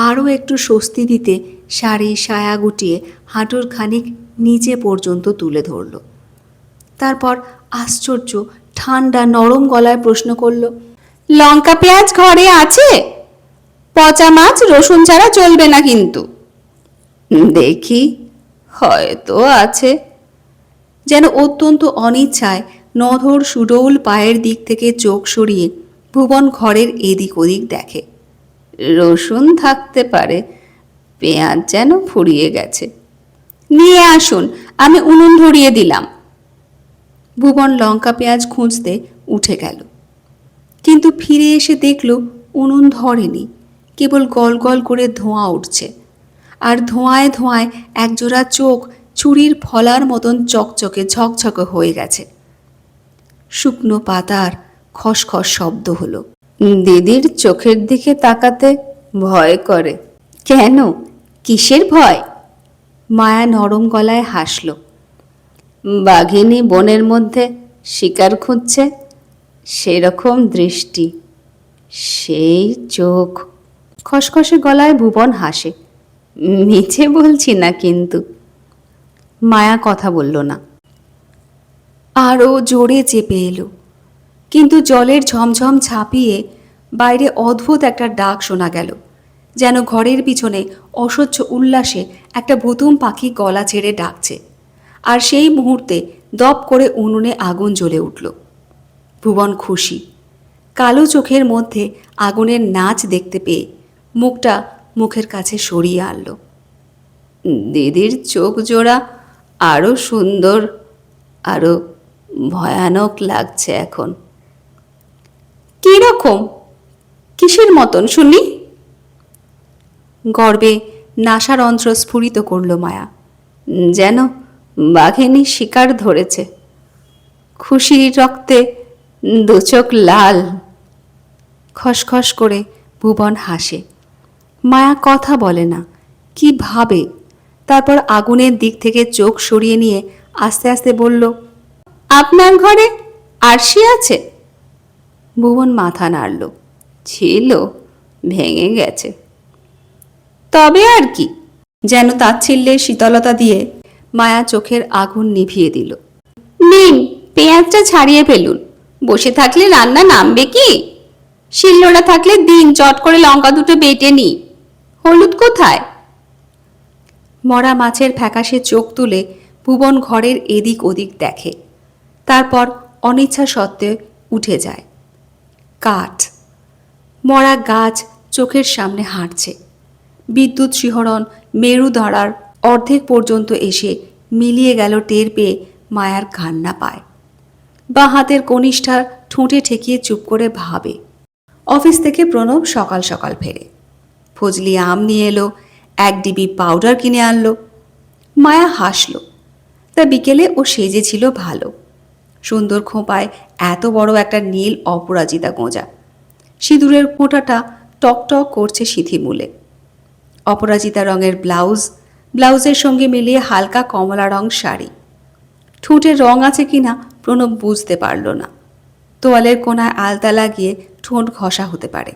আরও একটু স্বস্তি দিতে শাড়ি সায়া গুটিয়ে হাঁটুর খানিক নিচে পর্যন্ত তুলে ধরল। তারপর আশ্চর্য ঠান্ডা নরম গলায় প্রশ্ন করল, লঙ্কা পেঁয়াজ ঘরে আছে? পচা মাছ রসুন ছাড়া চলবে না কিন্তু। দেখি, হয়তো আছে। যেন অত্যন্ত অনিচ্ছায় নধর সুডৌল পায়ের দিক থেকে চোখ সরিয়ে ভুবন ঘরের এদিক ওদিক দেখে। রসুন থাকতে পারে, পেঁয়াজ যেন ফুরিয়ে গেছে। নিয়ে আসুন, আমি উনুন ধরিয়ে দিলাম। ভুবন লঙ্কা পেঁয়াজ খুঁজতে উঠে গেল, কিন্তু ফিরে এসে দেখল উনুন ধরেনি, কেবল গল গল করে ধোঁয়া উঠছে, আর ধোঁয়ায় ধোঁয়ায় একজোড়া চোখ ছুরির ফলার মতন চকচকে ঝকঝকে হয়ে গেছে। শুকনো পাতার খসখস শব্দ হলো। দিদির চোখের দিকে তাকাতে ভয় করে। কেন, কিসের ভয়? মায়া নরম গলায় হাসল। বাঘিনী বনের মধ্যে শিকার খুঁজছে, সেরকম দৃষ্টি, সেই চোখ। খসখসে গলায় ভুবন হাসে। মিছে বলছি না কিন্তু। মায়া কথা বলল না, আরও জোরে চেপে এলো, কিন্তু জলের ঝমঝম ছাপিয়ে বাইরে অদ্ভুত একটা ডাক শোনা গেল, যেন ঘরের পিছনে অসহ্য উল্লাসে একটা ভুতুম পাখি গলা ছেড়ে ডাকছে। আর সেই মুহূর্তে দপ করে উনুনে আগুন জ্বলে উঠল। ভুবন খুশি, কালো চোখের মধ্যে আগুনের নাচ দেখতে পেয়ে মুখটা মুখের কাছে সরিয়ে আনল। দিদির চোখ জোড়া আরো সুন্দর, আরো ভয়ানক লাগছে এখন। কিরকম? কিসের মতন শুনি? গর্বে নাসারন্ধ্র স্ফুরিত করল মায়া। যেন বাঘিনী শিকার ধরেছে। খুশির রক্তে দুচোখ লাল। খসখস করে ভুবন হাসে। মায়া কথা বলে না, কি ভাবে। তারপর আগুনের দিক থেকে চোখ সরিয়ে নিয়ে আস্তে আস্তে বলল, আপনার ঘরে আরশি আছে? ভুবন মাথা নাড়ল। ছিল, ভেঙে গেছে। তবে আর কি? যেন তাচ্ছিল্যে শীতলতা দিয়ে মায়া চোখের আগুন নিভিয়ে দিল। নিন, পেঁয়াজটা ছাড়িয়ে ফেলুন। বসে থাকলে রান্না নামবে কি? শিলনোড়া থাকলে দিন, চট করে লঙ্কা দুটো বেটে নি। হলুদ কোথায়? মরা মাছের ফ্যাকাশে চোখ তুলে ভুবন ঘরের এদিক ওদিক দেখে, তারপর অনিচ্ছা সত্ত্বে উঠে যায়। কাঠ, মরা গাছ চোখের সামনে হাঁটছে। বিদ্যুৎ শিহরণ মেরুদণ্ডার অর্ধেক পর্যন্ত এসে মিলিয়ে গেল টের পেয়ে মায়ার কান্না পায়। বাঁ হাতের কনিষ্ঠার ঠোঁটে ঠেকিয়ে চুপ করে ভাবে। অফিস থেকে প্রণব সকাল সকাল ফেরে। ফজলি আম নিয়ে এলো, 1 ডিবি পাউডার কিনে আনলো। মায়া হাসল। তা বিকেলে ও সেজেছিল ভালো। সুন্দর খোঁপায় এত বড় একটা নীল অপরাজিতা গোঁজা, সিঁদুরের ফোঁটাটা টকটক করছে সিঁথিমূলে। অপরাজিতা রঙের ব্লাউজ, ব্লাউজের সঙ্গে মিলিয়ে হালকা কমলা রং শাড়ি। ঠোঁটের রং আছে কিনা প্রণব বুঝতে পারল না। তোয়ালের কোনায় আলতা লাগিয়ে ঠোঁট ঘষা হতে পারে।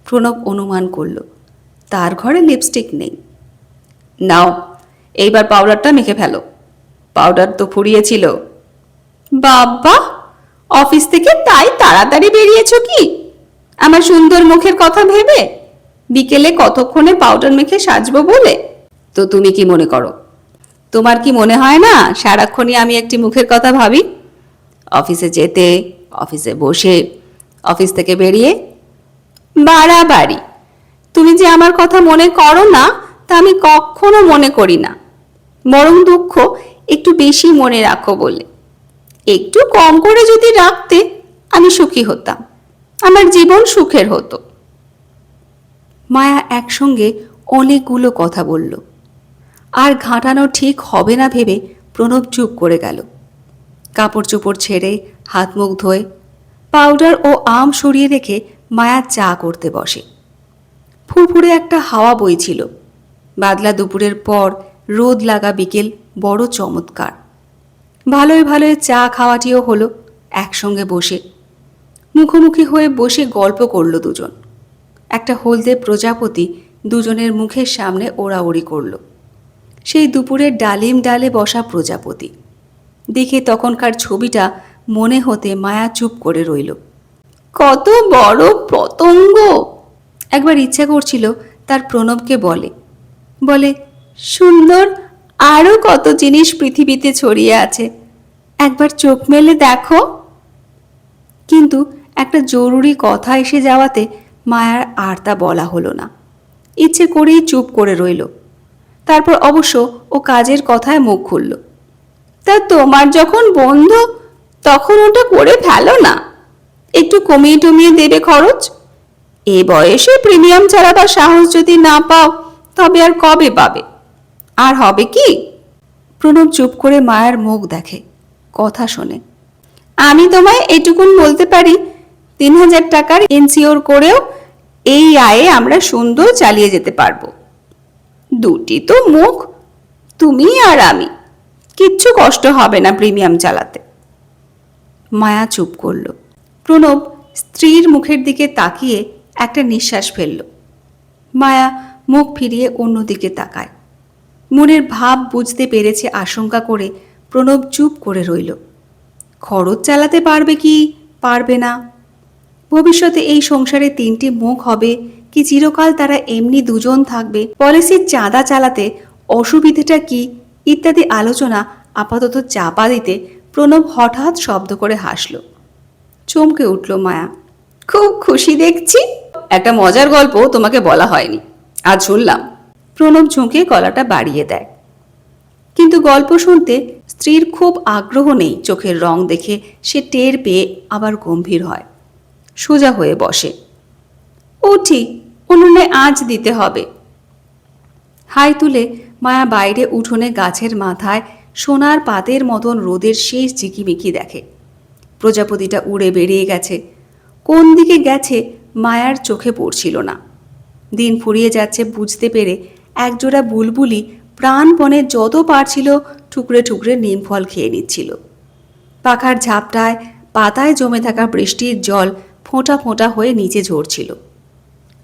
প্রণব অনুমান করল তার ঘরে লিপস্টিক নেই। নাও, এইবার পাউডারটা মেখে ফেলো। পাউডার তো ফুরিয়েছিল। বাবা, অফিস থেকে তাই তাড়াতাড়ি বেরিয়েছো কি? আমার সুন্দর মুখের কথা ভেবে? বিকেলে কতক্ষণে পাউডার মেখে সাজবো বলে? তো তুমি কি মনে করো? তোমার কি মনে হয় না সারাক্ষণই আমি একটি মুখের কথা ভাবি? অফিসে যেতে, অফিসে বসে, অফিস থেকে বেরিয়ে। বাড়াবাড়ি। তুমি যে আমার কথা মনে করো না তা আমি কখনো মনে করি না, বরং দুঃখ একটু বেশি মনে রাখো বলে। একটু কম করে যদি রাখতে আমি সুখী হতাম, আমার জীবন সুখের হতো। মায়া একসঙ্গে অনেকগুলো কথা বলল। আর ঘাঁটানো ঠিক হবে না ভেবে প্রণব চুপ করে গেল। কাপড় চোপড় ছেড়ে হাত মুখ ধোয়, পাউডার ও আম সরিয়ে রেখে মায়া চা করতে বসে। ফুরফুরে একটা হাওয়া বইছিল। বাদলা দুপুরের পর রোদ লাগা বিকেল বড় চমৎকার। ভালোই ভালোই চা খাওয়াটিও হলো একসঙ্গে বসে। মুখোমুখি হয়ে বসে গল্প করল দুজন। একটা হলদে প্রজাপতি দুজনের মুখের সামনে ওড়াওড়ি করল। সেই দুপুরের ডালিম ডালে বসা প্রজাপতি দেখে তখনকার ছবিটা মনে হতে মায়া চুপ করে রইল। কত বড় পতঙ্গ! একবার ইচ্ছা করছিল তার প্রণবকে বলে, সুন্দর আরো কত জিনিস পৃথিবীতে ছড়িয়ে আছে, একবার চোখ মেলে দেখো। কিন্তু একটা জরুরি কথা এসে যাওয়াতে মায়ার আর তা বলা হলো না। ইচ্ছে করেই চুপ করে রইল। তারপর অবশ্য ও কাজের কথায় মুখ খুলল। তা তোমার যখন বন্ধু তখন ওটা করে ফেলো না, একটু কমিয়ে টমিয়ে দেবে খরচ। এ বয়সে প্রিমিয়াম চালাবার সাহস যদি না পাও তবে আর কবে পাবে? আর হবে কি? প্রণব চুপ করে মায়ের মুখ দেখে, কথা শোনে। আমি তোমায় এটুকুন বলতে পারি, 3,000 টাকার ইনসিওর করেও এই আয়ে আমরা সুন্দর চালিয়ে যেতে পারবো। দুটি তো মুখ, তুমি আর আমি, কিচ্ছু কষ্ট হবে না প্রিমিয়াম চালাতে। মায়া চুপ করল। প্রণব স্ত্রীর মুখের দিকে তাকিয়ে একটা নিঃশ্বাস ফেলল। মায়া মুখ ফিরিয়ে অন্যদিকে তাকায়। মনের ভাব বুঝতে পেরেছে আশঙ্কা করে প্রণব চুপ করে রইল। খরচ চালাতে পারবে কি পারবে না, ভবিষ্যতে এই সংসারে 3টি মুখ হবে কি চিরকাল তারা এমনি দুজন থাকবে, পলিসির চাঁদা চালাতে অসুবিধাটা কি ইত্যাদি আলোচনা আপাতত চাপা দিতে প্রণব হঠাৎ শব্দ করে হাসল। চমকে উঠল মায়া। খুব খুশি দেখছি। একটা মজার গল্প তোমাকে বলা হয়নি, আজ শুনলাম। প্রণব ঝুঁকে গলাটা বাড়িয়ে দেয়। কিন্তু গল্প শুনতে স্ত্রীর খুব আগ্রহ নেই। চোখের রং দেখে সে টের পেয়ে আবার গম্ভীর হয়, সোজা হয়ে বসে। ও ঠিক, উনুনে আঁচ দিতে হবে। হাই তুলে মায়া বাইরে উঠোনে গাছের মাথায় সোনার পাতের মতন রোদের শেষ ঝিকিমিকি দেখে। প্রজাপতিটা উড়ে বেরিয়ে গেছে। কোন দিকে গেছে মায়ার চোখে পড়ছিল না। দিন ফুরিয়ে যাচ্ছে বুঝতে পেরে একজোড়া বুলবুলি প্রাণপণে যত পারছিল টুকরে টুকরে নিমফল খেয়ে নিচ্ছিল। পাখার ঝাপটায় পাতায় জমে থাকা বৃষ্টির জল ফোঁটা ফোঁটা হয়ে নিচে ঝরছিল।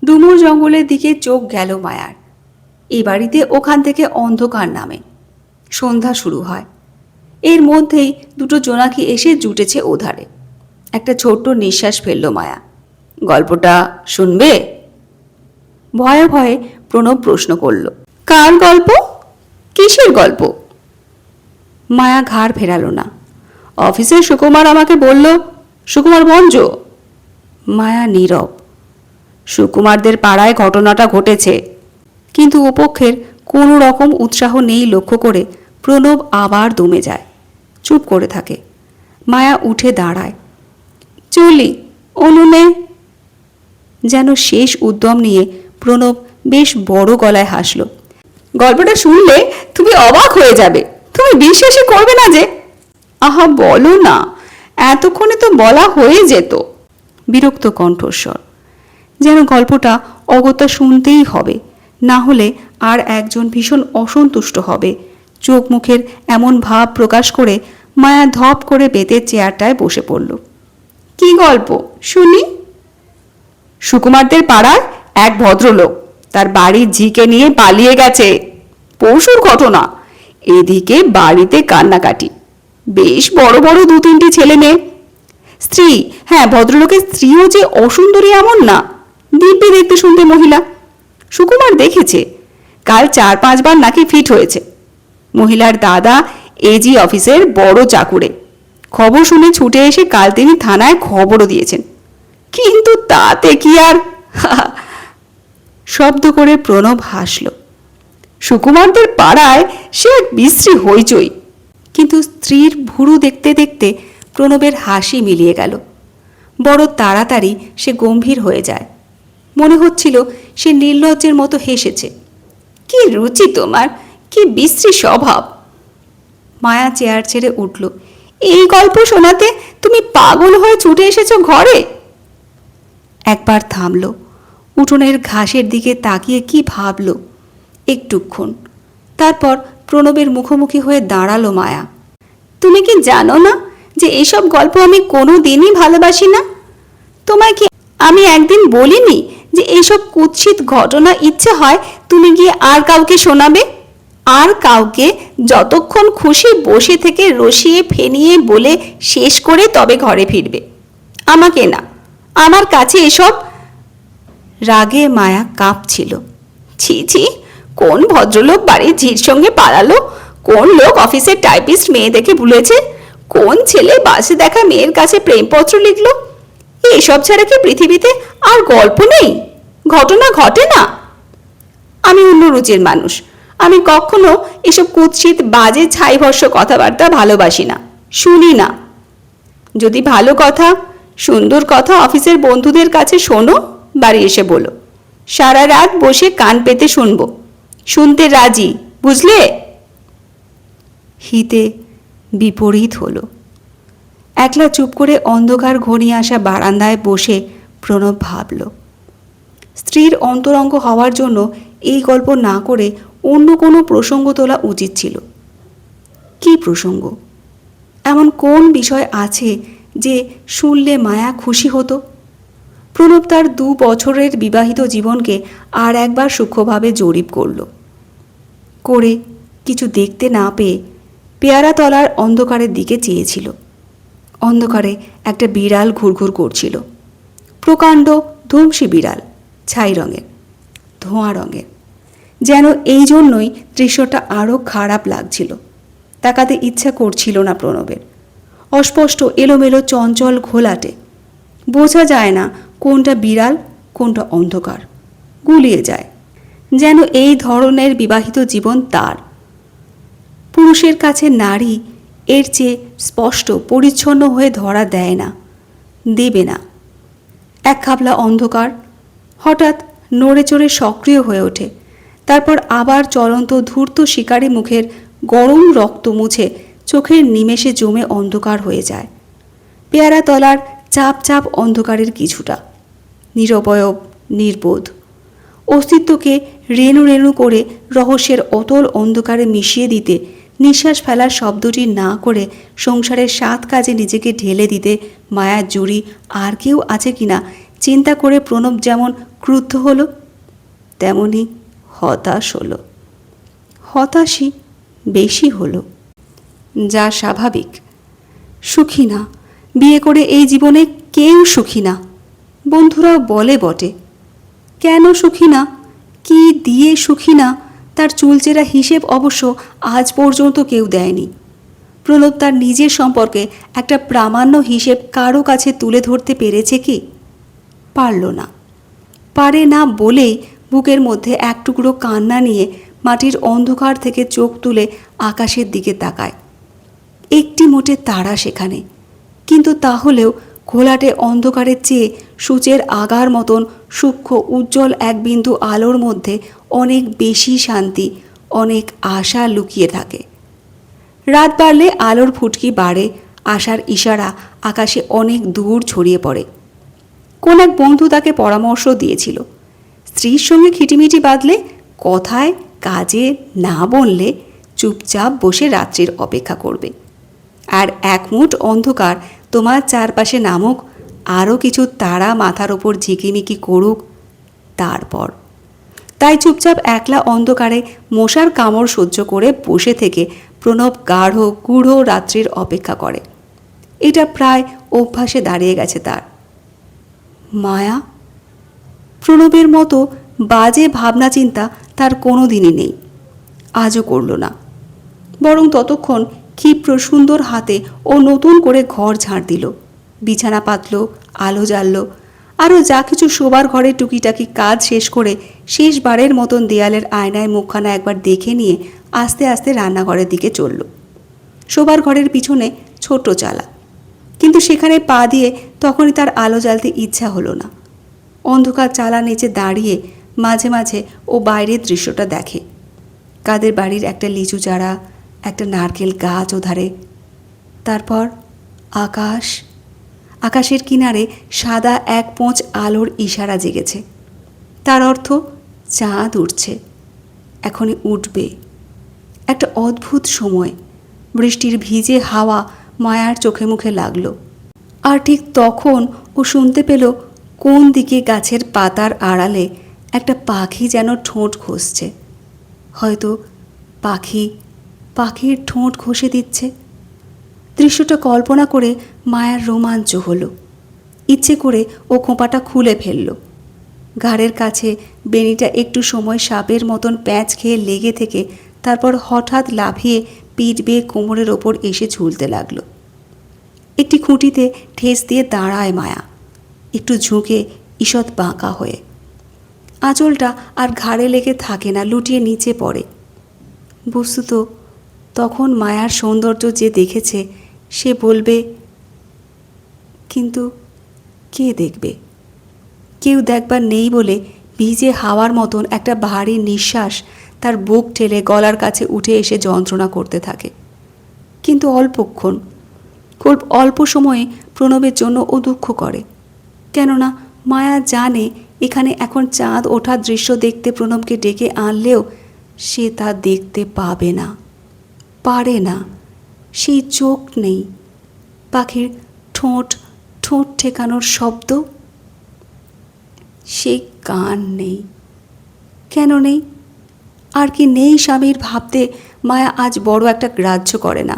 ডুমুর জঙ্গলের দিকে চোখ গেল মায়ার। এই বাড়িতে ওখান থেকে অন্ধকার নামে। সন্ধ্যা শুরু হয়। এর মধ্যেই দুটো জোনাকি এসে জুটেছে ওধারে। একটা ছোট্ট নিঃশ্বাস ফেলল মায়া। গল্পটা শুনবে? ভয়ে ভয়ে প্রণব প্রশ্ন করল। কার গল্প? কিসের গল্প? মায়া ঘাড় ফেরালো না। অফিসে সুকুমার আমাকে বলল সুকুমার ভঞ্জ। মায়া নীরব। সুকুমারদের পাড়ায় ঘটনাটা ঘটেছে। কিন্তু ওপক্ষের কোনো রকম উৎসাহ নেই লক্ষ্য করে প্রণব আবার দমে যায়, চুপ করে থাকে। মায়া উঠে দাঁড়ায়। চলি, উনুনে। যেন শেষ উদ্যম নিয়ে প্রণব বেশ বড় গলায় হাসল। গল্পটা শুনলে তুমি অবাক হয়ে যাবে, তুমি বিশ্বাসই করবে না যে। আহা বলো না, এতক্ষণে তো বলা হয়ে যেত। বিরক্ত কণ্ঠস্বর, যেন গল্পটা অগত্যা শুনতেই হবে, না হলে আর একজন ভীষণ অসন্তুষ্ট হবে। চোখ মুখের এমন ভাব প্রকাশ করে মায়া ধপ করে বেতের চেয়ারটায় বসে পড়ল। কি গল্প শুনি? সুকুমারদের পাড়ার এক ভদ্রলোক তার বাড়ির ঝিকে নিয়ে পালিয়ে গেছে। পরশুর ঘটনা। এদিকে বাড়িতে কান্নাকাটি, বেশ বড় বড় 2-3টি ছেলে মেয়ে। স্ত্রী, হ্যাঁ ভদ্রলোকের স্ত্রীও যে অসুন্দরী এমন না, দিব্যি দেখতে শুনতে মহিলা। সুকুমার দেখেছে, কাল 4-5 বার নাকি ফিট হয়েছে। মহিলার দাদা এজি অফিসের বড় চাকুরে। খবর শুনে ছুটে এসে কাল তিনি থানায় খবরও দিয়েছেন। কিন্তু তাতে কি আর শব্দ করে প্রণব হাসল। সুকুমারদের পাড়ায় সে এক বিশ্রী হইচই। কিন্তু স্ত্রীর ভুরু দেখতে দেখতে প্রণবের হাসি মিলিয়ে গেল। বড় তাড়াতাড়ি সে গম্ভীর হয়ে যায়। মনে হচ্ছিল সে নির্লজ্জের মতো হেসেছে। কি রুচি তোমার, কি বিশ্রী স্বভাব। মায়া চেয়ার ছেড়ে উঠল। এই গল্প শোনাতে তুমি পাগল হয়ে ছুটে এসেছো ঘরে? একবার থামল, উঠোনের ঘাসের দিকে তাকিয়ে কি ভাবল একটুক্ষণ। তারপর প্রণবের মুখোমুখি হয়ে দাঁড়ালো মায়া। তুমি কি জানো না যে এইসব গল্প আমি কোনো দিনই ভালোবাসি না? তোমায় কি আমি একদিন বলিনি যে এইসব কুৎসিত ঘটনা ইচ্ছে হয় তুমি গিয়ে আর কাউকে শোনাবে, আর কাউকে যতক্ষণ খুশি বসে থেকে রসিয়ে ফেনিয়ে বলে শেষ করে তবে ঘরে ফিরবে, আমাকে না। আমার কাছে এসব। রাগে মায়া কাঁপছিল। ছি ছি, কোন ভদ্রলোক বাড়ির ঝির সঙ্গে পালালো, কোন লোক অফিসের টাইপিস্ট মেয়ে দেখে ভুলেছে, কোন ছেলে বাসে দেখা মেয়ের কাছে প্রেমপত্র লিখলো। এসব ছাড়া কি পৃথিবীতে আর গল্প নেই, ঘটনা ঘটে না? আমি অন্য রুচির মানুষ। আমি কখনো এসব কুৎসিত বাজে ছাইভস্য কথাবার্তা ভালোবাসি না, শুনি না। যদি ভালো কথা, সুন্দর কথা অফিসের বন্ধুদের কাছে শোনো, বাড়ি এসে বলো। সারা রাত বসে কান পেতে শুনবো, শুনতে রাজি, বুঝলে? হিতে বিপরীত হলো। একলা চুপ করে অন্ধকার ঘনিয়ে আসা বারান্দায় বসে প্রণব ভাবল, স্ত্রীর অন্তরঙ্গ হওয়ার জন্য এই গল্প না করে অন্য কোনো প্রসঙ্গ তোলা উচিত ছিল। কি প্রসঙ্গ? এমন কোন বিষয় আছে যে শুনলে মায়া খুশি হতো? প্রণব তার 2 বছরের বিবাহিত জীবনকে আর একবার সূক্ষ্মভাবে জরিপ করে কিছু দেখতে না পেয়ে পেয়ারাতলার অন্ধকারের দিকে চেয়েছিল। অন্ধকারে একটা বিড়াল ঘুরঘুর করছিল। প্রকাণ্ড ধুমসি বিড়াল, ছাই রঙের, ধোঁয়া রঙের। যেন এই জন্যই দৃশ্যটা আরও খারাপ লাগছিল। তাকাতে ইচ্ছা করছিল না প্রণবের। অস্পষ্ট এলোমেলো চঞ্চল ঘোলাটে, বোঝা যায় না কোনটা বিড়াল কোনটা অন্ধকার, গুলিয়ে যায়। যেন এই ধরনের বিবাহিত জীবন তার। পুরুষের কাছে নারী এর চেয়ে স্পষ্ট পরিচ্ছন্ন হয়ে ধরা দেয় না, দেবে না। এক খাবলা অন্ধকার হঠাৎ নড়ে চড়ে সক্রিয় হয়ে ওঠে, তারপর আবার চলন্ত ধূর্ত শিকারী মুখের গরম রক্ত মুছে চোখের নিমেষে জমে অন্ধকার হয়ে যায়। পেয়ারাতলার চাপ চাপ অন্ধকারের কিছুটা নিরবয়ব, নির্বোধ অস্তিত্বকে রেণু রেণু করে রহস্যের অতল অন্ধকারে মিশিয়ে দিতে, নিঃশ্বাস ফেলার শব্দটি না করে সংসারের 7 কাজে নিজেকে ঢেলে দিতে মায়ার জুড়ি আর কেউ আছে কিনা চিন্তা করে প্রণব যেমন ক্রুদ্ধ হলো, তেমনি হতাশ হলো। হতাশই বেশি হলো, যা স্বাভাবিক। সুখী না, বিয়ে করে এই জীবনে কেউ সুখী না। বন্ধুরাও বলে বটে। কেন সুখী না, কি দিয়ে সুখী না, তার চুলচেরা হিসেব অবশ্য আজ পর্যন্ত কেউ দেয়নি। প্রণব তার নিজের সম্পর্কে একটা প্রামাণ্য হিসেব কারো কাছে তুলে ধরতে পেরেছে কি? পারল না। পারে না বলেই বুকের মধ্যে এক টুকরো কান্না নিয়ে মাটির অন্ধকার থেকে চোখ তুলে আকাশের দিকে তাকায়। একটি মোটে তারা সেখানে, কিন্তু তাহলেও ঘোলাটে অন্ধকারের চেয়ে সূচের আগার মতন সূক্ষ্ম উজ্জ্বল এক বিন্দু আলোর মধ্যে অনেক বেশি শান্তি, অনেক আশা লুকিয়ে থাকে। রাত বাড়লে আলোর ফুটকি বাড়ে, আশার ইশারা আকাশে অনেক দূর ছড়িয়ে পড়ে। কোন এক বন্ধু তাকে পরামর্শ দিয়েছিল, স্ত্রীর সঙ্গে খিটিমিটি বাঁধলে, কথায় কাজে না বললে চুপচাপ বসে রাত্রির অপেক্ষা করবে, আর এক মুঠ অন্ধকার তোমার চারপাশে নামুক, আরও কিছু তারা মাথার ওপর ঝিকিমিকি করুক, তারপর। তাই চুপচাপ একলা অন্ধকারে মশার কামড় সহ্য করে বসে থেকে প্রণব গাঢ় গূঢ় রাত্রির অপেক্ষা করে। এটা প্রায় অভ্যাসে দাঁড়িয়ে গেছে তার। মায়া? প্রণবের মতো বাজে ভাবনা চিন্তা তার কোনো দিনই নেই, আজও করল না। বরং ততক্ষণ ক্ষিপ্র সুন্দর হাতে ও নতুন করে ঘর ঝাড় দিল, বিছানা পাতল, আলো জ্বালল, আরও যা কিছু শোবার ঘরে টুকিটাকি কাজ শেষ করে শেষবারের মতন দেয়ালের আয়নায় মুখখানা একবার দেখে নিয়ে আস্তে আস্তে রান্নাঘরের দিকে চলল। শোবার ঘরের পিছনে ছোট চালা, কিন্তু সেখানে পা দিয়ে তখনই তার আলো জ্বালতে ইচ্ছা হলো না। অন্ধকার চালা নিচে দাঁড়িয়ে মাঝে মাঝে ও বাইরের দৃশ্যটা দেখে। কাদের বাড়ির একটা লিচু চারা, একটা নারকেল গাছ ওধারে, তারপর আকাশ, আকাশের কিনারে সাদা এক পোঁচ আলোর ইশারা জেগেছে। তার অর্থ চাঁদ উঠছে, এখনই উঠবে। একটা অদ্ভুত সময়, বৃষ্টির ভিজে হাওয়া মায়ার চোখে মুখে লাগলো। আর ঠিক তখন ও শুনতে পেল কোন দিকে গাছের পাতার আড়ালে একটা পাখি যেন ঠোঁট ঘষছে। হয়তো পাখির ঠোঁট ঘষে দিচ্ছে। দৃশ্যটা কল্পনা করে মায়ার রোমাঞ্চ হলো। ইচ্ছে করে ও খোঁপাটা খুলে ফেলল। ঘাড়ের কাছে বেনিটা একটু সময় সাপের মতন প্যাঁচ খেয়ে লেগে থেকে তারপর হঠাৎ লাফিয়ে পিঠ বেয়ে কোমরের ওপর এসে ঝুলতে লাগলো। একটি খুঁটিতে ঠেস দিয়ে দাঁড়ায় মায়া, একটু ঝুঁকে ঈষৎ বাঁকা হয়ে। আঁচলটা আর ঘাড়ে লেগে থাকে না, লুটিয়ে নিচে পড়ে। বস্তুত তখন মায়ার সৌন্দর্য যে দেখেছে সে বলবে, কিন্তু কে দেখবে? কেউ দেখবার নেই বলে ভিজে হাওয়ার মতন একটা ভারী নিঃশ্বাস তার বুক ঠেলে গলার কাছে উঠে এসে যন্ত্রণা করতে থাকে। কিন্তু অল্পক্ষণ, খুব অল্প সময়ে প্রণবের জন্য ও দুঃখ করে। কেননা মায়া জানে এখানে এখন চাঁদ ওঠার দৃশ্য দেখতে প্রণবকে ডেকে আনলেও সে তা দেখতে পাবে না, পারে না। সেই চোখ নেই, পাখির ঠোঁট ঠেকানোর শব্দ, সেই কান নেই। কেন নেই? আর কি নেই স্বামীর ভাবতে মায়া আজ বড় একটা গ্রাহ্য করে না।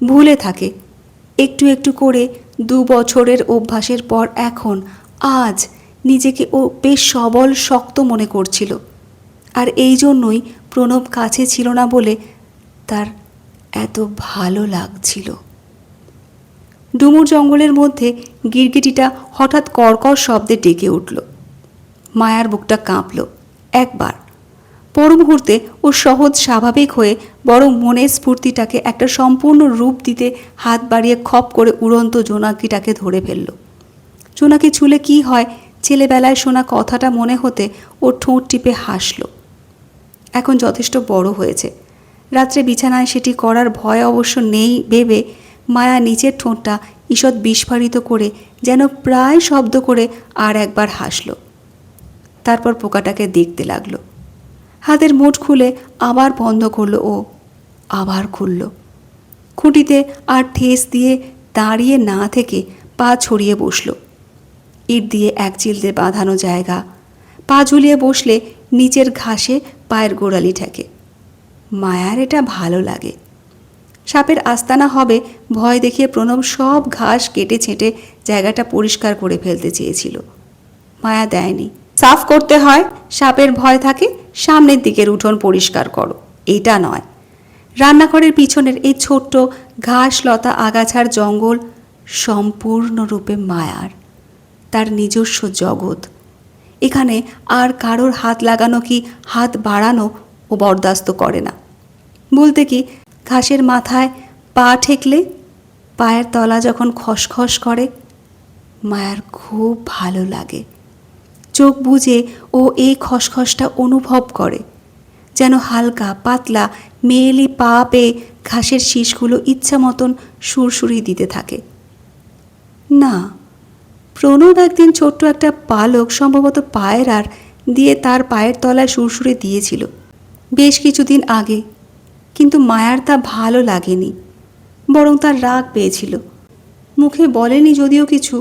ভুলে থাকে একটু একটু করে। 2 বছরের অভ্যাসের পর এখন আজ নিজেকে ও বেশ সবল শক্ত মনে করছিল। আর এই জন্যই প্রণব কাছে ছিল না বলে তার এত ভালো লাগছিল। ডুমুর জঙ্গলের মধ্যে গিরগিটিটা হঠাৎ কর্কর শব্দে ডেকে উঠল। মায়ার বুকটা কাঁপল একবার। পর মুহূর্তে ও সহজ স্বাভাবিক হয়ে বরং মনের স্ফূর্তিটাকে একটা সম্পূর্ণ রূপ দিতে হাত বাড়িয়ে খপ করে উড়ন্ত জোনাকিটাকে ধরে ফেলল। জোনাকি ছুলে কি হয় ছেলেবেলায় শোনা কথাটা মনে হতে ও ঠোঁট টিপে হাসল। এখন যথেষ্ট বড় হয়েছে, রাত্রে বিছানায় সেটি করার ভয় অবশ্য নেই ভেবে মায়া নিচের ঠোঁটটা ঈষৎ বিস্ফারিত করে যেন প্রায় শব্দ করে আর একবার হাসল। তারপর পোকাটাকে দেখতে লাগলো। হাতের মুঠ খুলে আবার বন্ধ করলো ও, আবার খুলল। খুঁটিতে আর ঠেস দিয়ে দাঁড়িয়ে না থেকে পা ছড়িয়ে বসল। ইট দিয়ে এক চিলতে বাঁধানো জায়গা, পা ঝুলিয়ে বসলে নিচের ঘাসে পায়ের গোড়ালি ঠেকে। মায়ার এটা ভালো লাগে। সাপের আস্তানা হবে ভয় দেখিয়ে প্রণব সব ঘাস কেটে ছেঁটে জায়গাটা পরিষ্কার করে ফেলতে চেয়েছিল। মায়া দেয়নি। সাফ করতে হয়, সাপের ভয় থাকে, সামনের দিকের উঠোন পরিষ্কার করো, এটা নয়। রান্নাঘরের পিছনের এই ছোট্ট ঘাস লতা আগাছার জঙ্গল সম্পূর্ণরূপে মায়ার, তার নিজস্ব জগৎ। এখানে আর কারোর হাত লাগানো কি হাত বাড়ানো ও বরদাস্ত করে না। বলতে কি, ঘাসের মাথায় পা ঠেকলে পায়ের তলা যখন খসখস করে মায়ার খুব ভালো লাগে। চোখ বুজে ও এই খসখসটা অনুভব করে, যেন হালকা পাতলা মেয়েলি পা পেয়ে ঘাসের শীষগুলো ইচ্ছা মতন সুরসুরি দিতে থাকে। না, প্রণব একদিন ছোট্ট একটা পালক সম্ভবত পায়ের আর দিয়ে তার পায়ের তলায় সুরসুরি দিয়েছিল বেশ কিছুদিন আগে, কিন্তু মায়ার তা ভালো লাগেনি, বরং তার রাগ পেয়েছিল। মুখে বলেনি যদিও কিছু,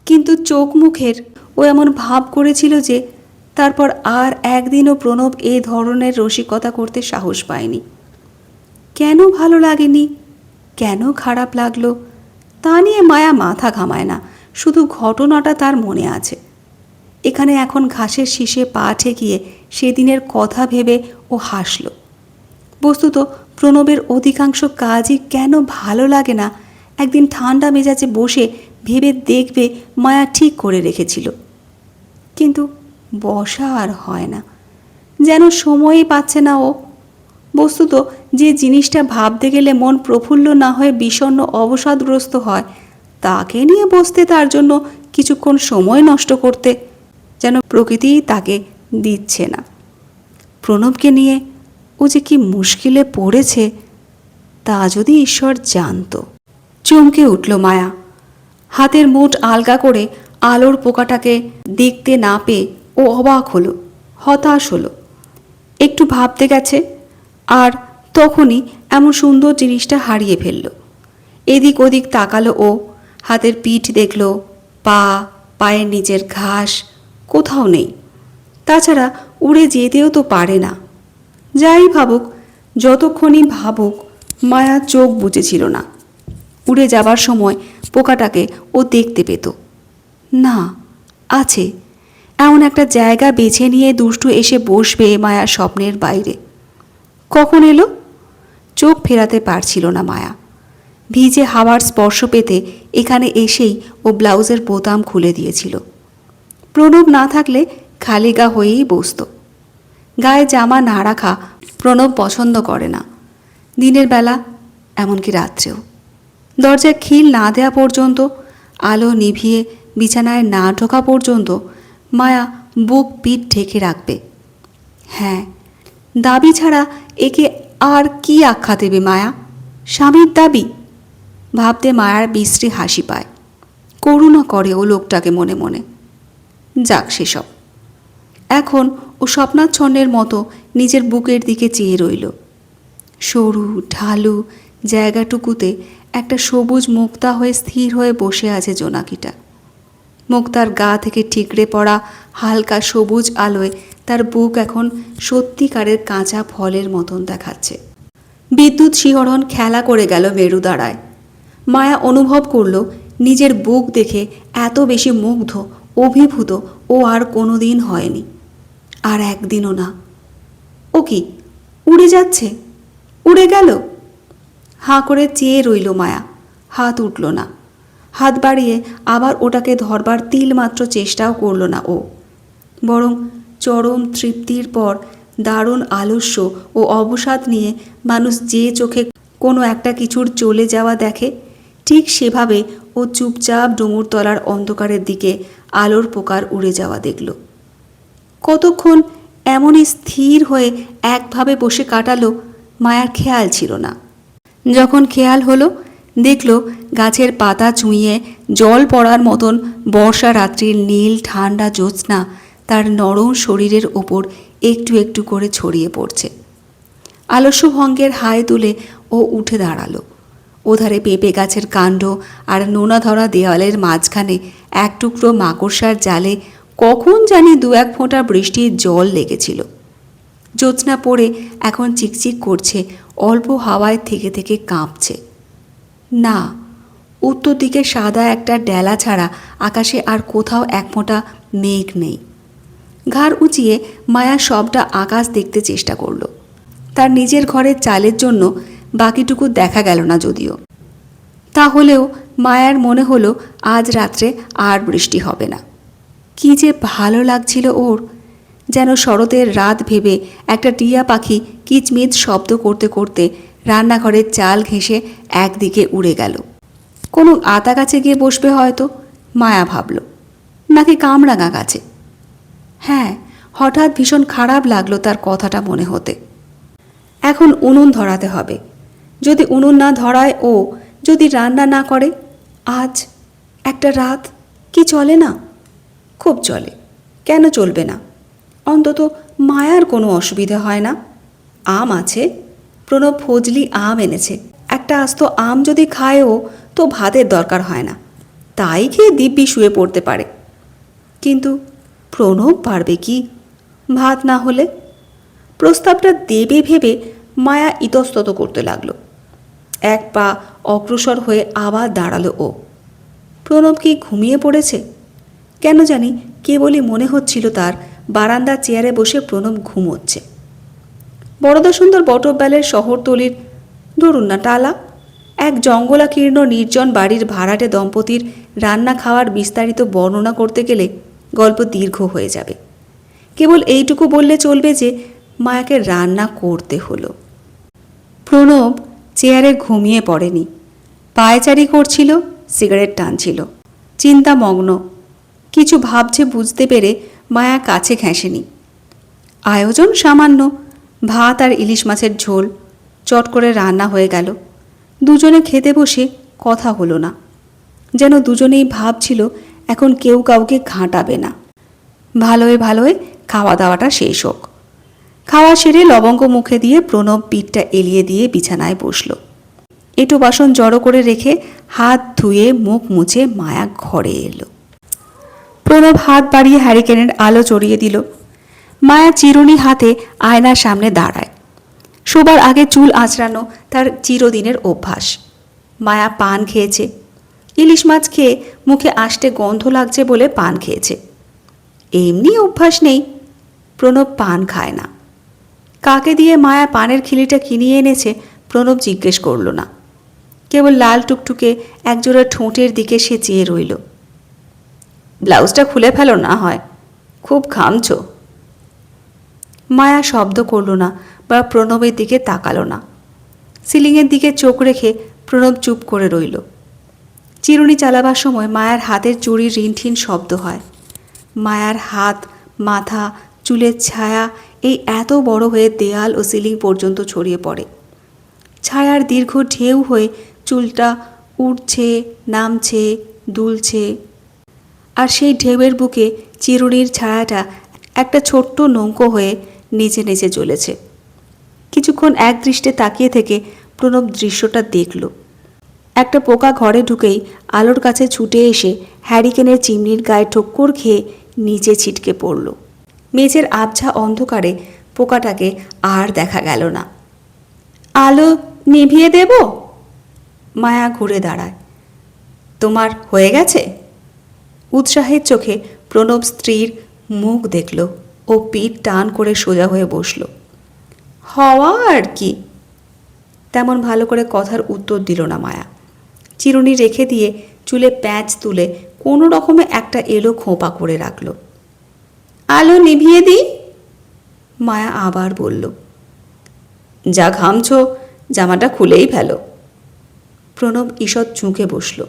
কিন্তু চোখ মুখের ও এমন ভাব করেছিল যে তারপর আর একদিনও প্রণব এ ধরনের রসিকতা করতে সাহস পায়নি। কেন ভালো লাগেনি, কেন খারাপ লাগলো তা নিয়ে মায়া মাথা ঘামায় না, শুধু ঘটনাটা তার মনে আছে। এখানে এখন ঘাসের শীষে পা ঠেকিয়ে সেদিনের কথা ভেবে ও হাসল। বস্তুত প্রণবের অধিকাংশ কাজই কেন ভালো লাগে না একদিন ঠান্ডা মেজাজে বসে ভেবে দেখবে মায়া ঠিক করে রেখেছিল। কিন্তু বসা আর হয় না, যেন সময়ই পাচ্ছে না ও। বস্তুত যে জিনিসটা ভাবতে গেলে মন প্রফুল্ল না হয়ে বিষণ্ণ অবসাদগ্রস্ত হয়, তাকে নিয়ে বসতে, তার জন্য কিছুক্ষণ সময় নষ্ট করতে যেন প্রকৃতিই তাকে দিচ্ছে না। প্রণবকে নিয়ে ও যে কি মুশকিলে পড়েছে, তা যদি ঈশ্বর জানত। চমকে উঠল মায়া। হাতের মুঠ আলগা করে আলোর পোকাটাকে দেখতে না পেয়ে ও অবাক হলো, হতাশ হলো। একটু ভাবতে গেছে, আর তখনই এমন সুন্দর জিনিসটা হারিয়ে ফেলল। এদিক ওদিক তাকালো ও, হাতের পিঠ দেখল, পা, পায়ের নিচের ঘাস কোথাও নেই। তাছাড়া উড়ে যেতেও তো পারে না। যাই ভাবুক, যতক্ষণই ভাবুক, মায়া চোখ বুজেছিল না। উড়ে যাবার সময় পোকাটাকে ও দেখতে পেত না, আছে এমন একটা জায়গা বেছে নিয়ে দুষ্টু এসে বসবে মায়ার স্বপ্নের বাইরে। কখন এলো? চোখ ফেরাতে পারছিল না মায়া। ভিজে হাওয়ার স্পর্শ পেতে এখানে এসেই ও ব্লাউজের বোতাম খুলে দিয়েছিল। প্রণব না থাকলে খালি গা হয়েই বসত। গায়ে জামা না রাখা প্রণব পছন্দ করে না, দিনের বেলা এমনকি রাত্রেও। দরজায় খিল না দেওয়া পর্যন্ত, আলো নিভিয়ে বিছানায় না ঢোকা পর্যন্ত মায়া বুক পিঠ ঢেকে রাখবে। হ্যাঁ, দাবি ছাড়া একে আর কি আখ্যা দেবে মায়া? স্বামীর দাবি? ভাবতে মায়ার বিশ্রী হাসি পায়। করুণা করে ও লোকটাকে মনে মনে। যাক সেসব। এখন ও স্বপ্নাচ্ছন্নের মতো নিজের বুকের দিকে চেয়ে রইল। সরু ঢালু জায়গাটুকুতে একটা সবুজ মুক্তা হয়ে স্থির হয়ে বসে আছে জোনাকিটা। মুক্তার গা থেকে ঠিকরে পড়া হালকা সবুজ আলোয় তার বুক এখন সত্যিকারের কাঁচা ফলের মতন দেখাচ্ছে। বিদ্যুৎ শিহরণ খেলা করে গেল মেরুদাঁড়ায়। মায়া অনুভব করল নিজের বুক দেখে এত বেশি মুগ্ধ, অভিভূত ও আর কোনো দিন হয়নি, আর একদিনও না। ও কি উড়ে যাচ্ছে? উড়ে গেল? হাঁ করে চেয়ে রইল মায়া। হাত উঠল না। হাত বাড়িয়ে আবার ওটাকে ধরবার তিলমাত্র চেষ্টাও করল না ও। বরং চরম তৃপ্তির পর দারুণ আলস্য ও অবসাদ নিয়ে মানুষ যে চোখে কোনো একটা কিছুর চলে যাওয়া দেখে, ঠিক সেভাবে ও চুপচাপ ডুমুরতলার অন্ধকারের দিকে আলোর পোকার উড়ে যাওয়া দেখল। কতক্ষণ এমনই স্থির হয়ে একভাবে বসে কাটালো মায়ার খেয়াল ছিল না। যখন খেয়াল হলো, দেখল গাছের পাতা চুঁইয়ে জল পড়ার মতন বর্ষা রাত্রির নীল ঠান্ডা জ্যোৎস্না তার নরম শরীরের ওপর একটু একটু করে ছড়িয়ে পড়ছে। আলস্যভঙ্গের হায় তুলে ও উঠে দাঁড়ালো। ওধারে পেঁপে গাছের কাণ্ড আর নোনা ধরা দেওয়ালের মাঝখানে এক টুকরো মাকড়সার জালে কখন জানি দু এক ফোঁটা বৃষ্টির জল লেগেছিল। জ্যোৎস্না পড়ে এখন চিকচিক করছে, অল্প হাওয়ায় থেকে থেকে কাঁপছে। না, উত্তর দিকে সাদা একটা ডেলা ছাড়া আকাশে আর কোথাও এক ফোঁটা মেঘ নেই। ঘাড় উঁচিয়ে মায়া সবটা আকাশ দেখতে চেষ্টা করল। তার নিজের ঘরের চালের জন্য বাকিটুকু দেখা গেল না যদিও। তাহলেও মায়ার মনে হলো আজ রাত্রে আর বৃষ্টি হবে না। কি যে ভালো লাগছিল ওর, যেন শরতের রাত ভেবে একটা টিয়া পাখি কিচমিচ শব্দ করতে করতে রান্নাঘরের চাল ঘেঁষে একদিকে উড়ে গেল। কোনো আতা গাছে গিয়ে বসবে হয়তো, মায়া ভাবল, নাকি কামরাঙা গাছে। হ্যাঁ, হঠাৎ ভীষণ খারাপ লাগলো তার কথাটা মনে হতে। এখন উনুন ধরাতে হবে। যদি উনুন না ধরায় ও, যদি রান্না না করে, আজ একটা রাত কি চলে না? খুব চলে, কেন চলবে না? অন্তত মায়ার কোনো অসুবিধা হয় না। আম আছে, প্রণব ফজলি আম এনেছে। একটা আস্ত আম যদি খায়ও তো ভাতের দরকার হয় না, তাই খেয়ে দিব্যি শুয়ে পড়তে পারে। কিন্তু প্রণব পারবে কি ভাত না হলে? প্রস্তাবটা দেবে ভেবে মায়া ইতস্তত করতে লাগলো। এক পা অগ্রসর হয়ে আবার দাঁড়ালো ও। প্রণব কি ঘুমিয়ে পড়েছে? কেন জানি কেবলই মনে হচ্ছিল তার বারান্দার চেয়ারে বসে প্রণব ঘুমোচ্ছে। বরদা সুন্দর বটব্যালের শহরতলির, ধরুন না টালা, এক জঙ্গলাকীর্ণ নির্জন বাড়ির ভাড়াটে দম্পতির রান্না খাওয়ার বিস্তারিত বর্ণনা করতে গেলে গল্প দীর্ঘ হয়ে যাবে। কেবল এইটুকু বললে চলবে যে মায়াকে রান্না করতে হলো। প্রণব চেয়ারে ঘুমিয়ে পড়েনি, পায়চারি করছিল, সিগারেট টানছিল, চিন্তামগ্ন। কিছু ভাবছে বুঝতে পেরে মায়া কাছে ঘেঁষেনি। আয়োজন সামান্য, ভাত আর ইলিশ মাছের ঝোল চট করে রান্না হয়ে গেল। দুজনে খেতে বসে কথা হলো না, যেন দুজনেই ভাবছিল এখন কেউ কাউকে ঘাঁটাবে না। ভালোয় ভালোয় খাওয়া দাওয়াটা শেষ হোক। খাওয়া সেরে লবঙ্গ মুখে দিয়ে প্রণব পিঠটা এলিয়ে দিয়ে বিছানায় বসল। এঁটো বাসন জড়ো করে রেখে হাত ধুয়ে মুখ মুছে মায়া ঘরে এলো। প্রণব হাত বাড়িয়ে হ্যারিকেনের আলো চড়িয়ে দিল। মায়া চিরুনি হাতে আয়নার সামনে দাঁড়ায়। শোবার আগে চুল আঁচড়ানো তার চিরদিনের অভ্যাস। মায়া পান খেয়েছে, ইলিশ মাছ খেয়ে মুখে আষ্টে গন্ধ লাগছে বলে পান খেয়েছে। এমনি অভ্যাস নেই, প্রণব পান খায় না। কাকে দিয়ে মায়া পানের খিলিটা কিনিয়ে এনেছে প্রণব জিজ্ঞেস করল না। কেবল লাল টুকটুকে একজোড়া ঠোঁটের দিকে সে চেয়ে রইল। ব্লাউজটা খুলে ফেলো না হয়, খুব ঘামছো। মায়া শব্দ করল না বা প্রণবের দিকে তাকালো না। সিলিংয়ের দিকে চোখ রেখে প্রণব চুপ করে রইল। চিরুনি চালাবার সময় মায়ার হাতের চুড়ির রিনঠিন শব্দ হয়। মায়ার হাত, মাথা, চুলের ছায়া এই এত বড় হয়ে দেয়াল ও সিলিং পর্যন্ত ছড়িয়ে পড়ে। ছায়ার দীর্ঘ ঢেউ হয়ে চুলটা উঠছে, নামছে, দুলছে। আর সেই ঢেউয়ের বুকে চিরুনির ছায়াটা একটা ছোট্ট নৌকো হয়ে নিচে নিচে চলেছে। কিছুক্ষণ এক দৃষ্টে তাকিয়ে থেকে প্রণব দৃশ্যটা দেখল। একটা পোকা ঘরে ঢুকেই আলোর কাছে ছুটে এসে হ্যারিকেনের চিমনির গায়ে ঠোক্কর খেয়ে নিচে ছিটকে পড়ল। মেঝের আবছা অন্ধকারে পোকাটাকে আর দেখা গেল না। আলো নিভিয়ে দেব? মায়া ঘুরে দাঁড়ায়। তোমার হয়ে গেছে? উৎসাহের চোখে প্রণব স্ত্রীর মুখ দেখল ও পিঠ টান করে সোজা হয়ে বসল। হওয়া আর কি। তেমন ভালো করে কথার উত্তর দিল না মায়া। চিরুনি রেখে দিয়ে চুলে প্যাঁচ তুলে কোনো রকমে একটা এলো খোঁপা করে রাখল। আলো নিভিয়ে দিই? মায়া আবার বলল। যা ঘামছো জামাটা খুলেই ফেলো। প্রণব ঈষৎ ঝুঁকে বসল।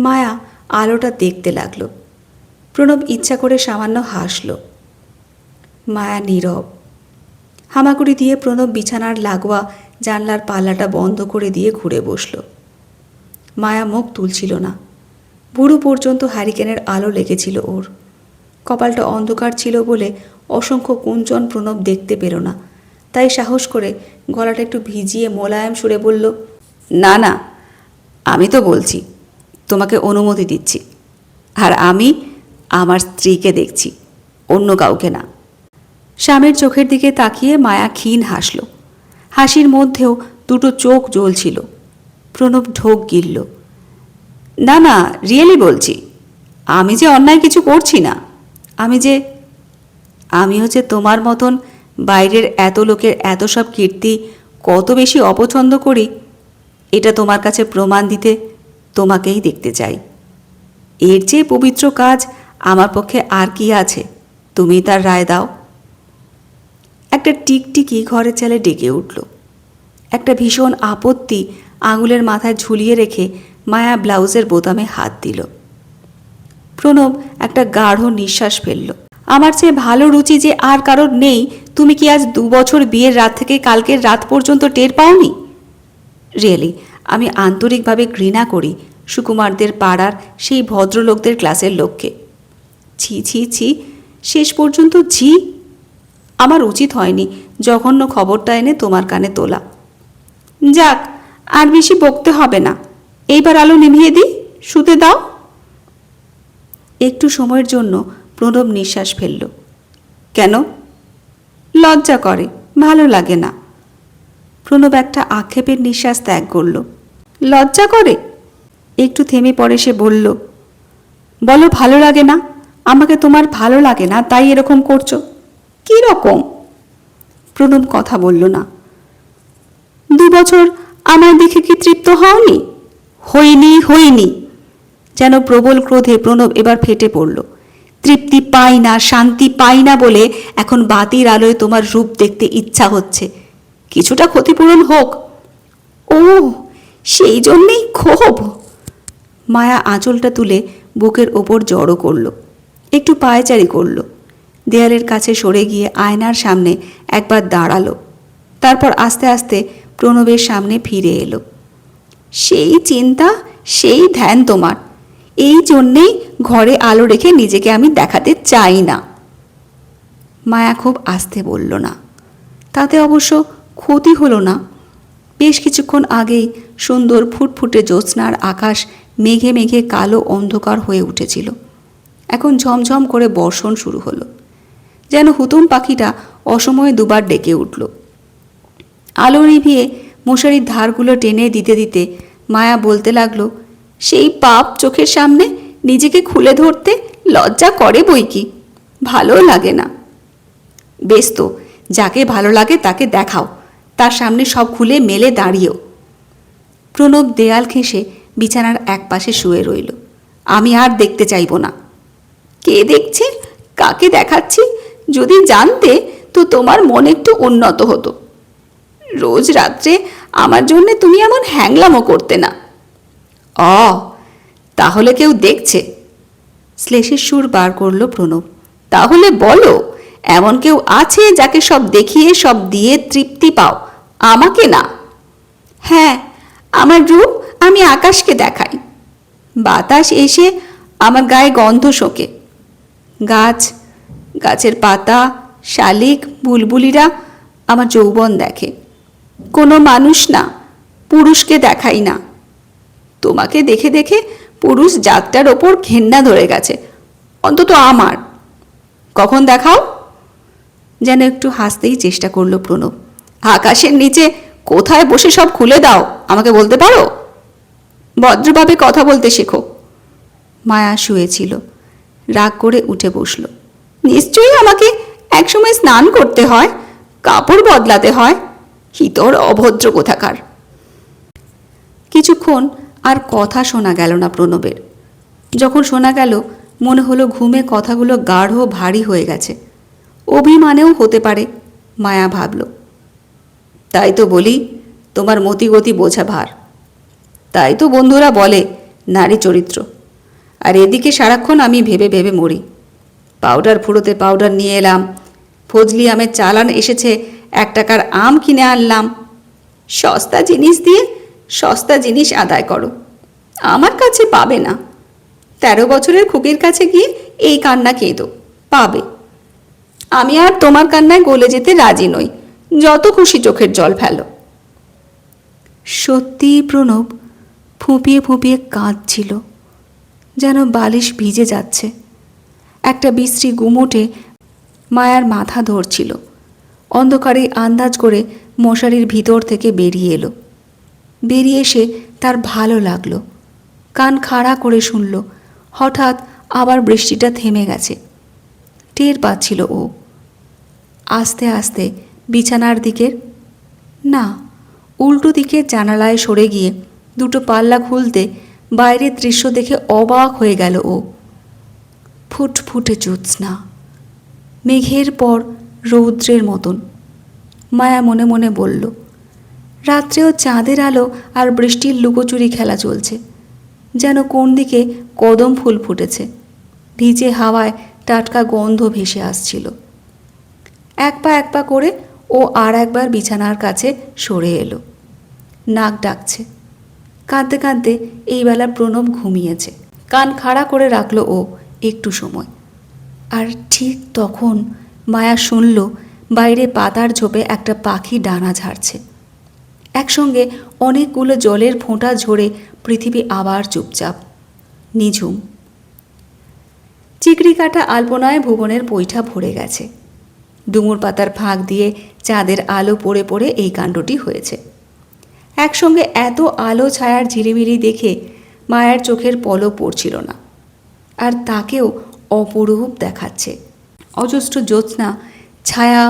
মায়া আলোটা দেখতে লাগল। প্রণব ইচ্ছা করে সামান্য হাসল। মায়া নীরব। হামাগুড়ি দিয়ে প্রণব বিছানার লাগোয়া জানলার পাল্লাটা বন্ধ করে দিয়ে ঘুরে বসল। মায়া মুখ তুলছিল না। ভুরু পর্যন্ত হ্যারিকেনের আলো লেগেছিল ওর। কপালটা অন্ধকার ছিল বলে অসংখ্য কুঞ্চন প্রণব দেখতে পেল না। তাই সাহস করে গলাটা একটু ভিজিয়ে মোলায়েম সুরে বলল, না না, আমি তো বলছি, তোমাকে অনুমতি দিচ্ছি। আর আমি আমার স্ত্রীকে দেখছি, অন্য কাউকে না। স্বামীর চোখের দিকে তাকিয়ে মায়া ক্ষীণ হাসল। হাসির মধ্যেও দুটো চোখ জ্বলছিল। প্রণব ঢোক গিলল। না না, রিয়েলি বলছি, আমি যে অন্যায় কিছু করছি না। আমি হচ্ছে তোমার মতন বাইরের এত লোকের এত সব কীর্তি কত বেশি অপছন্দ করি, এটা তোমার কাছে প্রমাণ দিতে তোমাকেই দেখতে চাই। এর চেয়ে পবিত্র কাজ আমার পক্ষে আর কি আছে? তুমি তার রায় দাও। একটা টিকটিকি ঘরের চালে ডেকে উঠল। একটা ভীষণ আপত্তি আঙুলের মাথায় ঝুলিয়ে রেখে মায়া ব্লাউজের বোতামে হাত দিল। প্রণব একটা গাঢ় নিঃশ্বাস ফেলল। আমার চেয়ে ভালো রুচি যে আর কারোর নেই, তুমি কি আজ 2 বছর বিয়ের রাত থেকে কালকের রাত পর্যন্ত টের পাওনি? রিয়েলি আমি আন্তরিকভাবে ঘৃণা করি সুকুমারদের পাড়ার সেই ভদ্রলোকদের ক্লাসের লোককে। ছি ছি ছি, শেষ পর্যন্ত ছি। আমার উচিত হয়নি জঘন্য খবরটা এনে তোমার কানে তোলা। যাক, আর বেশি বকতে হবে না। এইবার আলো নিভিয়ে দিই, শুতে দাও। একটু সময়ের জন্য প্রণব নিঃশ্বাস ফেলল। কেন? লজ্জা করে, ভালো লাগে না। প্রণব একটা আক্ষেপের নিঃশ্বাস ত্যাগ করল। লজ্জা করে? একটু থেমে পড়ে সে বলল, বলো ভালো লাগে না? আমাকে তোমার ভালো লাগে না তাই এরকম করছো? কি রকম? প্রণব কথা বলল না। 2 বছর আমার দেখে কি তৃপ্ত হওনি? হইনি। যেন প্রবল ক্রোধে প্রণব এবার ফেটে পড়ল। তৃপ্তি পাই না, শান্তি পাই না বলে এখন বাতির আলোয় তোমার রূপ দেখতে ইচ্ছা হচ্ছে। কিছুটা ক্ষতিপূরণ হোক। ও, সেই জন্যেই ক্ষোভ। মায়া আঁচলটা তুলে বুকের ওপর জড়ো করল, একটু পায়চারি করল, দেয়ালের কাছে সরে গিয়ে আয়নার সামনে একবার দাঁড়ালো, তারপর আস্তে আস্তে প্রণবের সামনে ফিরে এলো। সেই চিন্তা, সেই ধ্যান তোমার, এই জন্যেই ঘরে আলো রেখে নিজেকে আমি দেখাতে চাই না। মায়া খুব আস্তে বলল না, তাতে অবশ্য ক্ষতি হলো না। বেশ কিছুক্ষণ আগেই সুন্দর ফুটফুটে জ্যোৎস্নার আকাশ মেঘে মেঘে কালো অন্ধকার হয়ে উঠেছিল। এখন ঝমঝম করে বর্ষণ শুরু হলো, যেন হুতুম পাখিটা অসময়ে দুবার ডেকে উঠল। আলো নিভিয়ে মশারির ধারগুলো টেনে দিতে দিতে মায়া বলতে লাগলো, সেই পাপ চোখের সামনে নিজেকে খুলে ধরতে লজ্জা করে বই কি, ভালো লাগে না। বেশ তো, যাকে ভালো লাগে তাকে দেখাও, তার সামনে সব খুলে মেলে দাঁড়িয়েও। প্রণব দেয়াল ঘেঁষে বিছানার এক পাশে শুয়ে রইল। আমি আর দেখতে চাইব না। কে দেখছে, কাকে দেখাচ্ছি, যদি জানতে তো তোমার মন একটু উন্নত হতো। রোজ রাত্রে আমার জন্যে তুমি এমন হ্যাংলামো করতে না। তাহলে কেউ দেখছে? শ্লেষের সুর বার করল প্রণব। তাহলে বলো, এমন কেউ আছে যাকে সব দেখিয়ে সব দিয়ে তৃপ্তি পাও, আমাকে না? হ্যাঁ, আমার রূপ আমি আকাশকে দেখাই। বাতাস এসে আমার গায়ে গন্ধ শোকে। গাছ, গাছের পাতা, শালিক, বুলবুলিরা আমার যৌবন দেখে। কোনো মানুষ না, পুরুষকে দেখাই না। তোমাকে দেখে দেখে পুরুষ জাতটার ওপর ঘেন্না ধরে গেছে, অন্তত আমার। কখন দেখাও? যেন একটু হাসতেই চেষ্টা করলো প্রণব। আকাশের নিচে কোথায় বসে সব খুলে দাও, আমাকে বলতে পারো? ভদ্রভাবে কথা বলতে শেখো। মায়া শুয়েছিল, রাগ করে উঠে বসল। নিশ্চয়ই আমাকে একসময় স্নান করতে হয়, কাপড় বদলাতে হয়, হিতর অভদ্র কোথাকার। কিছুক্ষণ আর কথা শোনা গেল না প্রণবের। যখন শোনা গেল মনে হলো ঘুমে কথাগুলো গাঢ় ভারী হয়ে গেছে। অভিমানেও হতে পারে, মায়া ভাবল। তাই তো বলি, তোমার মতিগতি বোঝা ভার। তাই তো বন্ধুরা বলে নারী চরিত্র। আর এদিকে সারাক্ষণ আমি ভেবে ভেবে মরি। পাউডার ফুরোতে পাউডার নিয়ে এলাম, ফজলি আমের চালান এসেছে, 1 টাকার আম কিনে আনলাম। সস্তা জিনিস দিয়ে সস্তা জিনিস আদায় করো, আমার কাছে পাবে না। 13 বছরের খুকির কাছে গিয়ে এই কান্না কেঁদো, পাবে। আমি আর তোমার কান্নায় গলে যেতে রাজি নই, যত খুশি চোখের জল ফেলো। সত্যি প্রণব ফুঁপিয়ে ফুঁপিয়ে কাঁদছিল, যেন বালিশ ভিজে যাচ্ছে। একটা বিশ্রী গুমোটে মায়ার মাথা ধরছিল। অন্ধকারে আন্দাজ করে মশারির ভিতর থেকে বেরিয়ে এলো। বেরিয়ে এসে তার ভালো লাগলো। কান খাড়া করে শুনল, হঠাৎ আবার বৃষ্টিটা থেমে গেছে। টের পাচ্ছিল ও। আস্তে আস্তে বিছানার দিকের না, উল্টো দিকে জানালায় সরে গিয়ে দুটো পাল্লা খুলতে বাইরের দৃশ্য দেখে অবাক হয়ে গেল ও। ফুটফুটে জ্যোৎস্না, মেঘের পর রৌদ্রের মতন। মায়া মনে মনে বলল, রাত্রেও চাঁদের আলো আর বৃষ্টির লুকোচুরি খেলা চলছে। যেন কোন দিকে কদম ফুল ফুটেছে, ভিজে হাওয়ায় টাটকা গন্ধ ভেসে আসছিল। এক পা করে ও আর একবার বিছানার কাছে সরে এলো। নাক ডাকছে। কাঁদতে কাঁদতে এই বেলা প্রণব ঘুমিয়েছে। কান খাড়া করে রাখলো ও একটু সময়। আর ঠিক তখন মায়া শুনল বাইরে পাতার ঝোপে একটা পাখি ডানা ঝাড়ছে। একসঙ্গে অনেকগুলো জলের ফোঁটা ঝরে পৃথিবী আবার চুপচাপ, নিঝুম। চিকড়ি কাটা আলপনায় ভুবনের পৈঠা ভরে গেছে। ডুমুর পাতার ফাঁক দিয়ে চাঁদের আলো পড়ে পড়ে এই কাণ্ডটি হয়েছে। একসঙ্গে এত আলো ছায়ার ঝিলিমিলি দেখে মায়ার চোখের পলক পড়ছিল না, আর তাকেও অপরূপ দেখাচ্ছে। অজস্র জ্যোৎস্না ছায়া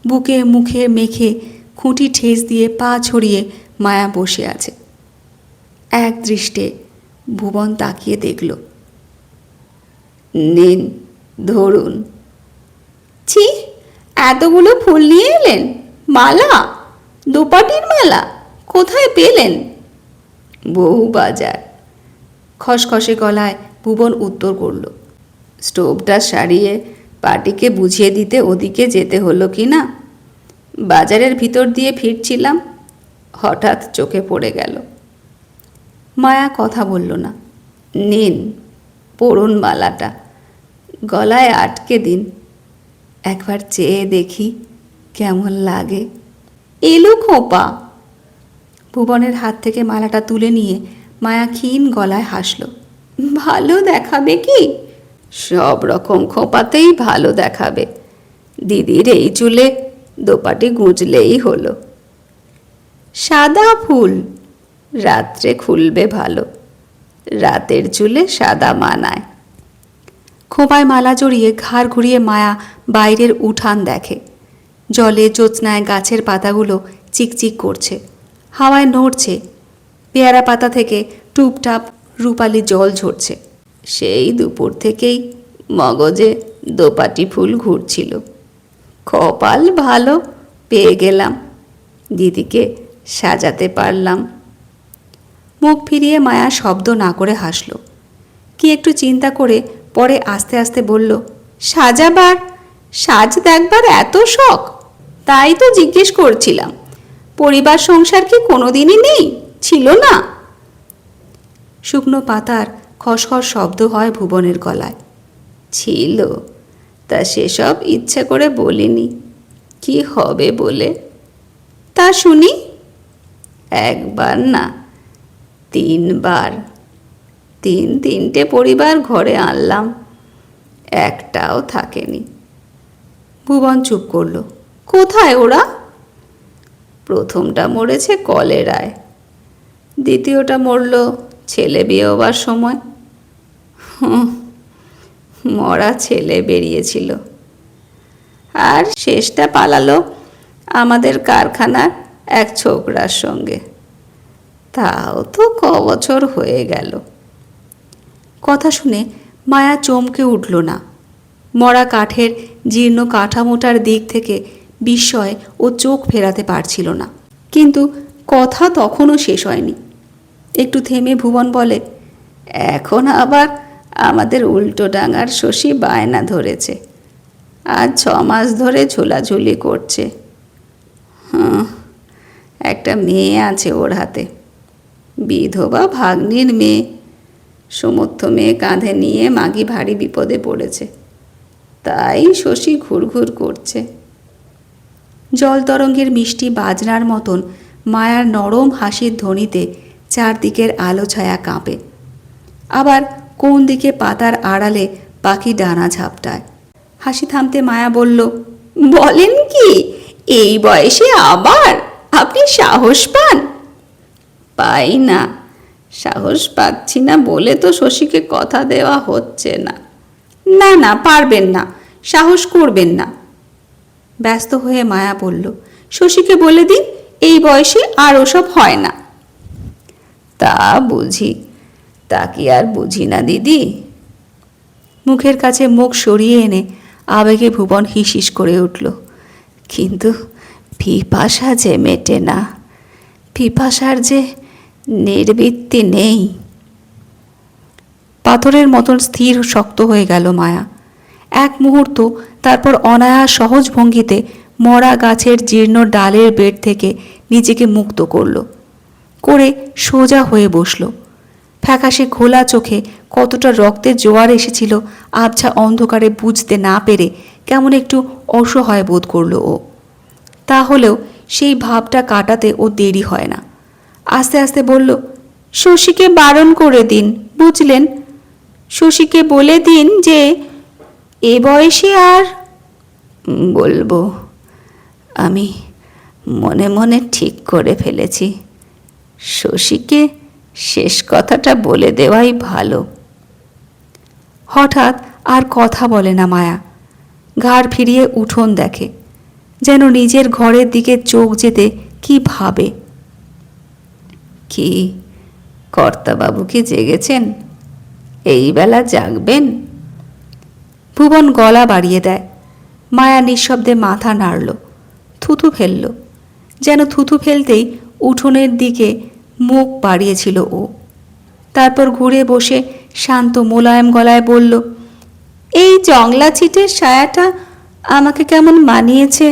বুকে মুখে মেখে খুঁটি ঠেস দিয়ে পা ছড়িয়ে মায়া বসে আছে। এক দৃষ্টে ভুবন তাকিয়ে দেখল। নিন, ধরুন। ছি, এতগুলো ফুল নিয়ে এলেন? মালা? দোপাটির মালা? কোথায় পেলেন? বহু বাজার। খসখসে গলায় ভুবন উত্তর করল। স্টোভটা সারিয়ে পার্টিকে বুঝিয়ে দিতে ওদিকে যেতে হলো কি না। বাজারের ভিতর দিয়ে ফিরছিলাম, হঠাৎ চোখে পড়ে গেল। মায়া কথা বলল না। নিন, পরুন মালাটা, গলায় আটকে দিন, একবার চেয়ে দেখি কেমন লাগে। এলো খোপা। ভুবনের হাত থেকে মালাটা তুলে নিয়ে মায়া ক্ষীণ গলায় হাসল। ভালো দেখাবে কি? সব রকম খোপাতেই ভালো দেখাবে। দিদির এই চুলে দোপাটি গুঁজলেই হলো। সাদা ফুল, রাত্রে খুলবে ভালো, রাতের চুলে সাদা মানায়। খোঁপায় মালা জড়িয়ে ঘাড় ঘুরিয়ে মায়া বাইরের উঠান দেখে। জলে জ্যোৎস্নায় গাছের পাতাগুলো চিকচিক করছে, হাওয়ায় নড়ছে। পেয়ারা পাতা থেকে টুপটাপ রূপালি জল ঝরছে। সেই দুপুর থেকেই মগজে দোপাটি ফুল ঘুরছিল। কপাল ভালো, পেয়ে গেলাম, দিদিকে সাজাতে পারলাম। মুখ ফিরিয়ে মায়া শব্দ না করে হাসল। কি একটু চিন্তা করে পরে আস্তে আস্তে বলল, সাজাবার, সাজ দেখবার এত শখ? তাই তো জিজ্ঞেস করছিলাম, পরিবার সংসার কি কোনোদিনই নেই, ছিল না? শুকনো পাতার খসখস শব্দ হয় ভুবনের গলায়। ছিল, তা সেসব ইচ্ছে করে বলিনি, কি হবে বলে। তা শুনি। একবার না, 3 বার। 3টে পরিবার ঘরে আনলাম, একটাও থাকেনি। ভুবন চুপ করল। কোথায় ওরা? প্রথমটা মরেছে কলেরায়, দ্বিতীয়টা মরল ছেলে বিয়ে হবার সময়। মরা ছেলে বেরিয়েছিল, আর শেষটা পালালো আমাদের কারখানার এক ছোকরার সঙ্গে। তাও তো বছর হয়ে গেল। কথা শুনে মায়া চমকে উঠল না। মরা কাঠের জীর্ণ কাঠামোটার দিক থেকে বিস্ময় ও চোখ ফেরাতে পারছিল না। কিন্তু কথা তখনও শেষ হয়নি। একটু থেমে ভুবন বলে, এখন আবার আমাদের উল্টোডাঙার শশী বায়না ধরেছে, আজ 6 মাস ধরে ঝোলাঝুলি করছে। একটা মেয়ে আছে ওর হাতে, বিধবা ভাগ্নির মেয়ে। সমর্থ মেয়ে কাঁধে নিয়ে মাগি ভারী বিপদে পড়েছে, তাই শশী ঘুরঘুর করছে। জল তরঙ্গের মিষ্টি বাজনার মতন মায়ার নরম হাসির ধ্বনিতে চারদিকের আলো ছায়া কাঁপে। আবার কোন দিকে পাতার আড়ালে পাখি ডানা ঝাপটায়। হাসি থামতে মায়া বলল, বলেন কি, এই বয়সে আবার আপনি সাহস পান? পাই না, সাহস পাচ্ছি না বলে তো শশীকে কথা দেওয়া হচ্ছে না। না না, পারবেন না, সাহস করবেন না। ব্যস্ত হয়ে মায়া বলল, শশীকে বলে দিন এই বয়সে আর ওসব হয় না। তা বুঝি, তা কি আর বুঝি না দিদি? মুখের কাছে মুখ সরিয়ে এনে আবেগে ভুবন হিসহিস করে উঠল। কিন্তু পিপাসা যে মেটে না, পিপাসার যে নির্বৃত্তি নেই। পাথরের মতন স্থির শক্ত হয়ে গেল মায়া। এক মুহূর্ত, তারপর অনায়াস সহজ ভঙ্গিতে মরা গাছের জীর্ণ ডালের বেড থেকে নিজেকে মুক্ত করল, করে সোজা হয়ে বসল। ফ্যাকাশে খোলা চোখে কতটা রক্তের জোয়ার এসেছিল আবছা অন্ধকারে বুঝতে না পেরে কেমন একটু অসহায় বোধ করল ও। তাহলেও সেই ভাবটা কাটাতে ও দেরি হয় না। আস্তে আস্তে বলল, শশীকে বারণ করে দিন, বুঝলেন? শশীকে বলে দিন যে এ বয়সে আর। বলবো, আমি মনে মনে ঠিক করে ফেলেছি, শশীকে শেষ কথাটা বলে দেওয়াই ভালো। হঠাৎ আর কথা বলে না মায়া। ঘাড় ফিরিয়ে উঠোন দেখে, যেন নিজের ঘরের দিকে চোখ যেতে কি ভাবে। কি কর্তাবাবু কি জেগেছেন? এই বেলা জাগবেন? ভুবন গলা বাড়িয়ে দেয়। মায়া নিঃশব্দে মাথা নাড়ল, থুথু ফেলল। যেন থুথু ফেলতেই উঠোনের দিকে মুখ বাড়িয়েছিল ও। তারপর ঘুরে বসে শান্ত মোলায়েম গলায় বলল, এই জংলা ছিটের সায়াটা আমাকে কেমন মানিয়েছে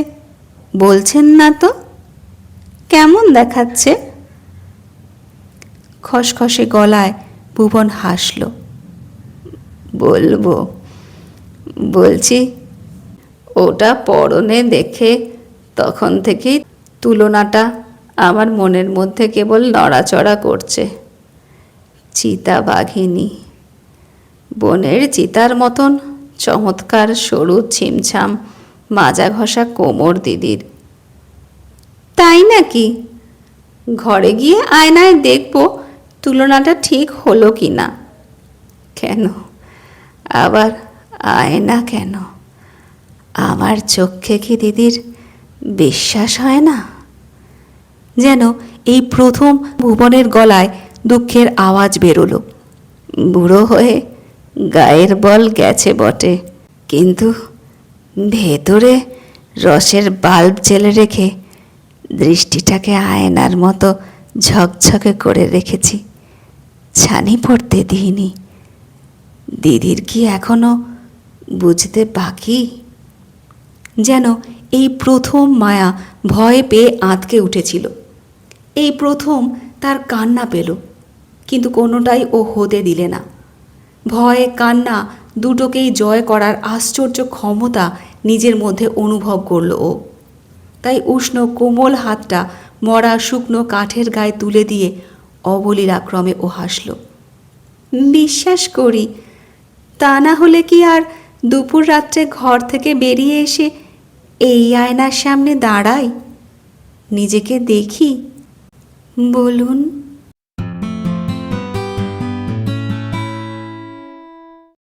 বলছেন না তো? কেমন দেখাচ্ছে? খসখসে গলায় ভুবন হাসল। বলবো, বলছি, ওটা পরনে দেখে তখন থেকেই তুলনাটা আমার মনের মধ্যে কেবল নড়াচড়া করছে। চিতা বাঘিনী, বনের চিতার মতন চমৎকার সরু ছিমছাম মাজা ঘষা কোমর দিদির। তাই নাকি? ঘরে গিয়ে আয়নায় দেখব তুলনাটা ঠিক হলো কি না। কেন আবার আয়না কেন? আমার চোখে কি দিদির বিশ্বাস হয় না? যেন এই প্রথম ভুবনের গলায় দুঃখের আওয়াজ বেরোলো। বুড়ো হয়ে গায়ের বল গেছে বটে, কিন্তু ভেতরে রসের বাল্ব জেলে রেখে দৃষ্টিটাকে আয়নার মতো ঝকঝকে করে রেখেছি, ছানি পড়তে দিইনি। দিদির কি এখনো বুঝতে বাকি? যেন এই প্রথম মায়া ভয়ে পেয়ে আঁতকে উঠেছিল। এই প্রথম তার কান্না পেল, কিন্তু কোনোটাই ও হতে দিলে না। ভয় কান্না দুটোকেই জয় করার আশ্চর্য ক্ষমতা নিজের মধ্যে অনুভব করল ও। তাই উষ্ণ কোমল হাতটা মরা শুকনো কাঠের গায়ে তুলে দিয়ে অবলীলাক্রমে ও হাসল। বিশ্বাস করি, তা না হলে কি আর দুপুর রাত্রে ঘর থেকে বেরিয়ে এসে এই আয়নার সামনে দাঁড়াই, নিজেকে দেখি? বলুন।